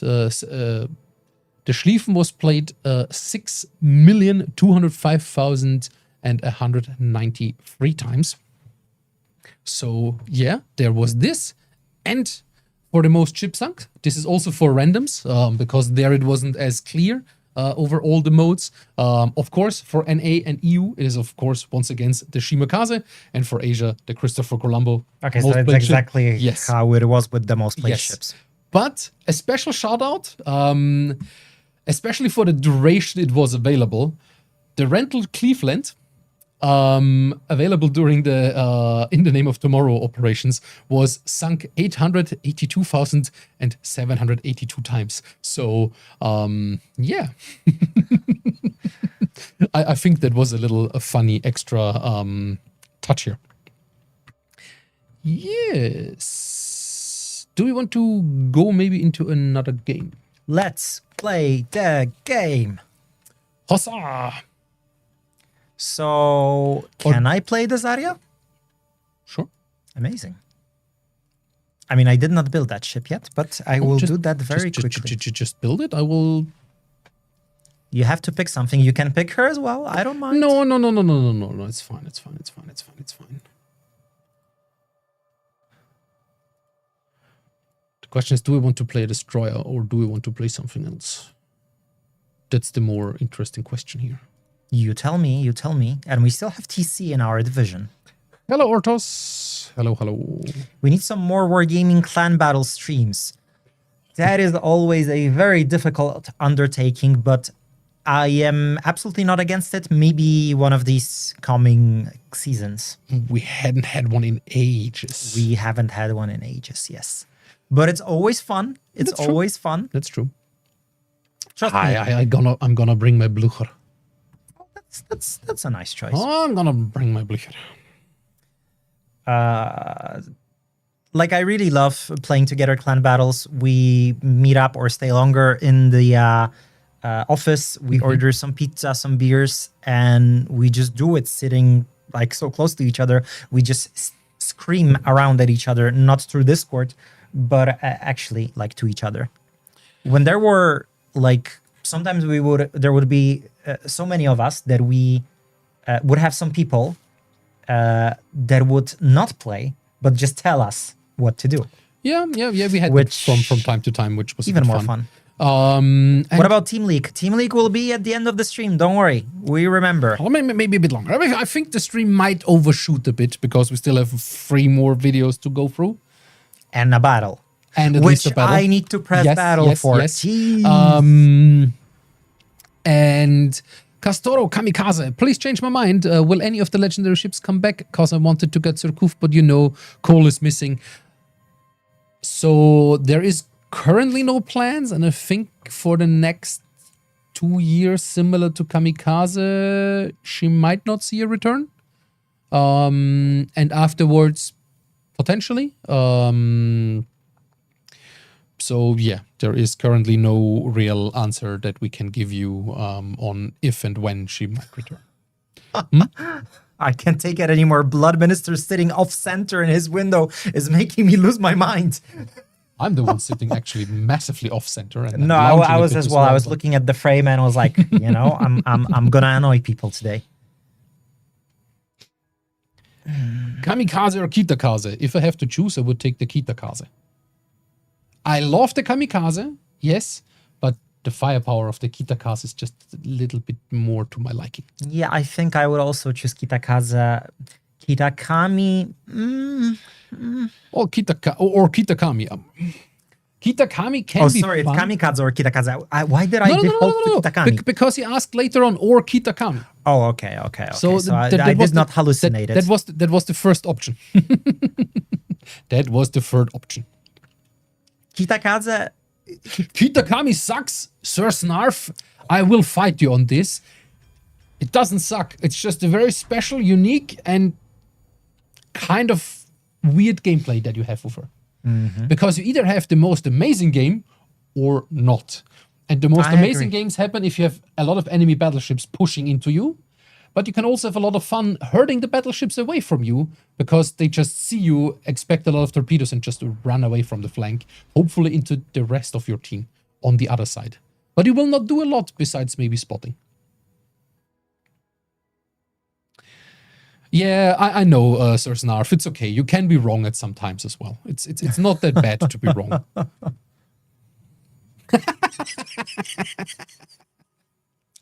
[SPEAKER 1] the Schlieffen was played 6,205,193 times. So yeah, there was this. And for the most ship sunk, this is also for randoms, because there it wasn't as clear over all the modes. Of course, for NA and EU, it is of course once again the Shimakaze, and for Asia, the Cristoforo Colombo.
[SPEAKER 2] Okay, so that's exactly
[SPEAKER 1] yes.
[SPEAKER 2] how it was with the most played ships.
[SPEAKER 1] But a special shout out, especially for the duration it was available, the rental Cleveland, available during the In the Name of Tomorrow operations, was sunk 882,782 times. So, yeah. I think that was a little funny extra touch here. Yes. Do we want to go maybe into another game?
[SPEAKER 2] Let's play the game.
[SPEAKER 1] Huzzah!
[SPEAKER 2] So, can I play the Zarya?
[SPEAKER 1] Sure.
[SPEAKER 2] Amazing. I mean, I did not build that ship yet, but I will do that very quickly.
[SPEAKER 1] Just build it. I will
[SPEAKER 2] You have to pick something. You can pick her as well. I don't mind.
[SPEAKER 1] No. It's fine. It's fine. The question is, do we want to play a destroyer or do we want to play something else? That's the more interesting question here.
[SPEAKER 2] You tell me. And we still have TC in our division.
[SPEAKER 1] Hello, Ortos. Hello.
[SPEAKER 2] We need some more Wargaming clan battle streams. That is always a very difficult undertaking, but I am absolutely not against it. Maybe one of these coming seasons.
[SPEAKER 1] We hadn't had one in ages.
[SPEAKER 2] We haven't had one in ages, yes. But it's always fun. It's
[SPEAKER 1] That's true.
[SPEAKER 2] always fun.
[SPEAKER 1] That's true.
[SPEAKER 2] Trust me.
[SPEAKER 1] I'm gonna bring my Blucher.
[SPEAKER 2] That's a nice choice.
[SPEAKER 1] I'm gonna bring my Blucher.
[SPEAKER 2] Like, I really love playing together clan battles. We meet up or stay longer in the office. We order some pizza, some beers, and we just do it sitting like so close to each other. We just scream around at each other, not through Discord, but actually like to each other. When there were like, sometimes there would be so many of us that we would have some people that would not play, but just tell us what to do.
[SPEAKER 1] Yeah. We had
[SPEAKER 2] Which-
[SPEAKER 1] that from time to time, which was a
[SPEAKER 2] Even
[SPEAKER 1] bit
[SPEAKER 2] more fun.
[SPEAKER 1] And
[SPEAKER 2] What about Team League? Team League will be at the end of the stream. Don't worry. We remember.
[SPEAKER 1] Or maybe a bit longer. I think the stream might overshoot a bit because we still have 3 more videos to go through.
[SPEAKER 2] And a battle.
[SPEAKER 1] And at
[SPEAKER 2] Which
[SPEAKER 1] least a battle.
[SPEAKER 2] I need to press battle for. Jeez.
[SPEAKER 1] And Castoro Kamikaze, please change my mind. Will any of the legendary ships come back? Because I wanted to get Surkuf, but Cole is missing. So there is currently no plans, and I think for the next 2 years, similar to Kamikaze, she might not see a return. And afterwards, potentially. So yeah, there is currently no real answer that we can give you on if and when she might return.
[SPEAKER 2] I can't take it anymore. Blood Minister sitting off center in his window is making me lose my mind.
[SPEAKER 1] I'm the one sitting actually massively off center. And
[SPEAKER 2] No,
[SPEAKER 1] lounging
[SPEAKER 2] I
[SPEAKER 1] a
[SPEAKER 2] was
[SPEAKER 1] bit
[SPEAKER 2] as well. I was
[SPEAKER 1] but-
[SPEAKER 2] looking at the frame and was like, I'm gonna annoy people today.
[SPEAKER 1] Kamikaze or Kitakaze? If I have to choose, I would take the Kitakaze. I love the Kamikaze, yes, but the firepower of the Kitakaze is just a little bit more to my liking.
[SPEAKER 2] Yeah, I think I would also choose Kitakaze. Kitakami.
[SPEAKER 1] Or Kitakami. Kitakami can be
[SPEAKER 2] Sorry, it's
[SPEAKER 1] fun.
[SPEAKER 2] Kamikaze or Kitakaze. Why did I default to Kitakami?
[SPEAKER 1] Because he asked later on, or Kitakami.
[SPEAKER 2] Oh, okay.
[SPEAKER 1] So,
[SPEAKER 2] I
[SPEAKER 1] that was
[SPEAKER 2] did not hallucinate it.
[SPEAKER 1] That was the first option. That was the third option.
[SPEAKER 2] Kitakaze.
[SPEAKER 1] Kitakami sucks, Sir Snarf. I will fight you on this. It doesn't suck. It's just a very special, unique, and kind of weird gameplay that you have with her. Because you either have the most amazing game or not. And the most
[SPEAKER 2] I
[SPEAKER 1] amazing
[SPEAKER 2] agree.
[SPEAKER 1] games happen if you have a lot of enemy battleships pushing into you. But you can also have a lot of fun hurting the battleships away from you because they just see you, expect a lot of torpedoes, and just run away from the flank, hopefully into the rest of your team on the other side. But you will not do a lot besides maybe spotting. Yeah, I know, Sir Snarf. It's okay. You can be wrong at some times as well. It's not that bad to be wrong.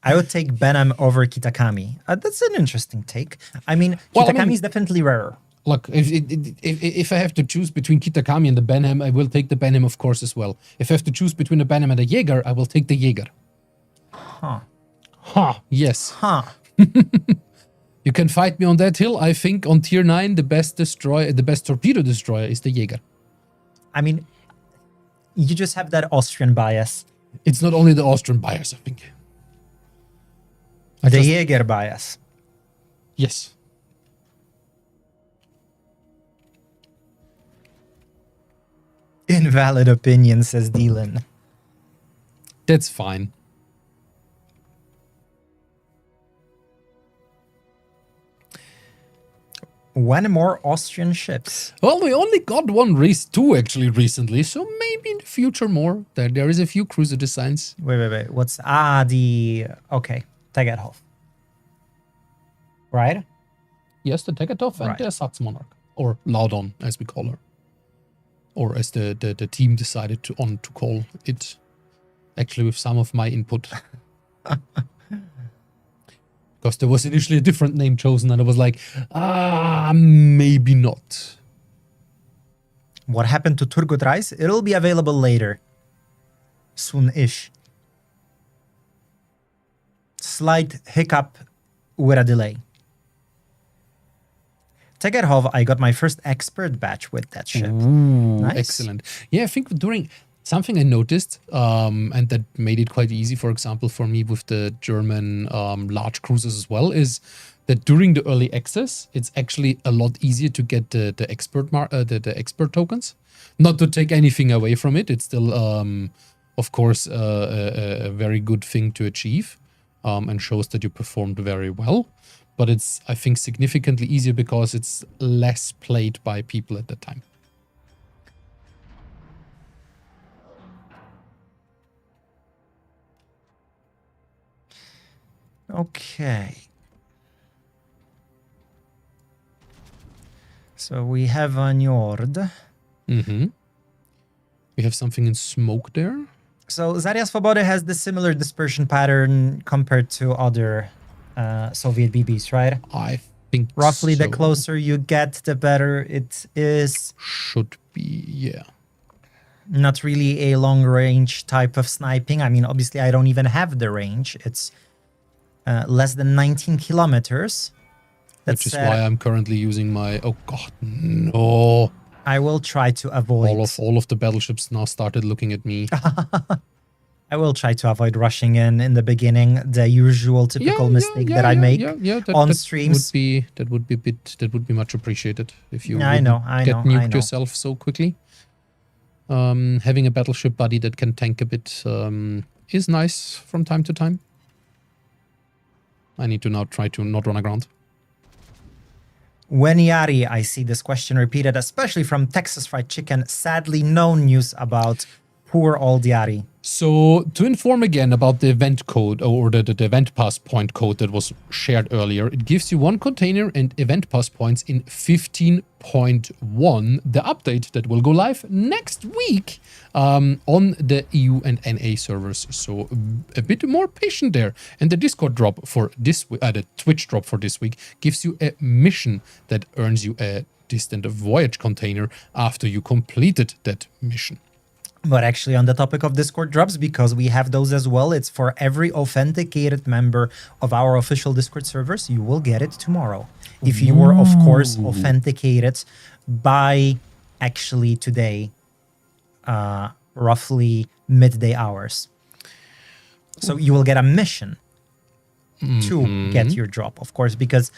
[SPEAKER 2] I would take Benham over Kitakami. That's an interesting take. I mean,
[SPEAKER 1] Well, I
[SPEAKER 2] Kitakami
[SPEAKER 1] mean-
[SPEAKER 2] is definitely rarer.
[SPEAKER 1] Look, if I have to choose between Kitakami and the Benham, I will take the Benham, of course, as well. If I have to choose between the Benham and the Jaeger, I will take the Jaeger. Yes. You can fight me on that hill. I think on tier 9, the best torpedo destroyer is the Jaeger.
[SPEAKER 2] I mean, you just have that Austrian bias.
[SPEAKER 1] It's not only the Austrian bias, I think.
[SPEAKER 2] The Jaeger bias.
[SPEAKER 1] Yes.
[SPEAKER 2] Invalid opinion, says Dylan.
[SPEAKER 1] That's fine.
[SPEAKER 2] When more Austrian ships?
[SPEAKER 1] Well, we only got one race 2 actually recently, so maybe in the future more. There is a few cruiser designs.
[SPEAKER 2] Wait. What's okay, Tegethoff. Right?
[SPEAKER 1] Yes, the Tegethoff and
[SPEAKER 2] Right.
[SPEAKER 1] the Satz Monarch, or Laudon as we call her, or as the team decided to call it. Actually, with some of my input. Because there was initially a different name chosen, and I was like, maybe not.
[SPEAKER 2] What happened to Turgut Reis? It'll be available later. Soon-ish. Slight hiccup with a delay. Tegerhov, I got my first expert batch with that ship. Nice.
[SPEAKER 1] Excellent. Yeah, I think during something I noticed, and that made it quite easy, for example, for me with the German large cruisers as well, is that during the early access, it's actually a lot easier to get the expert tokens. Not to take anything away from it, it's still, of course, a very good thing to achieve, and shows that you performed very well. But it's, I think, significantly easier because it's less played by people at that time.
[SPEAKER 2] Okay. So we have a Njord.
[SPEAKER 1] Mm-hmm. We have something in smoke there.
[SPEAKER 2] So Zarya Svoboda has the similar dispersion pattern compared to other Soviet BBs, right?
[SPEAKER 1] I think
[SPEAKER 2] Roughly, the
[SPEAKER 1] so.
[SPEAKER 2] closer you get, the better it is.
[SPEAKER 1] Should be, yeah.
[SPEAKER 2] Not really a long-range type of sniping. I mean, obviously, I don't even have the range. It's less than 19 kilometers.
[SPEAKER 1] Which is why I'm currently using my... Oh, God, no.
[SPEAKER 2] I will try to avoid...
[SPEAKER 1] All of the battleships now started looking at me.
[SPEAKER 2] I will try to avoid rushing in the beginning, the usual typical mistake that I make on streams.
[SPEAKER 1] That would be much appreciated if you
[SPEAKER 2] I know,
[SPEAKER 1] get nuked yourself so quickly. Having a battleship buddy that can tank a bit is nice from time to time. I need to now try to not run aground.
[SPEAKER 2] When Yari, I see this question repeated, especially from Texas Fried Chicken. Sadly, no news about poor old Yari.
[SPEAKER 1] So, to inform again about the event code, or the event pass point code that was shared earlier, it gives you 1 container and event pass points in 15.1, the update that will go live next week on the EU and NA servers. So, a bit more patient there. And the Discord drop for this the Twitch drop for this week gives you a mission that earns you a distant voyage container after you completed that mission.
[SPEAKER 2] But actually, on the topic of Discord drops, because we have those as well, it's for every authenticated member of our official Discord servers. You will get it tomorrow. If you were, of course, authenticated by actually today, roughly midday hours. So you will get a mission to get your drop, of course, because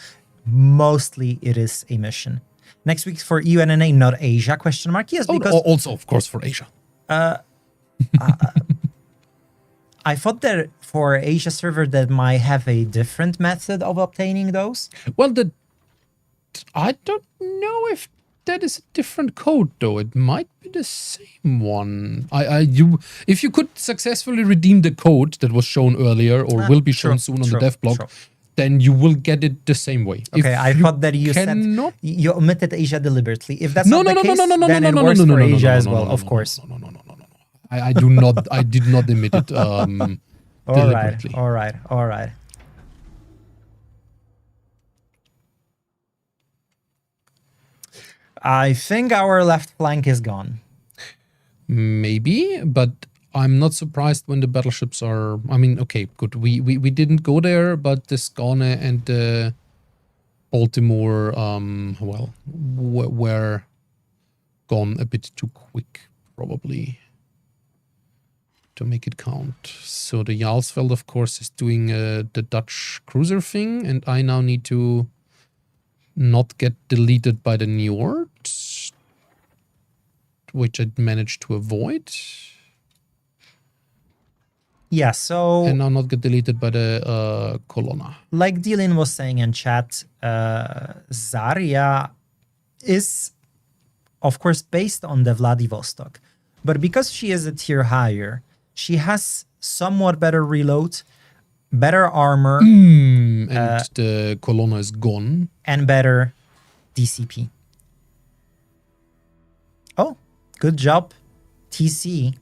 [SPEAKER 2] mostly it is a mission. Next week for EU and NA, not Asia, question mark. Yes, because...
[SPEAKER 1] Also, of course, for Asia.
[SPEAKER 2] I thought that for Asia server that might have a different method of obtaining those.
[SPEAKER 1] Well, I don't know if that is a different code though. It might be the same one. If you could successfully redeem the code that was shown earlier or will be shown soon on the devlog, then you will get it the same way.
[SPEAKER 2] Okay, I thought that you said you omitted Asia deliberately. If that's not the case, then it works for Asia as well, of course.
[SPEAKER 1] No. I do not. I did not admit it deliberately.
[SPEAKER 2] All right. I think our left flank is gone.
[SPEAKER 1] Maybe, but I'm not surprised when the battleships are... I mean, okay, good. We didn't go there, but the Skåne and the Baltimore, were gone a bit too quick, probably, to make it count. So the Jarlsfeld, of course, is doing the Dutch cruiser thing, and I now need to not get deleted by the Njord, which I managed to avoid.
[SPEAKER 2] Yeah, so
[SPEAKER 1] and now not get deleted by the Colonna.
[SPEAKER 2] like Dylan was saying in chat, Zarya is, of course, based on the Vladivostok. But because she is a tier higher, she has somewhat better reload, better armor,
[SPEAKER 1] And the Colonna is gone.
[SPEAKER 2] and better DCP. Oh, good job, TC.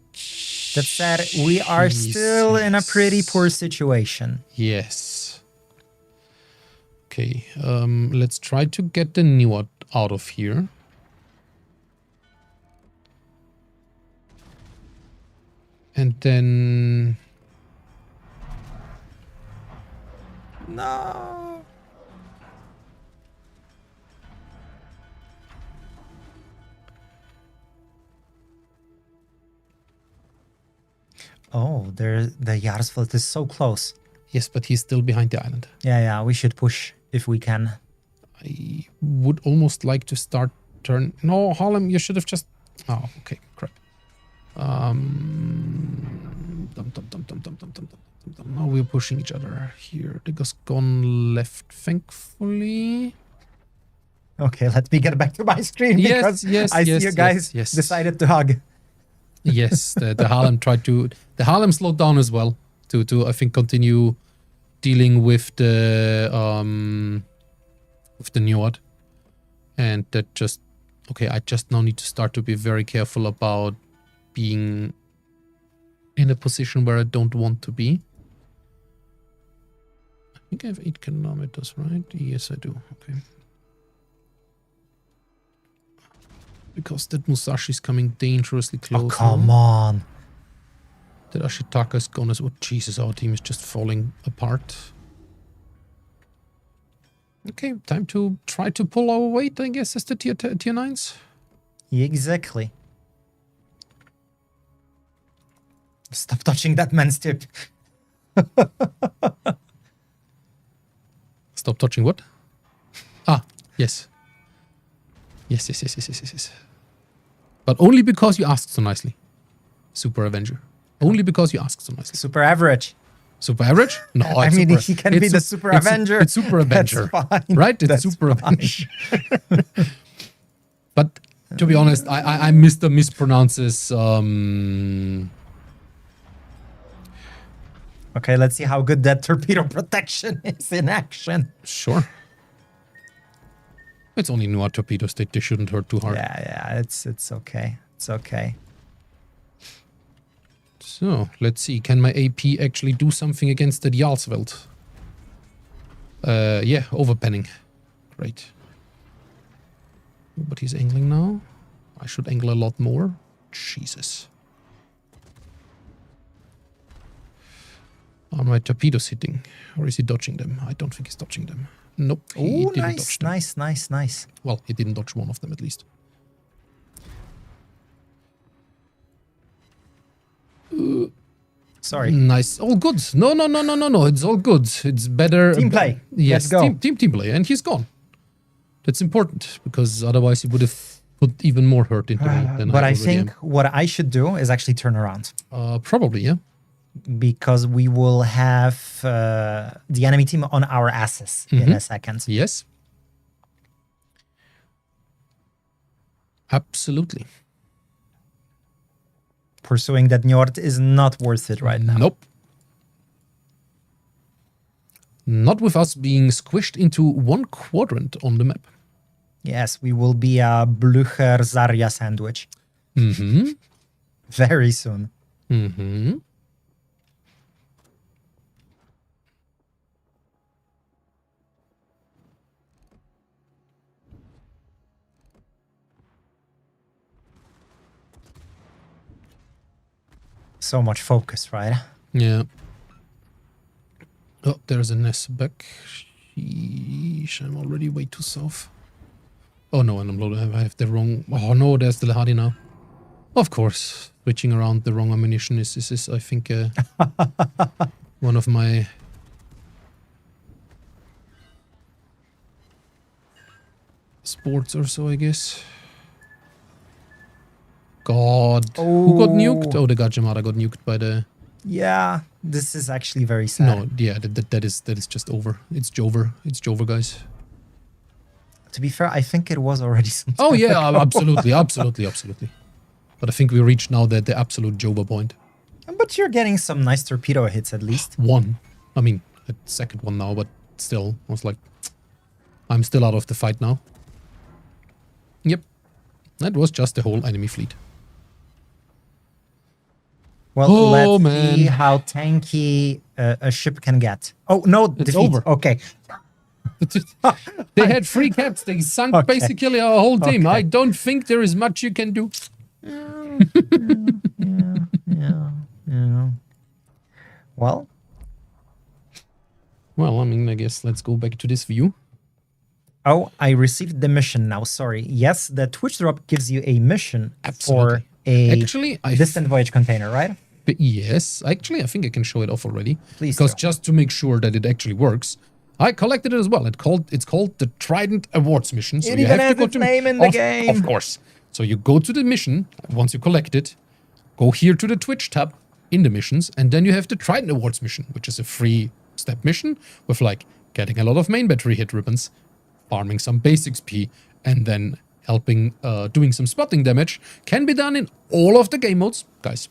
[SPEAKER 2] That said, we are still in a pretty poor situation.
[SPEAKER 1] Yes. Okay, let's try to get the Niwot out of here. And then...
[SPEAKER 2] No. Oh, the Jarsveld is so close.
[SPEAKER 1] Yes, but he's still behind the island.
[SPEAKER 2] Yeah, we should push if we can.
[SPEAKER 1] I would almost like to start turn... No, Harlem, you should have just... Oh, okay, crap. Now we're pushing each other here. They just gone left, thankfully.
[SPEAKER 2] Okay, let me get back to my screen because I see you guys decided to hug.
[SPEAKER 1] Yes, the Harlem tried to... The Harlem slowed down as well to I think continue dealing with the Njord. And that just... Okay, I just now need to start to be very careful about being in a position where I don't want to be. I think I have 8 kilometers, right? Yes, I do. Okay. Because that Musashi is coming dangerously close.
[SPEAKER 2] Oh, come on.
[SPEAKER 1] That Ashitaka is gone as well. Jesus, our team is just falling apart. Okay, time to try to pull our weight, I guess, as the tier 9s.
[SPEAKER 2] Exactly. Stop touching that man's tip.
[SPEAKER 1] Stop touching what? Ah, yes. Yes. But only because you asked so nicely. Super Avenger. Only because you asked so nicely.
[SPEAKER 2] Super average.
[SPEAKER 1] Super average? No,
[SPEAKER 2] I mean, he can be the Super Avenger.
[SPEAKER 1] It's Super Avenger.
[SPEAKER 2] That's fine.
[SPEAKER 1] Right? It's
[SPEAKER 2] That's
[SPEAKER 1] Super
[SPEAKER 2] fine.
[SPEAKER 1] Avenger. But to be honest, I mispronounces.
[SPEAKER 2] Okay, let's see how good that torpedo protection is in action.
[SPEAKER 1] Sure. It's only new torpedoes. They shouldn't hurt too hard.
[SPEAKER 2] Yeah, it's okay. It's okay.
[SPEAKER 1] So, let's see. Can my AP actually do something against the Jarlsveld? Yeah, overpenning. Great. But he's angling now. I should angle a lot more. Jesus. Are my torpedoes hitting? Or is he dodging them? I don't think he's dodging them. Nope. He
[SPEAKER 2] Oh,
[SPEAKER 1] didn't dodge them.
[SPEAKER 2] nice.
[SPEAKER 1] Well, he didn't dodge one of them at least.
[SPEAKER 2] Sorry.
[SPEAKER 1] Nice. All good. No. It's all good. It's better.
[SPEAKER 2] Team play.
[SPEAKER 1] Yes,
[SPEAKER 2] Let's go.
[SPEAKER 1] Team play. And he's gone. That's important because otherwise he would have put even more hurt into me than
[SPEAKER 2] But I
[SPEAKER 1] already
[SPEAKER 2] think what I should do is actually turn around.
[SPEAKER 1] Probably, yeah.
[SPEAKER 2] Because we will have the enemy team on our asses in a second.
[SPEAKER 1] Yes. Absolutely.
[SPEAKER 2] Pursuing that Njord is not worth it right now.
[SPEAKER 1] Nope. Not with us being squished into one quadrant on the map.
[SPEAKER 2] Yes, we will be a Blücher Zarya sandwich.
[SPEAKER 1] Mm-hmm.
[SPEAKER 2] Very soon.
[SPEAKER 1] Mm-hmm.
[SPEAKER 2] So much focus, right?
[SPEAKER 1] Yeah. Oh, there's a Ness back. Sheesh, I'm already way too south. Oh no, and I'm loaded. I have the wrong... Oh no, there's the Lahadi now. Of course. Switching around the wrong ammunition is I think, one of my... sports or so, I guess. God. Who got nuked? Oh, the Gajamara got nuked by the
[SPEAKER 2] Yeah, this is actually very sad.
[SPEAKER 1] No, yeah, that is just over. It's Jover. It's Jover, guys.
[SPEAKER 2] To be fair, I think it was already some
[SPEAKER 1] Oh
[SPEAKER 2] time
[SPEAKER 1] yeah,
[SPEAKER 2] ago.
[SPEAKER 1] absolutely. But I think we reached now the absolute Jover point.
[SPEAKER 2] But you're getting some nice torpedo hits at least.
[SPEAKER 1] One. I mean, a second one now, but still, I was like, I'm still out of the fight now. Yep. That was just the whole enemy fleet.
[SPEAKER 2] Well,
[SPEAKER 1] Oh,
[SPEAKER 2] let's
[SPEAKER 1] man.
[SPEAKER 2] see how tanky a ship can get. Oh, no,
[SPEAKER 1] It's
[SPEAKER 2] defeat.
[SPEAKER 1] over.
[SPEAKER 2] Okay.
[SPEAKER 1] They had 3 caps. They sunk
[SPEAKER 2] Okay.
[SPEAKER 1] basically our whole team.
[SPEAKER 2] Okay.
[SPEAKER 1] I don't think there is much you can do.
[SPEAKER 2] Yeah. Well,
[SPEAKER 1] Well, I mean, I guess let's go back to this view.
[SPEAKER 2] oh, I received the mission now. Sorry. Yes, the Twitch drop gives you a mission
[SPEAKER 1] Absolutely.
[SPEAKER 2] for a
[SPEAKER 1] Actually, I
[SPEAKER 2] distant voyage container, right?
[SPEAKER 1] yes, actually, I think I can show it off already.
[SPEAKER 2] Please
[SPEAKER 1] Because
[SPEAKER 2] do.
[SPEAKER 1] just to make sure that it actually works, I collected it as well. It's called the Trident Awards mission. So
[SPEAKER 2] It
[SPEAKER 1] you
[SPEAKER 2] even
[SPEAKER 1] have to
[SPEAKER 2] has
[SPEAKER 1] go
[SPEAKER 2] its
[SPEAKER 1] to
[SPEAKER 2] name in the
[SPEAKER 1] of
[SPEAKER 2] game.
[SPEAKER 1] course. So you go to the mission once you collect it, go here to the Twitch tab in the missions, and then you have the Trident Awards mission, which is a 3-step mission with like getting a lot of main battery hit ribbons, farming some base XP, and then helping doing some spotting damage. Can be done in all of the game modes, guys.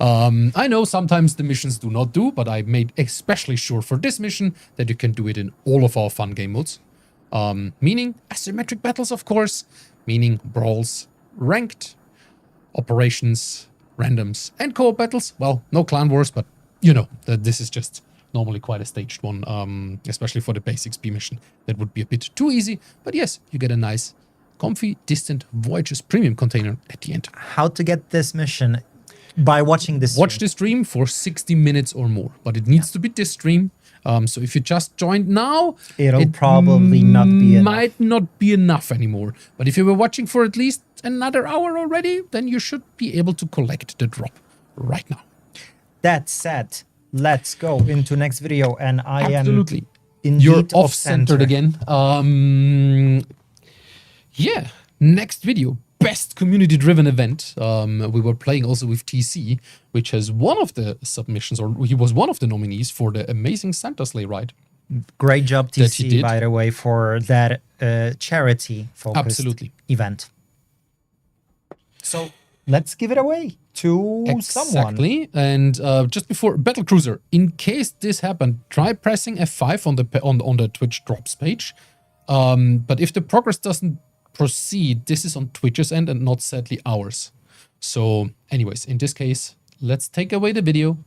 [SPEAKER 1] I know sometimes the missions do not do, but I made especially sure for this mission that you can do it in all of our fun game modes. Meaning asymmetric battles, of course, meaning brawls, ranked, operations, randoms, and co-op battles. Well, no clan wars, but you know, that this is just normally quite a staged one, especially for the base XP mission. That would be a bit too easy, but yes, you get a nice, comfy, distant Voyages premium container at the end.
[SPEAKER 2] How to get this mission? By watching this
[SPEAKER 1] Watch
[SPEAKER 2] stream.
[SPEAKER 1] the stream for 60 minutes or more, but it needs to be this stream. So if you just joined now,
[SPEAKER 2] It'll
[SPEAKER 1] it
[SPEAKER 2] probably not be enough.
[SPEAKER 1] might not be enough anymore. But if you were watching for at least another hour already, then you should be able to collect the drop right now.
[SPEAKER 2] That said, let's go into next video, and I
[SPEAKER 1] Absolutely.
[SPEAKER 2] am indeed
[SPEAKER 1] You're off-centered again. Yeah, next video. Best community-driven event. We were playing also with TC, which has one of the submissions, or he was one of the nominees for the amazing Santa Sleigh ride.
[SPEAKER 2] Great job,
[SPEAKER 1] that he
[SPEAKER 2] TC,
[SPEAKER 1] did.
[SPEAKER 2] by the way, for that charity-focused
[SPEAKER 1] Absolutely.
[SPEAKER 2] event. So let's give it away to someone.
[SPEAKER 1] Exactly. And just before Battle Cruiser, in case this happened, try pressing F5 on the Twitch drops page. But if the progress doesn't proceed, this is on Twitch's end and not sadly ours. So anyways, in this case, let's take away the video.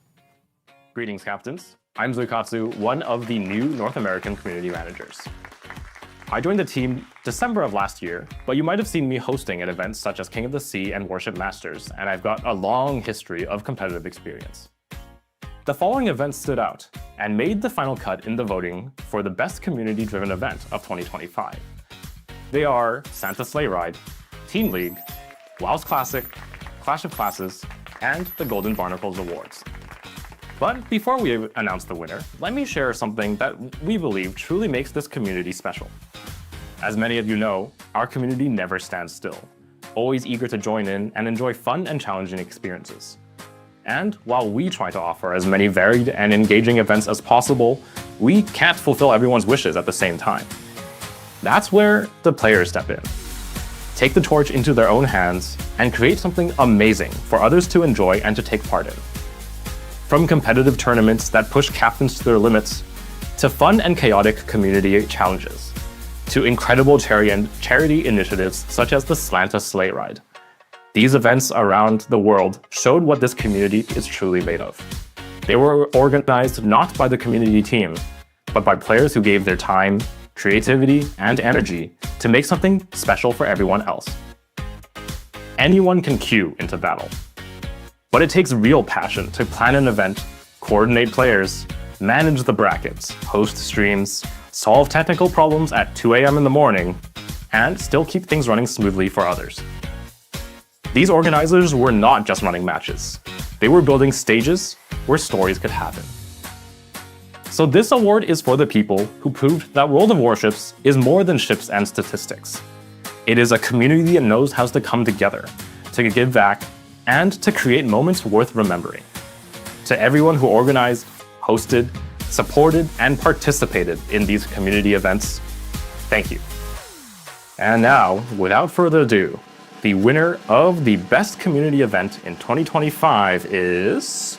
[SPEAKER 7] Greetings, captains. I'm Zuikatsu, one of the new North American community managers. I joined the team December of last year, but you might have seen me hosting at events such as King of the Sea and Warship Masters, and I've got a long history of competitive experience. The following events stood out and made the final cut in the voting for the best community-driven event of 2025. They are Santa Sleigh Ride, Team League, WoW's Classic, Clash of Classes, and the Golden Barnacles Awards. But before we announce the winner, let me share something that we believe truly makes this community special. As many of you know, our community never stands still, always eager to join in and enjoy fun and challenging experiences. And while we try to offer as many varied and engaging events as possible, we can't fulfill everyone's wishes at the same time. That's where the players step in. Take the torch into their own hands and create something amazing for others to enjoy and to take part in. From competitive tournaments that push captains to their limits, to fun and chaotic community challenges, to incredible charity initiatives such as the Santa Sleigh Ride. These events around the world showed what this community is truly made of. They were organized not by the community team, but by players who gave their time, creativity, and energy to make something special for everyone else. Anyone can queue into battle, but it takes real passion to plan an event, coordinate players, manage the brackets, host streams, solve technical problems at 2 a.m. in the morning, and still keep things running smoothly for others. These organizers were not just running matches. They were building stages where stories could happen. So this award is for the people who proved that World of Warships is more than ships and statistics. It is a community that knows how to come together, to give back, and to create moments worth remembering. to everyone who organized, hosted, supported, and participated in these community events, thank you. And now, without further ado, the winner of the best community event in 2025 is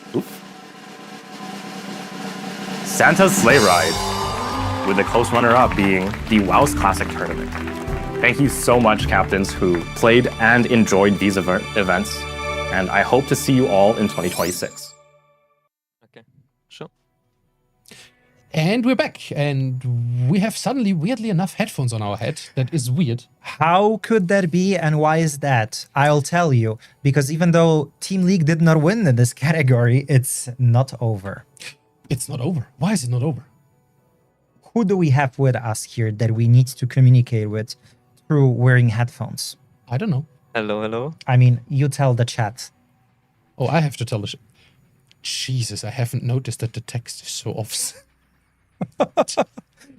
[SPEAKER 7] Santa's Sleigh Ride, with the close runner-up being the WoW's Classic Tournament. Thank you so much, captains who played and enjoyed these events, and I hope to see you all in 2026.
[SPEAKER 10] Okay, sure.
[SPEAKER 1] And we're back, and we have suddenly, weirdly enough, headphones on our head. That is weird.
[SPEAKER 2] How could that be, and why is that? I'll tell you, because even though Team League did not win in this category, it's not over.
[SPEAKER 1] It's not over. Why is it not over?
[SPEAKER 2] Who do we have with us here that we need to communicate with through wearing headphones?
[SPEAKER 1] I don't know.
[SPEAKER 10] Hello, hello.
[SPEAKER 2] I mean, you tell the chat.
[SPEAKER 1] Oh, I have to tell the Jesus, I haven't noticed that the text is so off.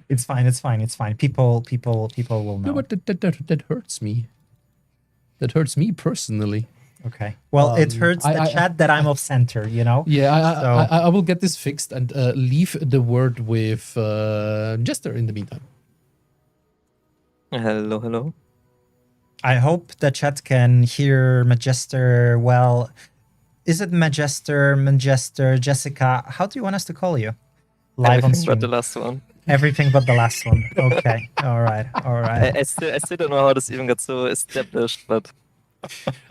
[SPEAKER 2] It's fine, it's fine, it's fine. People will know.
[SPEAKER 1] No, but that hurts me. That hurts me personally.
[SPEAKER 2] Okay. Well, it hurts the chat that I'm off center, you know?
[SPEAKER 1] Yeah, I will get this fixed and leave the word with Jester in the meantime.
[SPEAKER 10] Hello, hello.
[SPEAKER 2] I hope the chat can hear Magister well. Is it Magister, Jessica? How do you want us to call you? Live on
[SPEAKER 10] Everything
[SPEAKER 2] stream.
[SPEAKER 10] but the last one.
[SPEAKER 2] Everything but the last one. Okay. All right.
[SPEAKER 10] I still don't know how this even got so established, but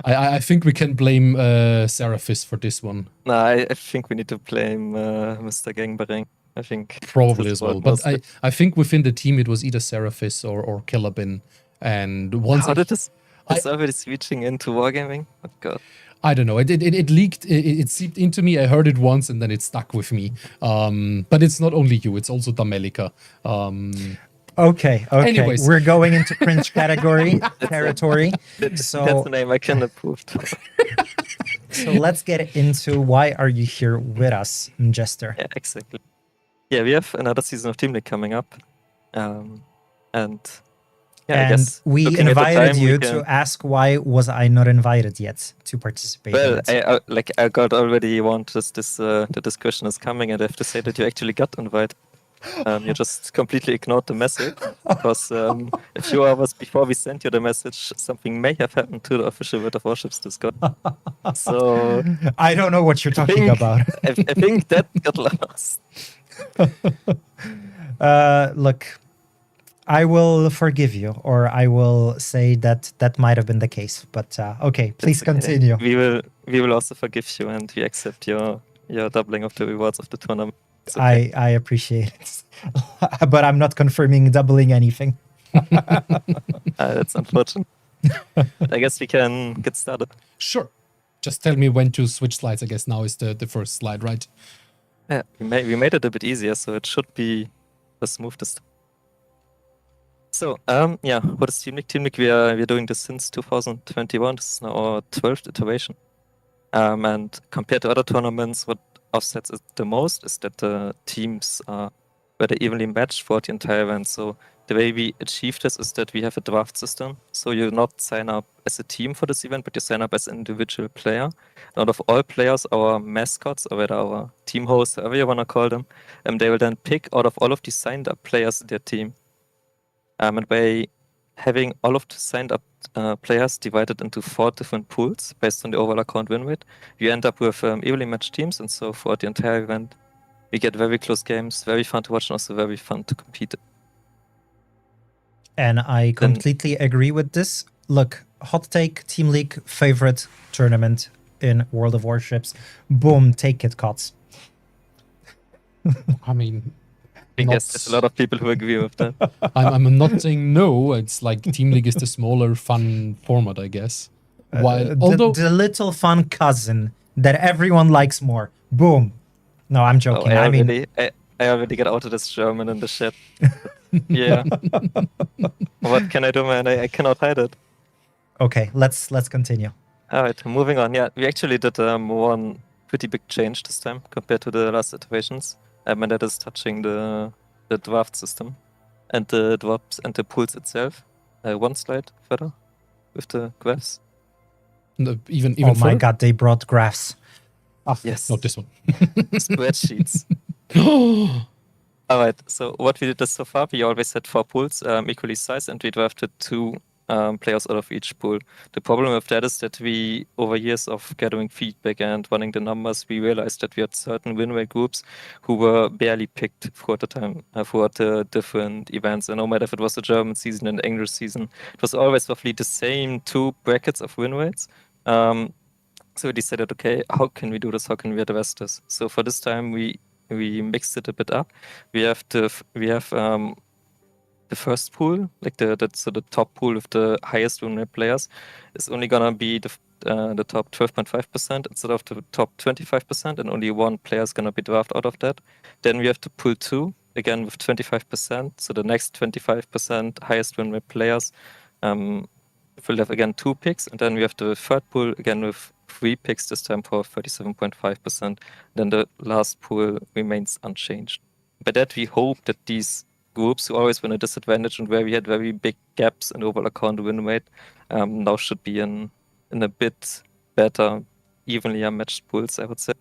[SPEAKER 1] I think we can blame Seraphis for this one.
[SPEAKER 10] no, I think we need to blame Mr. Gangbang. I think
[SPEAKER 1] Probably
[SPEAKER 10] this
[SPEAKER 1] as well.
[SPEAKER 10] one
[SPEAKER 1] But
[SPEAKER 10] was
[SPEAKER 1] I think within the team it was either Seraphis or Killabin. And once
[SPEAKER 10] how did this already switching into wargaming? Oh god.
[SPEAKER 1] I don't know. It leaked. It seeped into me. I heard it once, and then it stuck with me. But it's not only you. It's also Damelica.
[SPEAKER 2] Okay.
[SPEAKER 1] Anyways.
[SPEAKER 2] We're going into cringe category territory.
[SPEAKER 10] That's the name I can approve.
[SPEAKER 2] So let's get into why are you here with us, Jester?
[SPEAKER 10] Yeah, exactly. Yeah, we have another season of Team League coming up, and yeah, I
[SPEAKER 2] And
[SPEAKER 10] guess
[SPEAKER 2] we
[SPEAKER 10] looking at the
[SPEAKER 2] invited
[SPEAKER 10] time,
[SPEAKER 2] you
[SPEAKER 10] we can-
[SPEAKER 2] to ask why was I not invited yet to participate. in
[SPEAKER 10] Well,
[SPEAKER 2] it.
[SPEAKER 10] I got already warned that this question is coming, and I have to say that you actually got invited. You just completely ignored the message because a few hours before we sent you the message, something may have happened to the official World of Warships Discord. So
[SPEAKER 2] I don't know what you're talking about.
[SPEAKER 10] I think that got lost.
[SPEAKER 2] Look, I will forgive you, or I will say that that might have been the case. But okay, please
[SPEAKER 10] It's okay.
[SPEAKER 2] continue.
[SPEAKER 10] We will also forgive you, and we accept your doubling of the rewards of the tournament. It's okay.
[SPEAKER 2] I appreciate it, but I'm not confirming doubling anything.
[SPEAKER 10] That's unfortunate. I guess we can get started.
[SPEAKER 1] Sure. Just tell me when to switch slides. I guess now is the first slide, right?
[SPEAKER 10] Yeah, we made it a bit easier, so it should be the smoothest. So, yeah, what is Team League? Team League, we're doing this since 2021. This is now our 12th iteration. And compared to other tournaments, what offsets it the most is that the teams are rather evenly matched for the entire event. So the way we achieve this is that we have a draft system. So you not sign up as a team for this event, but you sign up as an individual player. And out of all players, our mascots, or rather our team hosts, however you want to call them, they will then pick out of all of the signed up players in their team. And by having all of the signed up players divided into 4 different pools based on the overall account win rate, you end up with evenly matched teams. And so for the entire event, we get very close games, very fun to watch, and also very fun to compete.
[SPEAKER 2] And I completely agree with this. Look, hot take, Team League, favorite tournament in World of Warships. Boom, take it, Cots.
[SPEAKER 1] I mean,
[SPEAKER 10] I guess there's a lot of people who agree with that.
[SPEAKER 1] I'm not saying no. It's like Team League is the smaller, fun format, I guess. While although
[SPEAKER 2] the little fun cousin that everyone likes more. Boom. No, I'm joking.
[SPEAKER 10] I
[SPEAKER 2] mean,
[SPEAKER 10] already got out of this German in the chat. Yeah. What can I do, man? I cannot hide it.
[SPEAKER 2] okay, let's continue.
[SPEAKER 10] All right, moving on. Yeah, we actually did one pretty big change this time compared to the last iterations. And that is touching the draft system and the drops and the pools itself. One slide further with the graphs.
[SPEAKER 1] even
[SPEAKER 2] Oh my
[SPEAKER 1] further?
[SPEAKER 2] god, they brought graphs.
[SPEAKER 10] Yes.
[SPEAKER 1] Not this one.
[SPEAKER 10] Spreadsheets. All right. So what we did is so far, we always had 4 pools equally sized, and we drafted 2 players out of each pool. The problem with that is that we, over years of gathering feedback and running the numbers, we realized that we had certain win rate groups who were barely picked throughout the time, throughout the different events. And no matter if it was the German season and the English season, it was always roughly the same 2 brackets of win rates. So we decided, okay, how can we do this? How can we address this? So for this time, we mixed it a bit up. We have the first pool, like the top pool with the highest win rate players, is only gonna be the top 12.5% instead of the top 25%, and only 1 player is gonna be drafted out of that. Then we have the pool 2, again with 25%. So the next 25% highest win rate players will have again 2 picks, and then we have the third pool again with 3 picks this time for 37.5%. Then the last pool remains unchanged. By that, we hope that these groups who always were a disadvantage and where we had very big gaps in overall account win rate now should be in a bit better, evenly matched pools, I would say.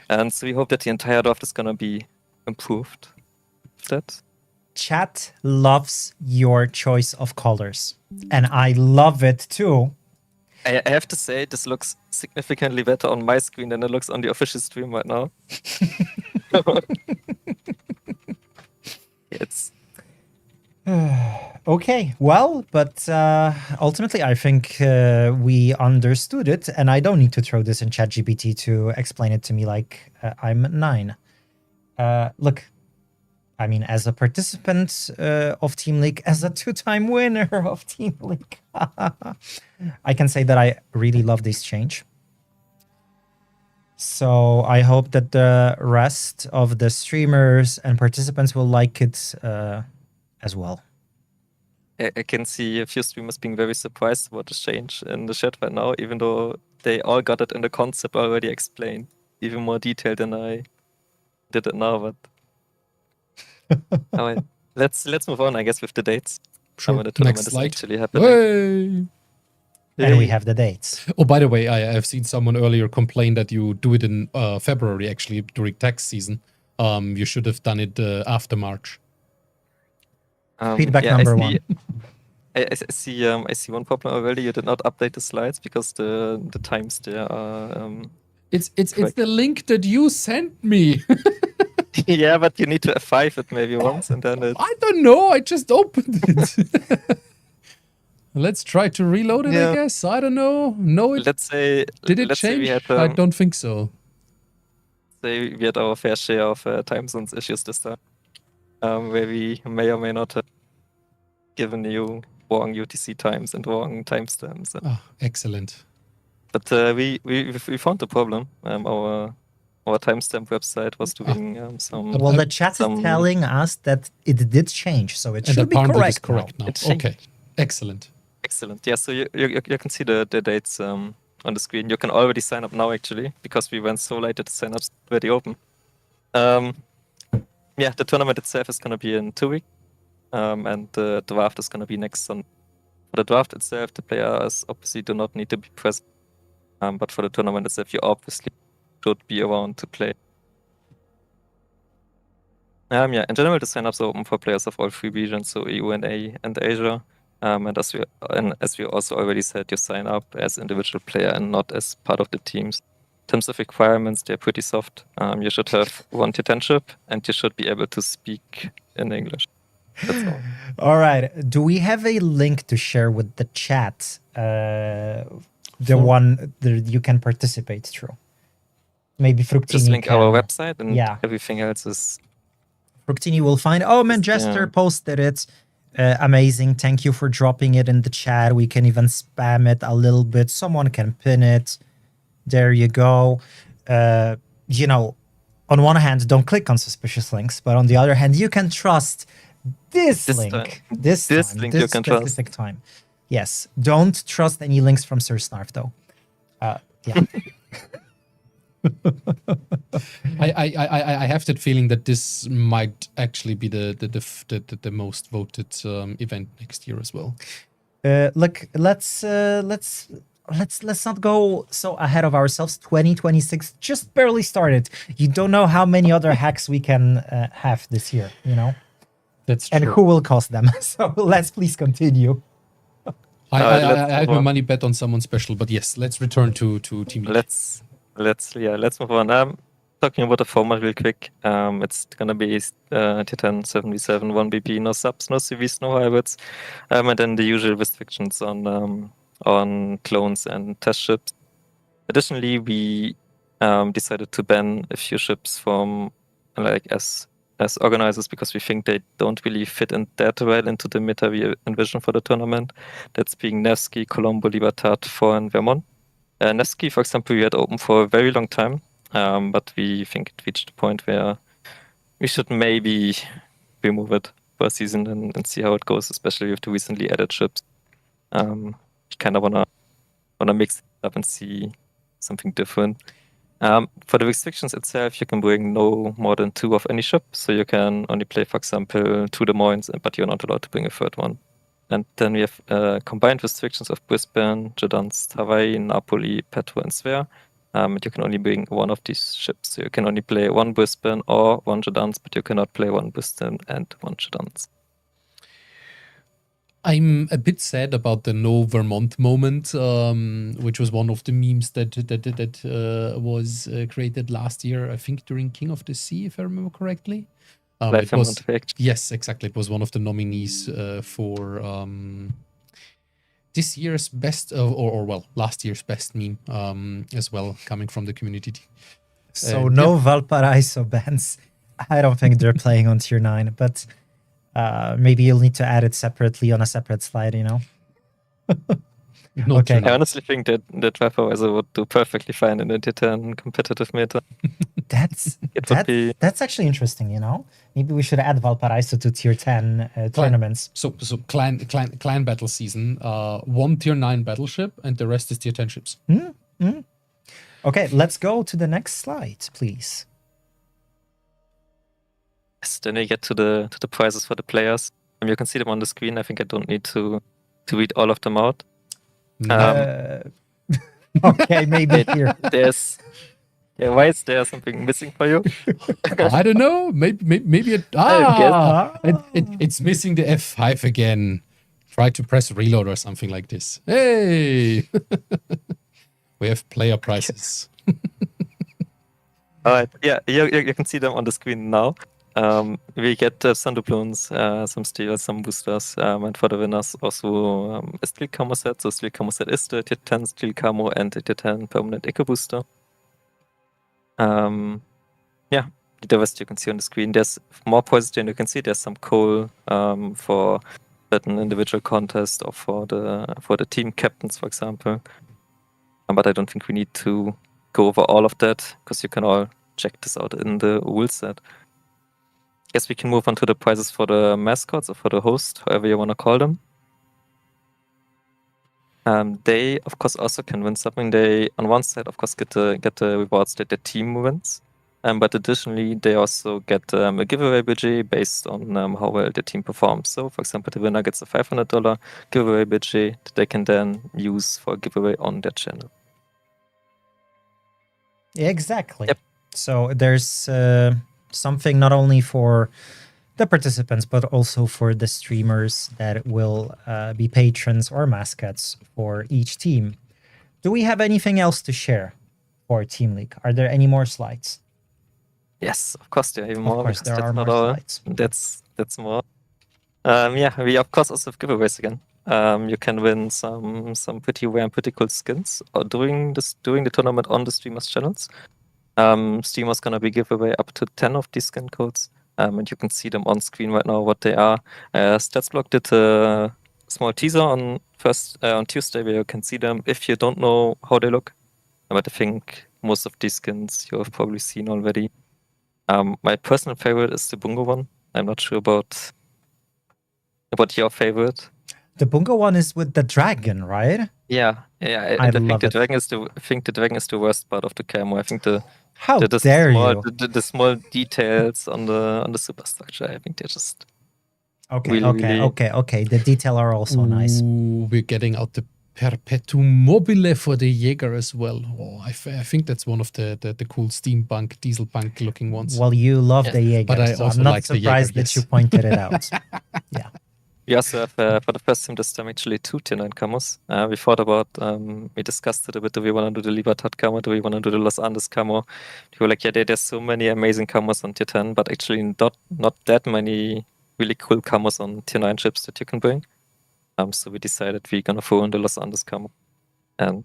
[SPEAKER 10] And so we hope that the entire draft is gonna be improved. That.
[SPEAKER 2] Chat loves your choice of colors, and I love it too.
[SPEAKER 10] I have to say, this looks significantly better on my screen than it looks on the official stream right now. It's
[SPEAKER 2] okay, well, but ultimately I think we understood it, and I don't need to throw this in ChatGPT to explain it to me like I'm 9. Look, I mean, as a participant of Team League, as a 2-time winner of Team League, I can say that I really love this change. So I hope that the rest of the streamers and participants will like it as well.
[SPEAKER 10] I can see a few streamers being very surprised about the change in the chat right now, even though they all got it in the concept already explained, even more detailed than I did it now. But all right, let's move on, I guess, with the dates.
[SPEAKER 1] Sure.
[SPEAKER 10] When the tournament
[SPEAKER 1] Next
[SPEAKER 10] is
[SPEAKER 1] slide.
[SPEAKER 10] actually happening.
[SPEAKER 1] Hey!
[SPEAKER 2] And we have the dates.
[SPEAKER 1] Oh, by the way, I've seen someone earlier complain that you do it in February, actually, during tax season. You should have done it after March.
[SPEAKER 2] Feedback number 1.
[SPEAKER 10] I see one problem already. You did not update the slides because the times there are.
[SPEAKER 1] It's the link that you sent me.
[SPEAKER 10] Yeah, but you need to F5 it maybe once, and then it.
[SPEAKER 1] I don't know. I just opened it. Let's try to reload it, I guess. I don't know. No, it.
[SPEAKER 10] Let's say.
[SPEAKER 1] Did it
[SPEAKER 10] let's
[SPEAKER 1] change?
[SPEAKER 10] Say we had,
[SPEAKER 1] I don't think so.
[SPEAKER 10] Say we had our fair share of time zones issues this time, where we may or may not have given you wrong UTC times and wrong timestamps.
[SPEAKER 1] Excellent.
[SPEAKER 10] But we found the problem. Our timestamp website was doing some.
[SPEAKER 2] Well, the chat is telling us that it did change, so it should be correct
[SPEAKER 1] now. Okay, excellent.
[SPEAKER 10] Excellent. Yeah, so you can see the dates on the screen. You can already sign up now, actually, because we went so late that the sign-up's already open. Yeah, the tournament itself is going to be in 2 weeks, and the draft is going to be next Sunday. For the draft itself, the players obviously do not need to be present, but for the tournament itself, you obviously should be around to play. Yeah, in general, the sign-ups are open for players of all 3 regions, so EU and Asia. And as we also already said, you sign up as individual player and not as part of the teams. In terms of requirements, they're pretty soft. You should have 1 titanship, and you should be able to speak in English. That's all.
[SPEAKER 2] All right. Do we have a link to share with the chat? The one that you can participate through. Maybe Fructini.
[SPEAKER 10] Just link our website, and everything else is.
[SPEAKER 2] Fructini will find. Oh, Manchester posted it. Amazing. Thank you for dropping it in the chat. We can even spam it a little bit. Someone can pin it. There you go. You know, on one hand, don't click on suspicious links, but on the other hand, you can trust this link. This link you can specific trust. Time. Yes. Don't trust any links from Sir Snarf, though. Yeah.
[SPEAKER 1] I have that feeling that this might actually be the most voted event next year as well.
[SPEAKER 2] Look, let's let's not go so ahead of ourselves. 2026 just barely started. You don't know how many other hacks we can have this year, you know,
[SPEAKER 1] That's true.
[SPEAKER 2] and who will cause them. So let's please continue.
[SPEAKER 1] I
[SPEAKER 10] let's
[SPEAKER 1] have
[SPEAKER 10] move
[SPEAKER 1] my
[SPEAKER 10] on.
[SPEAKER 1] money bet on someone special, but yes, let's return to Team League.
[SPEAKER 10] Let's move on. Talking about the format real quick. It's gonna be Titan 77, 1BP, no subs, no CVs, no hybrids, and then the usual restrictions on clones and test ships. Additionally, we decided to ban a few ships from like as organizers because we think they don't really fit in that well into the meta we envision for the tournament. That's being Nevsky, Colombo, Libertad, Four, and Vermont. Nevsky, for example, we had open for a very long time, but we think it reached a point where we should maybe remove it for a season and see how it goes, especially with the recently added ships. We kind of wanna mix it up and see something different. For the restrictions itself, you can bring no more than 2 of any ship, so you can only play, for example, 2 Des Moines, but you're not allowed to bring a third one. And then we have combined restrictions of Brisbane, Gdansk, Hawaii, Napoli, Petro, and Svea. You can only bring 1 of these ships. So you can only play 1 Brisbane or 1 Gdansk, but you cannot play 1 Brisbane and 1 Gdansk.
[SPEAKER 1] I'm a bit sad about the no Vermont moment, which was one of the memes that was created last year, I think during King of the Sea, if I remember correctly.
[SPEAKER 10] Live
[SPEAKER 1] It was,
[SPEAKER 10] Vermont fact.
[SPEAKER 1] yes, exactly. It was one of the nominees for this year's best, or well, last year's best meme as well, coming from the community.
[SPEAKER 2] So no Valparaiso bans. I don't think they're playing on tier 9, but maybe you'll need to add it separately on a separate slide, you know?
[SPEAKER 1] No,
[SPEAKER 2] Okay.
[SPEAKER 10] I honestly think that Valparaiso would do perfectly fine in the Titan competitive meta.
[SPEAKER 2] That's
[SPEAKER 10] It would be
[SPEAKER 2] that's actually interesting, you know? Maybe we should add Valparaiso to tier 10 tournaments.
[SPEAKER 1] So clan battle season, 1 tier 9 battleship, and the rest is tier 10 ships.
[SPEAKER 2] Okay, let's go to the next slide, please.
[SPEAKER 10] yes, then we get to the prizes for the players. You can see them on the screen. I think I don't need to read all of them out.
[SPEAKER 2] Okay, maybe here.
[SPEAKER 10] Why is there something missing for you?
[SPEAKER 1] I don't know. Maybe it's missing the F5 again. Try to press reload or something like this. Hey, we have player prizes.
[SPEAKER 10] All right. Yeah, you can see them on the screen now. We get some doubloons, some steals, some boosters, and for the winners also a steel camo set. So steel camo set is the tier 10 steel camo and the tier 10 permanent eco booster. Yeah, the rest you can see on the screen. There's more points than you can see. There's some coal for certain individual contest or for the team captains, for example. But I don't think we need to go over all of that because you can all check this out in the rule set. Guess we can move on to the prizes for the mascots or for the host, however you want to call them. They, of course, also can win something. They, on one side, of course, get the rewards that the team wins. But additionally, they also get a giveaway budget based on how well the team performs. So, for example, the winner gets a $500 giveaway budget that they can then use for a giveaway on their channel.
[SPEAKER 2] Exactly.
[SPEAKER 10] Yep.
[SPEAKER 2] So there's something not only for the participants, but also for the streamers that will be patrons or mascots for each team. Do we have anything else to share for Team League? Are there any more slides?
[SPEAKER 10] Yes, of course there are even more.
[SPEAKER 2] Of course, there
[SPEAKER 10] because
[SPEAKER 2] are
[SPEAKER 10] that's
[SPEAKER 2] more
[SPEAKER 10] not all.
[SPEAKER 2] slides.
[SPEAKER 10] That's more. Yeah, we of course also have giveaways again. You can win some pretty rare and pretty cool skins during the tournament on the streamers' channels. Streamers gonna be give away up to 10 of these skin codes, and you can see them on screen right now what they are. StatsBlock did a small teaser on Tuesday where you can see them if you don't know how they look. But I think most of these skins you have probably seen already. My personal favorite is the Bungo one. I'm not sure about your favorite.
[SPEAKER 2] The Bungo one is with the dragon, right?
[SPEAKER 10] Yeah.
[SPEAKER 2] I
[SPEAKER 10] think
[SPEAKER 2] love
[SPEAKER 10] the
[SPEAKER 2] it.
[SPEAKER 10] dragon is the worst part of the camo. I think
[SPEAKER 2] How
[SPEAKER 10] the
[SPEAKER 2] dare
[SPEAKER 10] small,
[SPEAKER 2] you?
[SPEAKER 10] the small details on the superstructure. I think they're just
[SPEAKER 2] Okay,
[SPEAKER 10] really,
[SPEAKER 2] okay,
[SPEAKER 10] really-
[SPEAKER 2] okay. The detail are also nice.
[SPEAKER 1] Ooh, we're getting out the Perpetuum mobile for the Jaeger as well. Oh, I think that's one of the cool steampunk, dieselpunk looking ones.
[SPEAKER 2] Well, you love the Jaeger,
[SPEAKER 1] but I
[SPEAKER 2] so
[SPEAKER 1] also
[SPEAKER 2] I'm not
[SPEAKER 1] like the Jaeger,
[SPEAKER 2] surprised that
[SPEAKER 1] yes.
[SPEAKER 2] you pointed it out. Yeah.
[SPEAKER 10] We also have, for the first time this time, actually 2 tier 9 camos. We thought about, we discussed it a bit. Do we want to do the Libertad camo? Do we want to do the Los Andes camo? We were like, yeah, there's so many amazing camos on tier 10, but actually not that many really cool camos on tier 9 ships that you can bring. So we decided we're going to throw in the Los Andes camo. And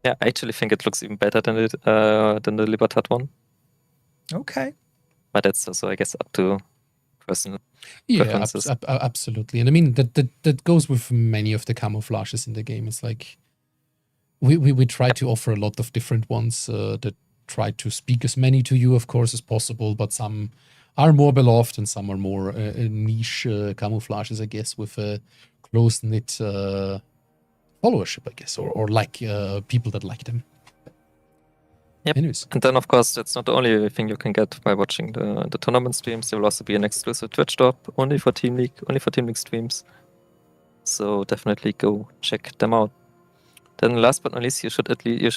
[SPEAKER 10] yeah, I actually think it looks even better than the Libertad one.
[SPEAKER 2] Okay.
[SPEAKER 10] But that's also, I guess, up to personal
[SPEAKER 1] Yeah,
[SPEAKER 10] preferences.
[SPEAKER 1] absolutely. And I mean, that goes with many of the camouflages in the game. It's like we try to offer a lot of different ones that try to speak as many to you, of course, as possible, but some are more beloved and some are more niche camouflages, I guess, with a close-knit followership, I guess, or like people that like them.
[SPEAKER 10] Yep.
[SPEAKER 1] Anyways.
[SPEAKER 10] And then, of course, that's not the only thing you can get by watching the tournament streams. There will also be an exclusive Twitch drop only for Team League streams. So definitely go check them out. Then, last but not least, you should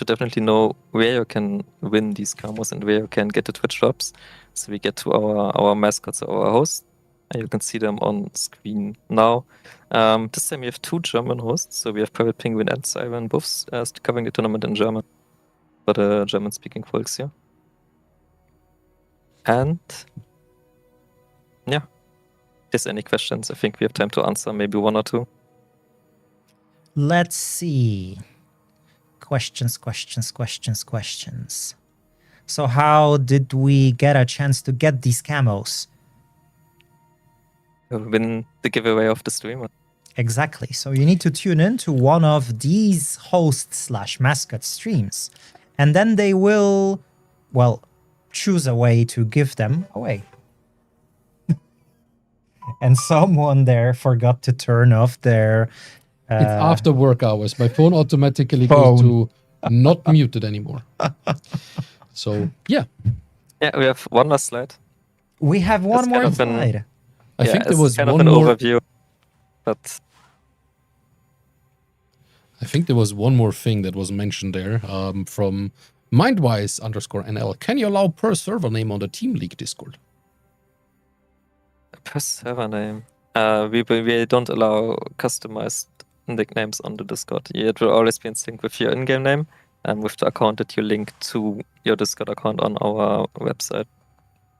[SPEAKER 10] definitely know where you can win these camos and where you can get the Twitch drops. So we get to our mascots, our hosts. And you can see them on screen now. This time we have 2 German hosts. So we have Private Penguin and Siren, both covering the tournament in German for the German-speaking folks here. And yeah, if there's any questions, I think we have time to answer maybe 1 or 2.
[SPEAKER 2] Let's see. Questions. So how did we get a chance to get these camos?
[SPEAKER 10] Win the giveaway of the streamer.
[SPEAKER 2] Exactly. So you need to tune in to one of these host/mascot streams. And then they will, well, choose a way to give them away. And someone there forgot to turn off their...
[SPEAKER 1] it's after work hours. My phone automatically goes to not muted anymore. So, yeah.
[SPEAKER 10] Yeah, we have one last slide.
[SPEAKER 2] We have one more slide.
[SPEAKER 1] I think there was
[SPEAKER 10] kind
[SPEAKER 1] one
[SPEAKER 10] of an
[SPEAKER 1] more
[SPEAKER 10] overview, but
[SPEAKER 1] I think there was one more thing that was mentioned there from Mindwise_NL. Can you allow per server name on the Team League Discord?
[SPEAKER 10] per server name. We don't allow customized nicknames on the Discord. It will always be in sync with your in-game name and with the account that you link to your Discord account on our website.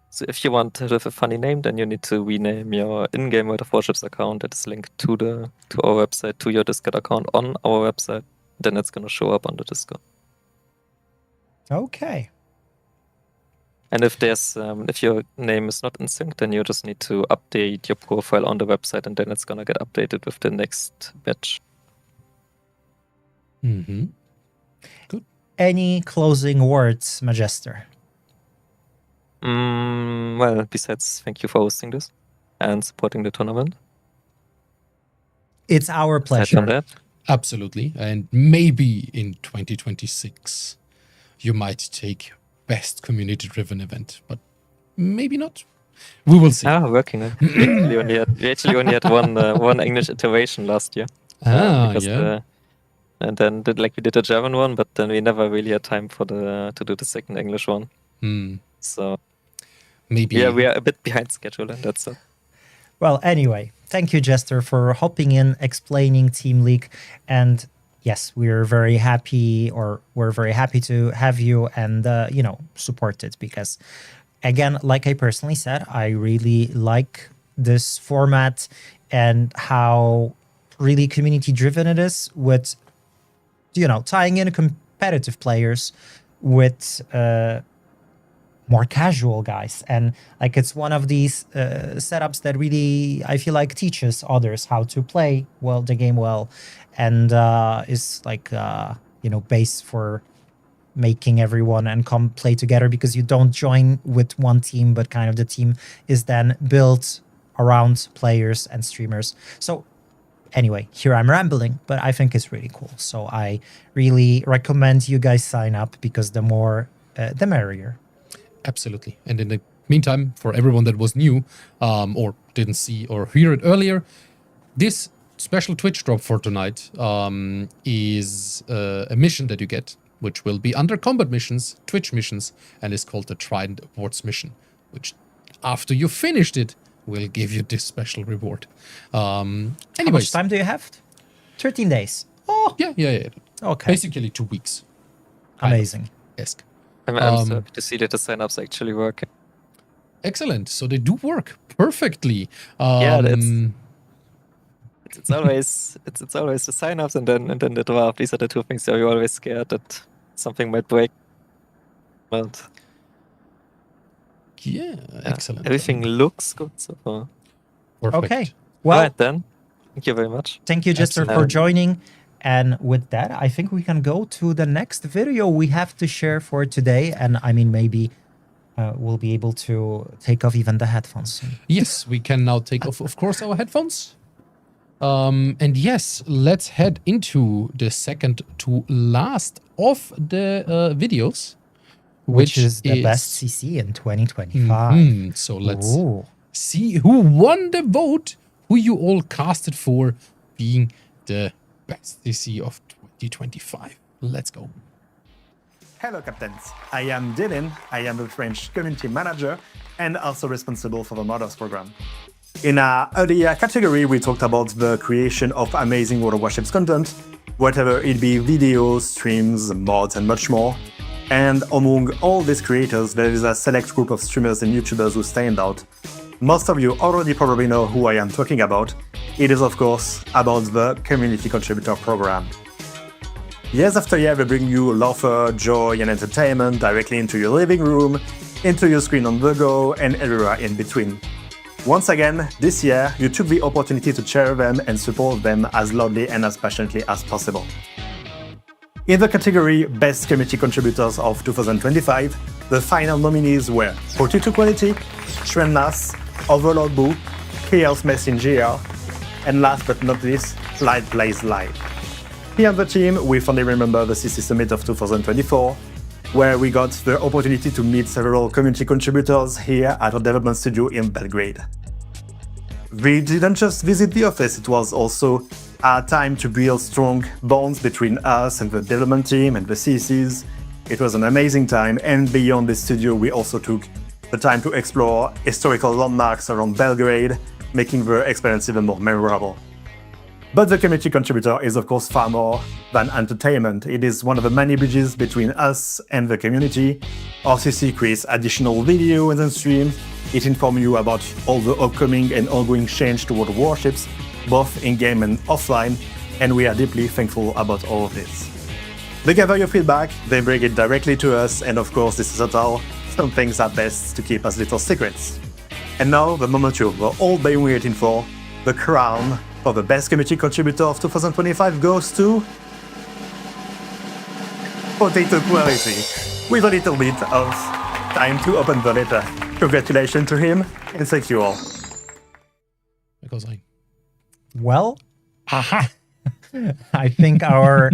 [SPEAKER 10] So if you want to have a funny name, then you need to rename your in-game World of Warships account that is linked to our website, to your Discord account on our website. Then it's going to show up on the Discord.
[SPEAKER 2] Okay.
[SPEAKER 10] And if if your name is not in sync, then you just need to update your profile on the website, and then it's going to get updated with the next batch.
[SPEAKER 1] Mm-hmm. Good.
[SPEAKER 2] Any closing words, Magister?
[SPEAKER 10] Well, besides, thank you for hosting this and supporting the tournament.
[SPEAKER 2] It's our
[SPEAKER 10] Aside
[SPEAKER 2] pleasure.
[SPEAKER 10] from that,
[SPEAKER 1] Absolutely. And maybe in 2026, you might take best community-driven event, but maybe not. We will see.
[SPEAKER 10] working on it. We actually only had one English iteration last year.
[SPEAKER 1] Yeah.
[SPEAKER 10] And then we did a German one, but then we never really had time to do the second English one. So
[SPEAKER 1] Maybe.
[SPEAKER 10] yeah, we are a bit behind schedule, and that's it.
[SPEAKER 2] Well, anyway, thank you, Jester, for hopping in, explaining Team League. And yes, we're very happy to have you and, support it because, again, like I personally said, I really like this format and how really community driven it is with, tying in competitive players with, more casual guys. And it's one of these setups that really, I feel like, teaches others how to play the game well, and is base for making everyone and come play together, because you don't join with one team, but kind of the team is then built around players and streamers. So anyway, here I'm rambling, but I think it's really cool. So I really recommend you guys sign up, because the more, the merrier.
[SPEAKER 1] Absolutely. And in the meantime, for everyone that was new or didn't see or hear it earlier, this special Twitch drop for tonight is a mission that you get, which will be under combat missions, Twitch missions, and is called the Trident Awards mission, which after you finished it, will give you this special reward.
[SPEAKER 2] How much
[SPEAKER 1] Anyways,
[SPEAKER 2] time do you have? 13 days. Oh,
[SPEAKER 1] yeah.
[SPEAKER 2] okay.
[SPEAKER 1] Basically 2 weeks.
[SPEAKER 2] Amazing.
[SPEAKER 1] Esque.
[SPEAKER 10] I'm so happy to see that the sign-ups actually work.
[SPEAKER 1] Excellent. So they do work perfectly.
[SPEAKER 10] Yeah, it's always it's always the sign-ups and then the draft. These are the two things that you're always scared that something might break. But
[SPEAKER 1] yeah, excellent.
[SPEAKER 10] everything looks good so far.
[SPEAKER 1] Perfect.
[SPEAKER 2] Okay. Well,
[SPEAKER 10] Alright then. Thank you very much.
[SPEAKER 2] thank you, Jester, for
[SPEAKER 10] Excellent.
[SPEAKER 2] joining. And with that, I think we can go to the next video we have to share for today. And I mean, maybe we'll be able to take off even the headphones soon.
[SPEAKER 1] Yes, we can now take off, of course, our headphones. And yes, let's head into the second to last of the videos,
[SPEAKER 2] Which is the best CC in 2025.
[SPEAKER 1] So let's
[SPEAKER 2] Ooh.
[SPEAKER 1] see who won the vote, who you all casted for being the best CC of 2025. Let's go.
[SPEAKER 6] Hello, Captains. I am Dylan. I am the French community manager and also responsible for the Modders program. In our earlier category, we talked about the creation of amazing World of Warships content, whatever it be videos, streams, mods, and much more. And among all these creators, there is a select group of streamers and YouTubers who stand out. Most of you already probably know who I am talking about. It is, of course, about the Community Contributor Program. Years after year, we bring you laughter, joy, and entertainment directly into your living room, into your screen on the go, and everywhere in between. Once again, this year, you took the opportunity to share them and support them as loudly and as passionately as possible. In the category Best Community Contributors of 2025, the final nominees were Potato Quality, Shrenlas, Overlord Boo, Chaos Messenger, and last but not least, Light Plays Live. Here on the team, we fondly remember the CC Summit of 2024, where we got the opportunity to meet several community contributors here at our development studio in Belgrade. We didn't just visit the office, it was also our time to build strong bonds between us and the development team and the CCs. It was an amazing time, and beyond the studio, we also took the time to explore historical landmarks around Belgrade, making the experience even more memorable. But the community contributor is of course far more than entertainment. It is one of the many bridges between us and the community. Our CC creates additional videos and streams. It informs you about all the upcoming and ongoing change toward warships, both in-game and offline, and we are deeply thankful about all of this. They gather your feedback, they bring it directly to us, and of course this is not all. Some things are best to keep as little secrets. And now the moment you've all been waiting for, the crown for the best community contributor of 2025 goes to Potato Quality, with a little bit of time to open the letter. Congratulations to him, and thank you all.
[SPEAKER 1] Because
[SPEAKER 2] Well, aha. I think our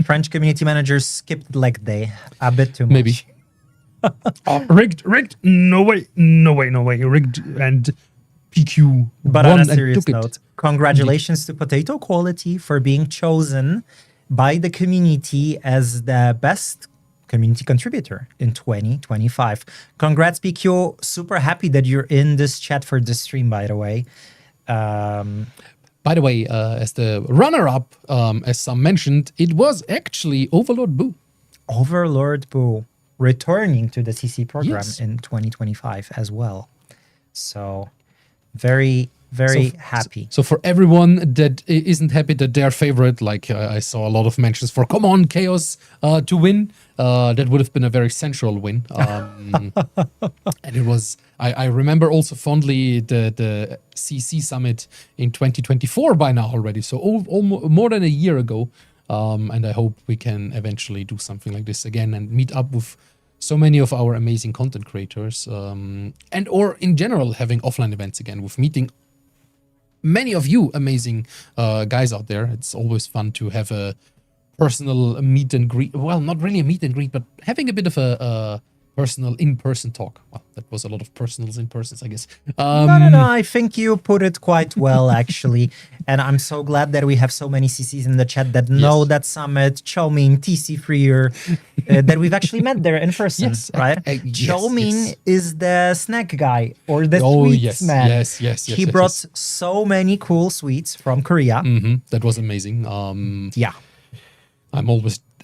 [SPEAKER 2] French community managers skipped leg day a bit too much.
[SPEAKER 1] maybe. Rigged. No way. Rigged and PQ.
[SPEAKER 2] But
[SPEAKER 1] won
[SPEAKER 2] on a
[SPEAKER 1] and
[SPEAKER 2] serious
[SPEAKER 1] took it.
[SPEAKER 2] note, congratulations to Potato Quality for being chosen by the community as the best community contributor in 2025. Congrats, PQ. Super happy that you're in this chat for this stream, by the way.
[SPEAKER 1] By the way, as the runner-up, as some mentioned, it was actually Overlord Boo.
[SPEAKER 2] Overlord Boo returning to the CC program
[SPEAKER 1] Yes.
[SPEAKER 2] in 2025 as well. So very happy.
[SPEAKER 1] So for everyone that isn't happy that their favorite, like I saw a lot of mentions for "Come on, Chaos" to win, that would have been a very central win. And it was. I remember also fondly the CC Summit in 2024 by now already. So more than a year ago. And I hope we can eventually do something like this again and meet up with so many of our amazing content creators, and or in general having offline events again with meeting many of you amazing guys out there. It's always fun to have a personal meet and greet. Well, not really a meet and greet, but having a bit of a personal in-person talk. Well, that was a lot of personals in persons, I guess.
[SPEAKER 2] No. I think you put it quite well, actually. And I'm so glad that we have so many CCs in the chat that know
[SPEAKER 1] Yes.
[SPEAKER 2] that Summit, Chowming, TC Freer, that we've actually met there in person,
[SPEAKER 1] Yes,
[SPEAKER 2] right?
[SPEAKER 1] yes,
[SPEAKER 2] Chowming
[SPEAKER 1] yes.
[SPEAKER 2] is the snack guy or the
[SPEAKER 1] Oh,
[SPEAKER 2] sweets
[SPEAKER 1] yes,
[SPEAKER 2] man.
[SPEAKER 1] yes,
[SPEAKER 2] He
[SPEAKER 1] yes,
[SPEAKER 2] brought
[SPEAKER 1] yes.
[SPEAKER 2] so many cool sweets from Korea.
[SPEAKER 1] That was amazing.
[SPEAKER 2] Yeah.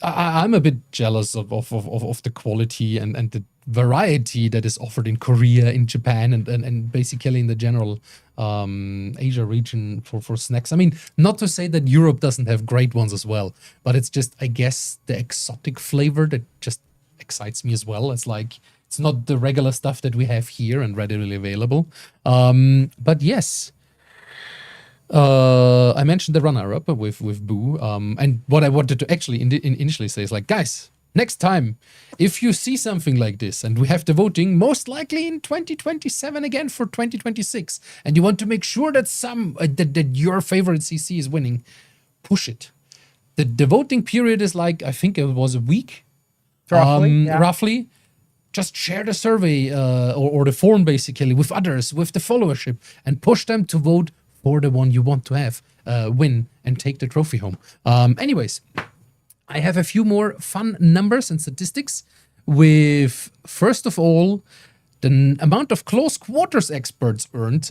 [SPEAKER 1] I'm a bit jealous of the quality and the variety that is offered in Korea, in Japan, and basically in the general Asia region for snacks. I mean, not to say that Europe doesn't have great ones as well, but it's just, I guess, the exotic flavor that just excites me as well. It's like, it's not the regular stuff that we have here and readily available. But yes, I mentioned the runner-up with Boo, and what I wanted to actually initially say is like, guys, next time, if you see something like this, and we have the voting most likely in 2027 again for 2026, and you want to make sure that that your favorite CC is winning, push it. The voting period is like, I think it was a week, roughly. Just share the survey or the form basically with others, with the followership, and push them to vote for the one you want to have win and take the trophy home. Anyways, I have a few more fun numbers and statistics with, first of all, the amount of close quarters experts earned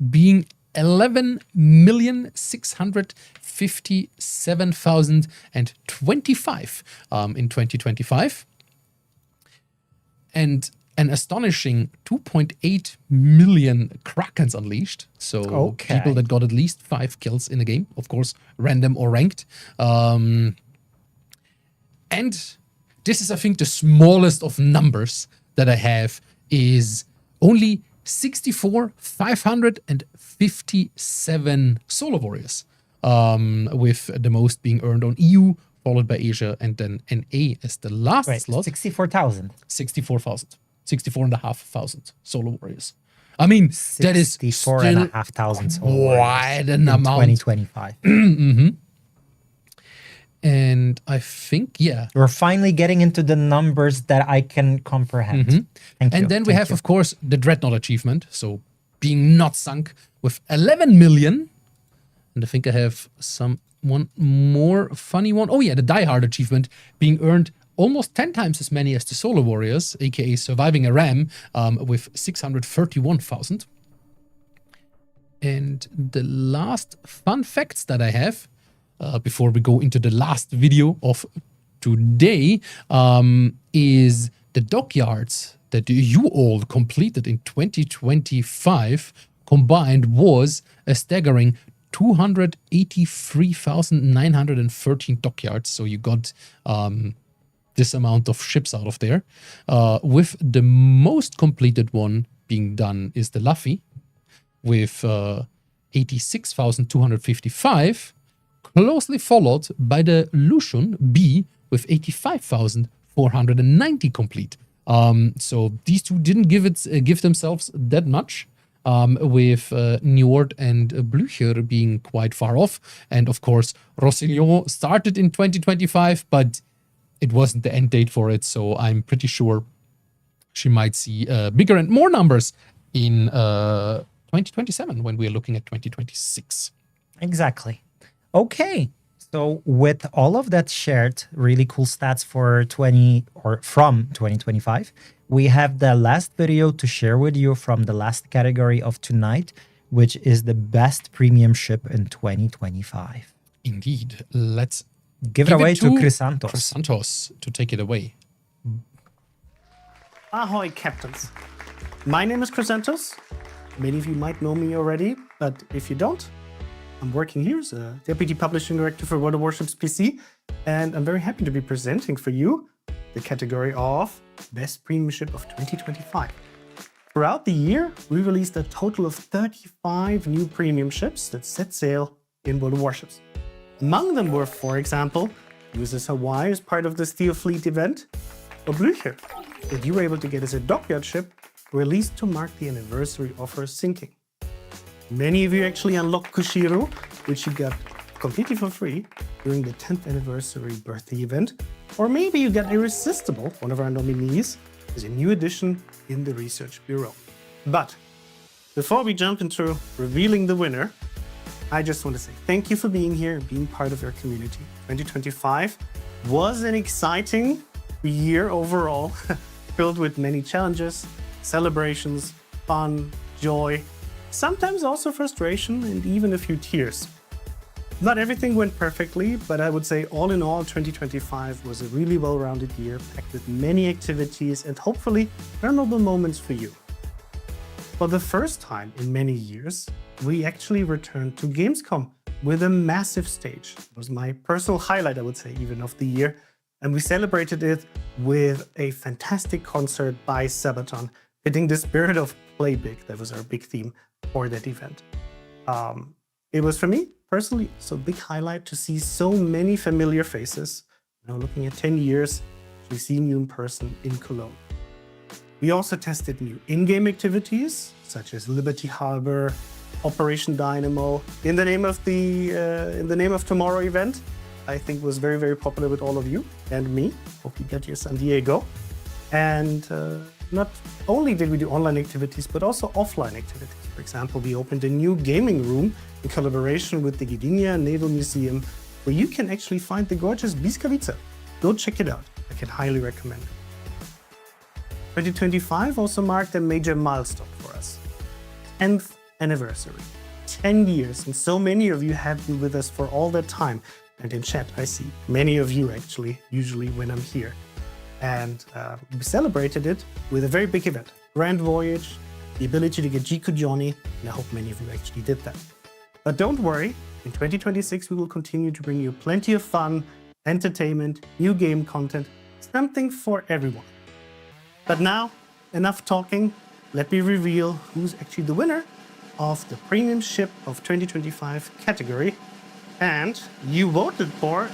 [SPEAKER 1] being 11,657,025 in 2025. And an astonishing 2.8 million Krakens unleashed. So people that got at least 5 kills in a game, of course, random or ranked. And this is, I think, the smallest of numbers that I have is only 64,557 solo warriors, with the most being earned on EU, followed by Asia, and then NA as the last slot.
[SPEAKER 2] 64,000.
[SPEAKER 1] 64,000. 64,500 solo warriors. I mean, that is still
[SPEAKER 2] 64,500 solo
[SPEAKER 1] quite an
[SPEAKER 2] in
[SPEAKER 1] amount.
[SPEAKER 2] 2025.
[SPEAKER 1] And I think,
[SPEAKER 2] we're finally getting into the numbers that I can comprehend. Thank you.
[SPEAKER 1] And then we have, of course, the Dreadnought achievement. So being not sunk with 11 million. And I think I have one more funny one. Oh yeah, the Die Hard achievement being earned almost 10 times as many as the Solo Warriors, aka surviving a ram, with 631,000. And the last fun facts that I have, before we go into the last video of today, is the dockyards that you all completed in 2025 combined was a staggering 283,913 dockyards. So you got this amount of ships out of there. With the most completed one being done is the Luffy with 86,255, closely followed by the Lucian B with 85,490 complete. So these two didn't give themselves that much. With Njord and Blücher being quite far off. And of course, Roussillon started in 2025, but it wasn't the end date for it. So I'm pretty sure she might see bigger and more numbers in 2027 when we're looking at 2026.
[SPEAKER 2] Exactly. Okay. So with all of that shared, really cool stats for from 2025, we have the last video to share with you from the last category of tonight, which is the best premium ship in 2025.
[SPEAKER 1] Indeed. Let's
[SPEAKER 2] give it away to Chrysantos.
[SPEAKER 1] Chrysantos to take it away.
[SPEAKER 5] Ahoy, captains. My name is Chrysantos. Many of you might know me already, but if you don't, I'm working here as a Deputy Publishing Director for World of Warships PC, and I'm very happy to be presenting for you the category of Best Premium Ship of 2025. Throughout the year, we released a total of 35 new premium ships that set sail in World of Warships. Among them were, for example, USS Hawaii as part of the Steel Fleet event, or Blücher, that you were able to get as a dockyard ship released to mark the anniversary of her sinking. Many of you actually unlocked Kushiro, which you got completely for free during the 10th anniversary birthday event. Or maybe you got Irresistible, one of our nominees, is a new addition in the Research Bureau. But before we jump into revealing the winner, I just want to say thank you for being here and being part of our community. 2025 was an exciting year overall, filled with many challenges, celebrations, fun, joy, sometimes also frustration and even a few tears. Not everything went perfectly, but I would say all in all, 2025 was a really well-rounded year, packed with many activities and hopefully memorable moments for you. For the first time in many years, we actually returned to Gamescom with a massive stage. It was my personal highlight, I would say, even of the year. And we celebrated it with a fantastic concert by Sabaton, hitting the spirit of Play Big. That was our big theme for that event. It was, for me, personally, so big highlight to see so many familiar faces. Now looking at 10 years, we've seen you in person in Cologne. We also tested new in-game activities, such as Liberty Harbor, Operation Dynamo, in the name of Tomorrow event. I think was very, very popular with all of you and me. Hope you get your San Diego. And not only did we do online activities, but also offline activities. For example, we opened a new gaming room in collaboration with the Gdynia Naval Museum, where you can actually find the gorgeous Bliskavica. Go check it out. I can highly recommend it. 2025 also marked a major milestone for us. 10th anniversary. 10 years, and so many of you have been with us for all that time. And in chat, I see many of you actually, usually when I'm here. And we celebrated it with a very big event. Grand Voyage, the ability to get Jiku Johnny, and I hope many of you actually did that. But don't worry, in 2026 we will continue to bring you plenty of fun, entertainment, new game content, something for everyone. But now, enough talking, let me reveal who's actually the winner of the Premium Ship of 2025 category. And you voted for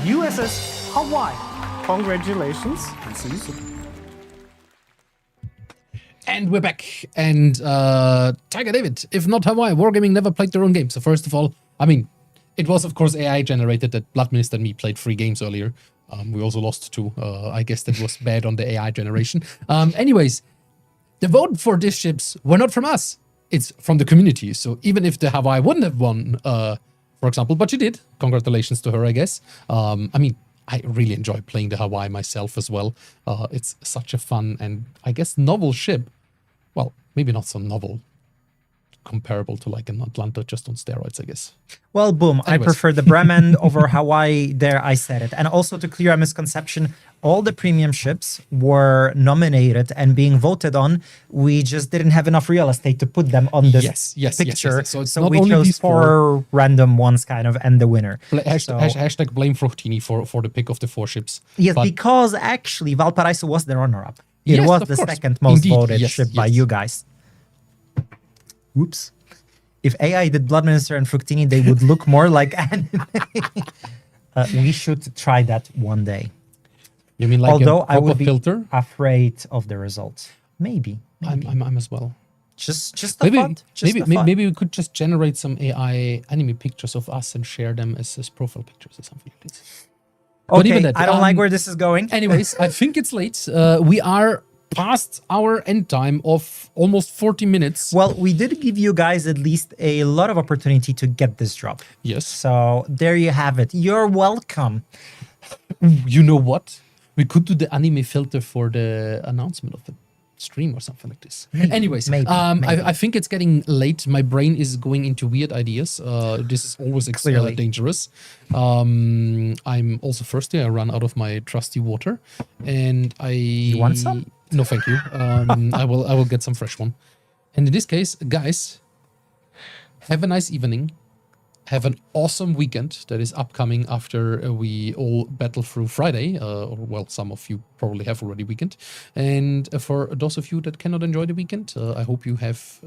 [SPEAKER 5] USS Hawaii. Congratulations, and see you soon.
[SPEAKER 1] And we're back. And Tiger David, if not Hawaii, Wargaming never played their own game. So first of all, I mean, it was of course AI generated that Bloodminister and me played 3 games earlier. We also lost 2. I guess that was bad on the AI generation. Anyways, the vote for these ships were not from us. It's from the community. So even if the Hawaii wouldn't have won, for example, but she did. Congratulations to her, I guess. I mean, I really enjoy playing the Hawaii myself as well. It's such a fun and, I guess, novel ship. Well, maybe not so novel. Comparable to like an Atlanta just on steroids, I guess.
[SPEAKER 2] Well, boom.
[SPEAKER 1] Anyways.
[SPEAKER 2] I prefer the Bremen over Hawaii. There, I said it. And also to clear a misconception, all the premium ships were nominated and being voted on. We just didn't have enough real estate to put them on the picture.
[SPEAKER 1] Yes. So, it's
[SPEAKER 2] so
[SPEAKER 1] not
[SPEAKER 2] we
[SPEAKER 1] only
[SPEAKER 2] chose
[SPEAKER 1] these
[SPEAKER 2] 4 random ones kind of and the winner.
[SPEAKER 1] Hashtag blame Fruchtini for the pick of the 4 ships.
[SPEAKER 2] Yes,
[SPEAKER 1] But
[SPEAKER 2] because actually Valparaiso was the runner-up. It
[SPEAKER 1] Yes,
[SPEAKER 2] was
[SPEAKER 1] of
[SPEAKER 2] the
[SPEAKER 1] course.
[SPEAKER 2] second most
[SPEAKER 1] Indeed.
[SPEAKER 2] voted
[SPEAKER 1] Yes,
[SPEAKER 2] ship by
[SPEAKER 1] yes.
[SPEAKER 2] you guys. Oops. If AI did Bloodminister and Fructini, they would look more like anime. We should try that one day.
[SPEAKER 1] You mean like
[SPEAKER 2] Although
[SPEAKER 1] a
[SPEAKER 2] I would
[SPEAKER 1] proper
[SPEAKER 2] be
[SPEAKER 1] filter?
[SPEAKER 2] afraid of the results. Maybe.
[SPEAKER 1] I'm as well.
[SPEAKER 2] Just a thought. Just a thought.
[SPEAKER 1] Maybe we could just generate some AI anime pictures of us and share them as profile pictures or something like this. But
[SPEAKER 2] Okay,
[SPEAKER 1] even that,
[SPEAKER 2] I don't like where this is going.
[SPEAKER 1] Anyways, I think it's late. We are past our end time of almost 40 minutes.
[SPEAKER 2] Well, we did give you guys at least a lot of opportunity to get this drop.
[SPEAKER 1] Yes.
[SPEAKER 2] So there you have it. You're welcome.
[SPEAKER 1] You know what? We could do the anime filter for the announcement of the stream or something like this. Anyways,
[SPEAKER 2] maybe.
[SPEAKER 1] I think it's getting late. My brain is going into weird ideas. This is always
[SPEAKER 2] Clearly.
[SPEAKER 1] dangerous. I'm also thirsty. I run out of my trusty water, and
[SPEAKER 2] You want some?
[SPEAKER 1] No, thank you. I will get some fresh one. And in this case, guys, have a nice evening. Have an awesome weekend that is upcoming after we all battle through Friday. Or, well, some of you probably have already weekend. And for those of you that cannot enjoy the weekend, I hope you have,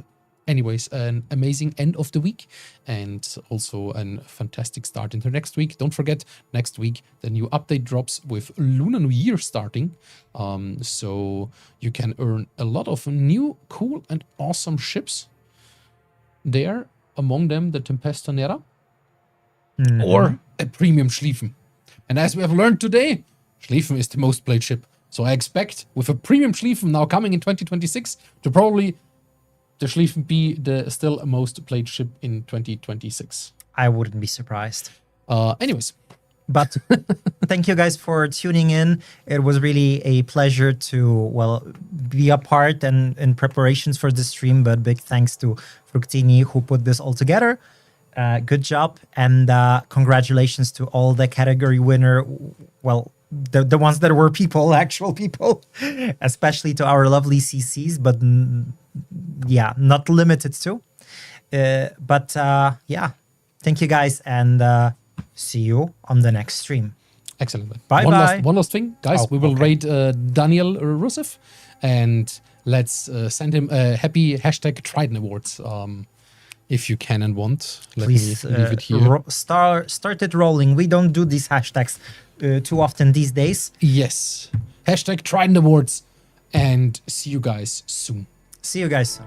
[SPEAKER 1] anyways, an amazing end of the week and also a fantastic start into next week. Don't forget, next week, the new update drops with Lunar New Year starting. So you can earn a lot of new, cool, and awesome ships there. Among them, the Tempesta Nera. Or a premium Schlieffen. And as we have learned today, Schlieffen is the most played ship So I expect with a premium Schlieffen now coming in 2026 to probably the Schlieffen be the still most played ship in 2026.
[SPEAKER 2] I wouldn't be surprised.
[SPEAKER 1] Anyways.
[SPEAKER 2] But thank you guys for tuning in. It was really a pleasure to, well, be a part and in preparations for this stream. But big thanks to Fructini who put this all together. Good job. And congratulations to all the category winner. Well, the ones that were people, actual people, especially to our lovely CCs, but yeah, not limited to. But yeah, thank you guys. And see you on the next stream.
[SPEAKER 1] Excellent.
[SPEAKER 2] Bye-bye.
[SPEAKER 1] One last thing, guys. We will rate Daniel Rusev, and let's send him a happy hashtag Trident Awards if you can and want. Let
[SPEAKER 2] Please
[SPEAKER 1] me leave it here.
[SPEAKER 2] Start it rolling. We don't do these hashtags too often these days.
[SPEAKER 1] Yes. Hashtag Trident Awards, and see you guys soon.
[SPEAKER 2] See you guys soon.